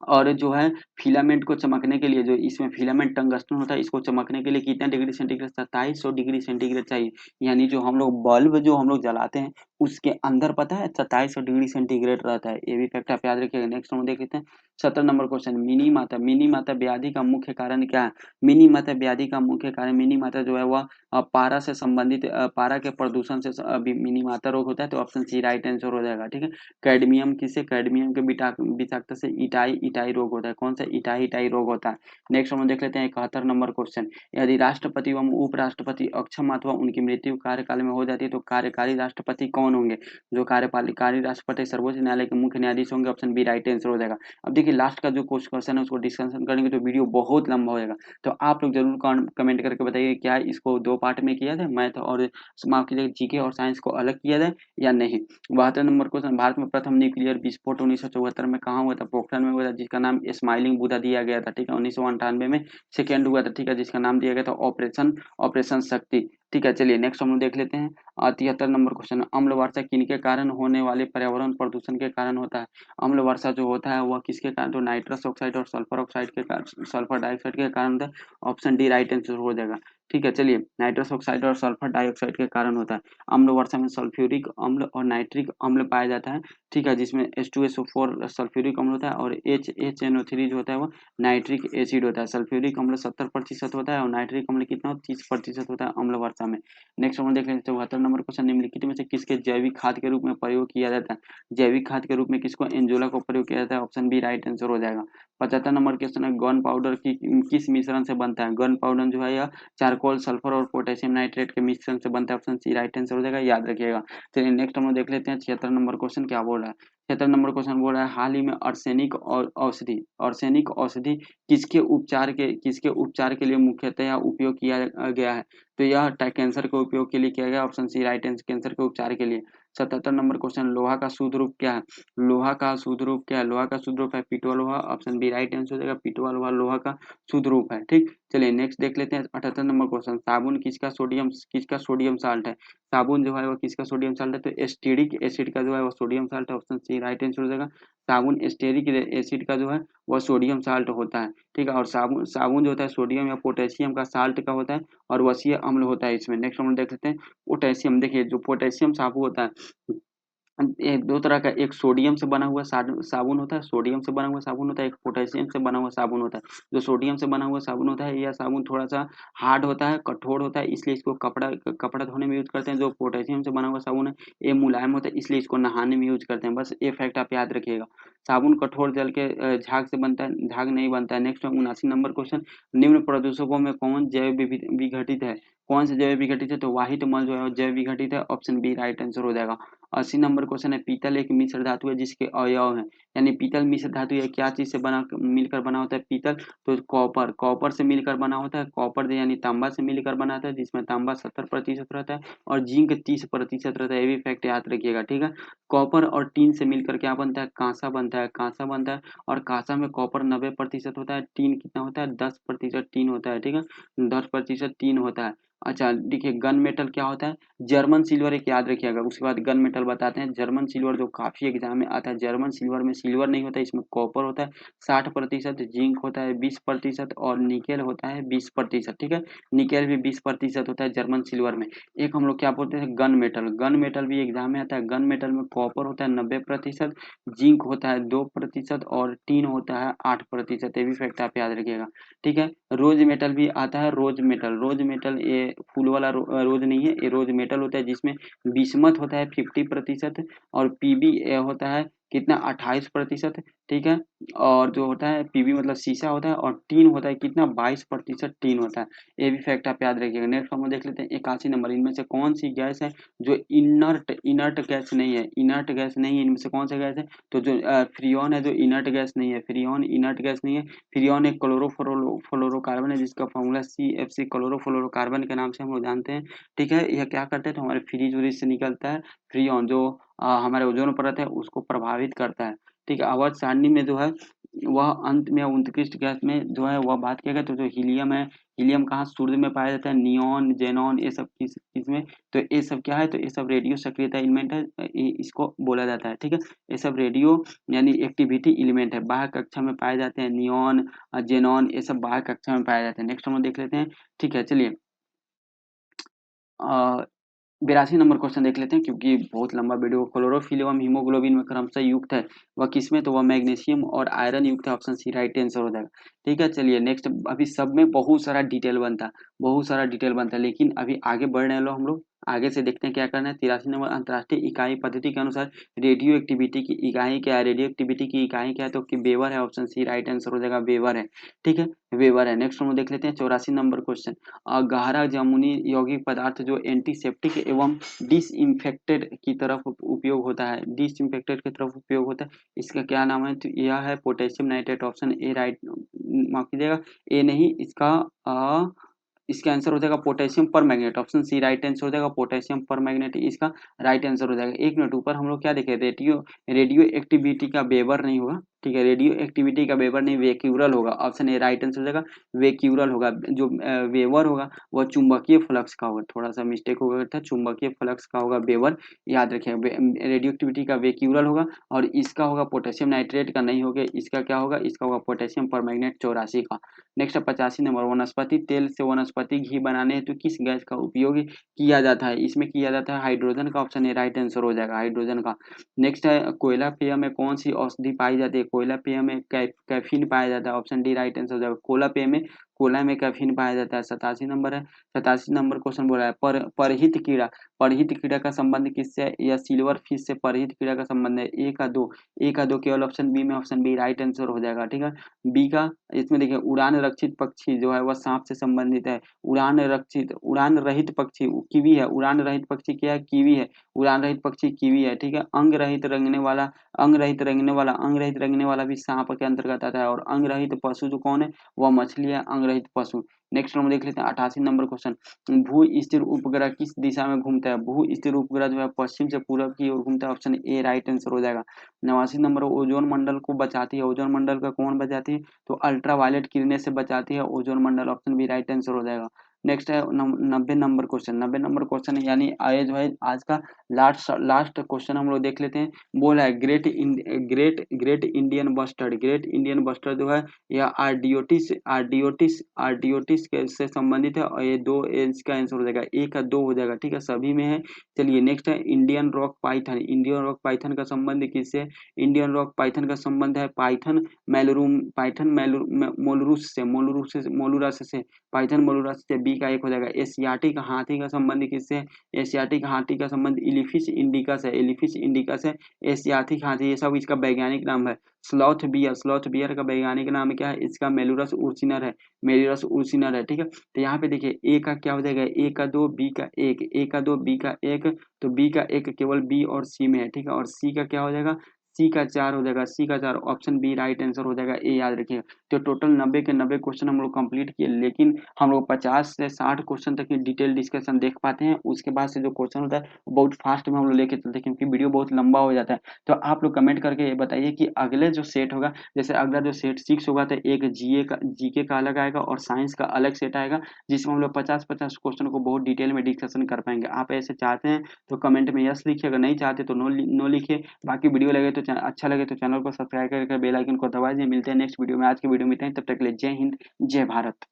और जो है फिलामेंट को चमकने के लिए, जो इसमें फिलामेंट टंगस्टन होता है, इसको चमकने के लिए कितना डिग्री सेंटीग्रेड, 2700 डिग्री सेंटीग्रेड चाहिए। यानी जो हम लोग बल्ब जो हम लोग जलाते हैं उसके अंदर पता है 2700 डिग्री सेंटीग्रेड रहता है। ये भी फैक्ट आप याद रखिएगा। नेक्स्ट हम देख लेते हैं 17 नंबर क्वेश्चन। मिनी माता व्याधि का मुख्य कारण क्या है? मिनी माता व्याधि का मुख्य कारण, मिनी माता जो है वह पारा से संबंधित, पारा के प्रदूषण से मिनी माता रोग होता है। तो ऑप्शन सी राइट आंसर हो जाएगा। ठीक है। कैडमियम किसे, कैडमियम के विषाक्तता से इटाई इटाई रोग होता है। कौन सा? इटाई इटाई रोग होता है। नेक्स्ट हम देख लेते हैं 71 नंबर क्वेश्चन। यदि राष्ट्रपति एवं उपराष्ट्रपति अक्षम अथवा उनकी मृत्यु कार्यकाल में हो जाती है तो कार्यकारी राष्ट्रपति कौन होंगे? जो कार्यपालिकारी राष्ट्रपति सर्वोच्च न्यायालय के मुख्य न्यायाधीश होंगे। ऑप्शन बी राइट आंसर हो जाएगा। अब देखिए लास्ट का जो क्वेश्चन है उसको डिस्कशन करेंगे तो वीडियो बहुत लंबा हो जाएगा। तो आप लोग जरूर कमेंट करके बताइए क्या इसको 2 पार्ट में किया जाए, मैथ और माफ कीजिएगा जीके और साइंस को अलग किया जाए या नहीं। 72 नंबर क्वेश्चन। भारत में प्रथम न्यूक्लियर विस्फोट 1974 में कहाँ हुआ था? पोखरण में हुआ था, जिसका नाम स्माइलिंग बुद्धा दिया गया था। ठीक है। 1998 में सेकेंड हुआ था। ठीक है। जिसका नाम दिया गया था ऑपरेशन ऑपरेशन शक्ति। ठीक है। चलिए नेक्स्ट हम लोग देख लेते हैं 73 नंबर क्वेश्चन। अम्ल वर्षा किनके कारण होने वाले पर्यावरण प्रदूषण के कारण होता है? अम्ल वर्षा जो होता है वह किसके कारण? तो नाइट्रस ऑक्साइड और सल्फर ऑक्साइड के कारण, सल्फर डाइऑक्साइड के कारण होता है। ऑप्शन डी राइट आंसर हो जाएगा। ठीक है। चलिए नाइट्रस ऑक्साइड और सल्फर डाइऑक्साइड के कारण होता है। अम्ल वर्षा में सल्फ्यूरिक अम्ल और नाइट्रिक अम्ल पाया जाता है। ठीक है। जिसमें H2SO4 सल्फ्यूरिक अम्ल होता है और HNO3 जो होता है वो नाइट्रिक एसिड होता है। सल्फ्यूरिक अम्ल 70% होता है और नाइट्रिक अम्ल कितना 30% होता है अम्ल वर्षा में। नेक्स्ट हम देख लेते हैं 74 नंबर क्वेश्चन। निम्नलिखित में से किसके जैविक खाद के रूप में प्रयोग किया जाता है? जैविक खाद के रूप में किसको? एंजोला को प्रयोग किया जाता है। ऑप्शन बी राइट आंसर हो जाएगा। 75 नंबर क्वेश्चन है गन पाउडर की किस मिश्रण से बनता है? गन पाउडर जो है यह चारकोल, सल्फर और पोटेशियम नाइट्रेट के मिश्रण से बनता है। ऑप्शन सी राइट आंसर हो जाएगा। याद रखिएगा। चलिए नेक्स्ट हम लोग देख लेते हैं 76 नंबर क्वेश्चन क्या बोल रहा है। 76 नंबर क्वेश्चन बोल रहा है हाल ही में अर्सेनिक औषधि किसके उपचार के लिए मुख्यतः उपयोग किया गया है? तो यह कैंसर के उपयोग के लिए किया गया। Option C right answer, cancer के उपचार के लिए। 77 नंबर क्वेश्चन। लोहा का शुद्ध रूप क्या है? लोहा का शुद्ध रूप क्या है? लोहा का शुद्ध रूप है पिटवा लोहा। ऑप्शन बी राइट आंसर हो जाएगा। पिटवा लोहा लोहा का शुद्ध रूप है। ठीक। चलिए नेक्स्ट देख लेते हैं 78 नंबर क्वेश्चन। साबुन किसका सोडियम साल्ट है? साबुन जो है वो किसका सोडियम साल्ट है? तो एस्टेरिक एसिड का जो है वो सोडियम साल्ट है। ऑप्शन सी राइट आंसर हो जाएगा। साबुन एस्टेरिक एसिड का जो है वह सोडियम साल्ट होता है। ठीक है। और साबुन साबुन जो होता है सोडियम या पोटेशियम का साल्ट का होता है और वसीय अम्ल होता है इसमें। नेक्स्ट हम देख लेते हैं पोटेशियम। देखिए जो पोटेशियम साबुन होता है ये दो तरह का, एक सोडियम से बना हुआ साबुन होता है, सोडियम से बना हुआ साबुन होता है, एक पोटेशियम से बना हुआ साबुन होता है। जो सोडियम से बना हुआ साबुन होता है यह साबुन थोड़ा सा हार्ड होता है, कठोर होता है, इसलिए इसको कपड़ा कपड़ा धोने में यूज करते हैं। जो पोटेशियम से बना हुआ साबुन है ये मुलायम होता है, इसलिए इसको नहाने में यूज करते हैं। बस ये फैक्ट आप याद रखिएगा। साबुन कठोर जल के झाग से बनता है, झाग नहीं बनता है। Next 79 number question. निम्न प्रदूषकों में कौन जैव विघटित है? कौन से जैव विघटित है? तो वाहित मल जो है वो जैव विघटित है। ऑप्शन बी राइट आंसर हो जाएगा। 80 नंबर क्वेश्चन है पीतल एक मिश्र धातु है जिसके अवयव हैं। यानी पीतल मिश्र धातु है, क्या चीज से बना मिलकर बना होता है पीतल? तो कॉपर से मिलकर बना होता है। कॉपर यानी तांबा से मिलकर बना होता है, जिसमें तांबा 70% रहता है और जिंक 30% रहता है। ये भी फैक्ट याद रखिएगा। ठीक है। कॉपर और टीन से मिलकर क्या बनता है? कांसा बनता है। कांसा बनता है और कांसा में कॉपर 90% होता है, टीन कितना होता है? 10% टीन होता है। ठीक है। 10% टीन होता है। अच्छा देखिए गन मेटल क्या होता है? जर्मन सिल्वर एक याद रखिएगा। उसके बाद गन मेटल बताते हैं। जर्मन सिल्वर जो काफी एग्जाम में आता है, जर्मन सिल्वर में सिल्वर नहीं होता है, इसमें कॉपर होता है 60%, जिंक होता है 20% और निकेल होता है 20%। ठीक है। निकेल भी 20% होता है जर्मन सिल्वर में। एक हम लोग क्या बोलते हैं गन मेटल। गन मेटल भी एग्जाम में आता है। गन मेटल में कॉपर होता है 90%, जिंक होता है 2% और टीन होता है 8%। ये भी फैक्ट आप याद रखिएगा। ठीक है। रोज मेटल भी आता है। रोज मेटल ये फूल वाला रोज नहीं है, ये रोज मेटल होता है जिसमें बिस्मथ होता है 50% और पीबी होता है कितना 28%। ठीक है। और जो होता है पीबी मतलब शीशा होता है और टीन होता है कितना 22% टीन होता है। ये भी फैक्ट आप याद रखिएगा। नेक्स्ट हम देख लेते हैं 81 नंबर। इनमें से कौन सी गैस है जो इनर्ट गैस नहीं है? इनर्ट गैस नहीं है, इनमें से कौन सा गैस है? तो जो फ्रियोन है जो इनर्ट गैस नहीं है, फ्रियोन इनर्ट गैस नहीं है। फ्रियोन एक क्लोरोफ्लोरोकार्बन है जिसका फॉर्मूला CFC क्लोरोफ्लोरोकार्बन के नाम से हम लोग जानते हैं। ठीक है। यह क्या करता है? तो हमारे फ्रीज व्रीज से निकलता है फ्रियोन जो हमारे ओजोन परत है उसको प्रभावित करता है। ठीक है। आवर्त सारणी में जो है वह अंत में उत्कृष्ट गैस में जो है वह बात किया गया, तो जो हीलियम है, हीलियम कहाँ सूर्य में पाया जाता है, नियॉन, जेनॉन, ये सब किसमें, तो ये सब क्या है, तो ये सब रेडियो सक्रियता एलिमेंट है, इसको बोला जाता है। ठीक है, ये सब रेडियो यानी एक्टिविटी एलिमेंट है, बाह्य कक्षा में पाए जाते हैं, नियॉन, जेनॉन, ये सब बाह्य कक्षा में पाए जाते हैं। नेक्स्ट हम लोग देख लेते हैं। ठीक है, चलिए 82 नंबर क्वेश्चन देख लेते हैं, क्योंकि बहुत लंबा वीडियो। क्लोरोफिल एवं हीमोग्लोबिन में क्रमशः युक्त है, वह किसमें, तो वह मैग्नीशियम और आयरन युक्त है, ऑप्शन सी राइट आंसर हो जाएगा। ठीक है, चलिए नेक्स्ट। अभी सब में बहुत सारा डिटेल बनता है, बहुत सारा डिटेल बनता है, लेकिन अभी आगे बढ़ रहे हैं लोग, हम लोग आगे से देखते हैं क्या करना है। 83 नंबर, अंतर्राष्ट्रीय इकाई पद्धति के अनुसार रेडियो एक्टिविटी की इकाई क्या है, रेडियो एक्टिविटी की इकाई क्या है, तो कि वेबर है, ऑप्शन सी राइट आंसर हो जाएगा, वेबर है। ठीक है, वेबर है। नेक्स्ट हम लोग देख लेते हैं 84 नंबर क्वेश्चन। गहरा जामुनी यौगिक पदार्थ जो एंटीसेप्टिक एवं डिसइंफेक्टेड की तरफ उपयोग होता है, डिसइंफेक्टेड की तरफ उपयोग होता है, इसका क्या नाम है, तो यह है potassium nitrate, option A right, माफ कीजिएगा, ए नहीं, इसका आंसर हो जाएगा पोटेशियम पर magnet, option C right answer हो जाएगा, पोटेशियम पर मैग्नेट इसका राइट आंसर हो जाएगा। एक मिनट, ऊपर हम लोग क्या देखे, रेडियो रेडियो एक्टिविटी का वेबर नहीं होगा। ठीक है, रेडियो एक्टिविटी का वेबर नहीं, वेक्यूरल होगा, ऑप्शन ए राइट आंसर हो जाएगा, वेक्यूरल होगा। जो वेबर होगा वह चुंबकीय फ्लक्स का होगा, थोड़ा सा मिस्टेक हो गया था, चुंबकीय फ्लक्स का होगा वेबर, याद रखिएगा। रेडियो एक्टिविटी का वेक्यूरल होगा, और इसका होगा पोटेशियम नाइट्रेट का नहीं होगा, इसका क्या होगा, इसका होगा पोटेशियम परमैंगनेट 84 का। नेक्स्ट 85 नंबर, वनस्पति तेल से वनस्पति घी बनाने हेतु किस गैस का उपयोग किया जाता है, इसमें किया जाता है हाइड्रोजन का, ऑप्शन ए राइट आंसर हो जाएगा, हाइड्रोजन का। नेक्स्ट है कोयला पेय में कौन सी औषधि पाई जाती है, कोयला पेय में कैफीन पाया जाता है, ऑप्शन डी राइट आंसर हो जाएगा, कोयला पेय में कोयला में कैफीन पाया जाता है। 87 नंबर है, 87 नंबर क्वेश्चन बोला है, परहित कीड़ा, परहित कीड़ा का संबंध किससे है, या सिल्वर फिश से परहित कीड़ा का संबंध है, ए का दो, ए का दो केवल ऑप्शन बी में, ऑप्शन बी राइट आंसर हो जाएगा। ठीक है, बी का, इसमें देखिए उड़ान रक्षित पक्षी जो है वह सांप से संबंधित है, उड़ान रहित पक्षी कीवी है, उड़ान रहित पक्षी क्या है, कीवी है, उड़ान रहित पक्षी कीवी है। ठीक है, अंग रहित रेंगने वाला भी सांप के अंतर्गत आता है, और अंग रहित पशु जो कौन है, वह मछली है, अंग रहित पशु। नेक्स्ट हम देख लेते हैं 88 नंबर क्वेश्चन। भू स्थिर उपग्रह किस दिशा में घूमता है, भू स्थिर उपग्रह जो है पश्चिम से पूरब की ओर घूमता है, ऑप्शन ए राइट आंसर हो जाएगा। 89 नंबर, ओजोन मंडल को बचाती है, ओजोन मंडल का कौन बचाती है, तो अल्ट्रावायलेट किरणें से बचाती है ओजोन मंडल, ऑप्शन बी राइट आंसर हो जाएगा। नेक्स्ट है 90 नंबर क्वेश्चन, 90 नंबर क्वेश्चन यानी आए जो है आज का लास्ट लास्ट क्वेश्चन हम लोग देख लेते हैं। बोला है great Indian bustard, great Indian bustard जो है यह आरडियोटिस से संबंधित है, और ये दो, इसका आंसर हो जाएगा, एक का दो हो जाएगा। ठीक है, सभी में है। चलिए नेक्स्ट है Indian rock Python, Indian rock Python का संबंध किससे, इंडियन रॉक पाइथन का संबंध है पाइथन मोलुरस से, पाइथन मोलुरस से, बी का एक हो जाएगा। एशियाटिक हाथी का संबंध किससे, एशियाटिक हाथी का संबंध इलिफिस इंडिकस है, इलिफिस इंडिकस है एशियाटिक हाथी, ये सब इसका वैज्ञानिक नाम है। स्लॉथ बियर का वैज्ञानिक नाम क्या है, इसका मेलुरस उर्सिनर है, मेलुरस उर्सिनर है। ठीक है, तो यहाँ पे देखिए ए का क्या हो जाएगा, ए का दो, बी का एक, ए का दो, बी का एक, तो बी का एक केवल बी और सी में है। ठीक है, और सी का क्या हो जाएगा, सी का चार हो जाएगा, सी का चार, ऑप्शन बी राइट आंसर हो जाएगा, ए याद रखिएगा। तो टोटल 90 के 90 क्वेश्चन हम लोग कंप्लीट किए, लेकिन हम लोग 50 से 60 क्वेश्चन तक की डिटेल डिस्कशन देख पाते हैं, उसके बाद से जो क्वेश्चन होता है वो बहुत फास्ट में हम लोग लेके चलते हैं, क्योंकि वीडियो बहुत लंबा हो जाता है। तो आप लोग कमेंट करके ये बताइए कि अगले जो सेट होगा, जैसे अगला जो सेट 6 होगा, तो एक जीके का अलग आएगा और साइंस का अलग सेट आएगा, जिसमें हम लोग 50-50 क्वेश्चन को बहुत डिटेल में डिस्कशन कर पाएंगे। आप ऐसे चाहते हैं तो कमेंट में यस लिखिए, अगर नहीं चाहते तो नो लिखिए। बाकी वीडियो लगे तो अच्छा लगे तो चैनल को सब्सक्राइब करके बेल आइकन को दबा दीजिए। मिलते हैं नेक्स्ट वीडियो में, आज की वीडियो में इतना ही, तब तक के लिए जय हिंद, जय भारत।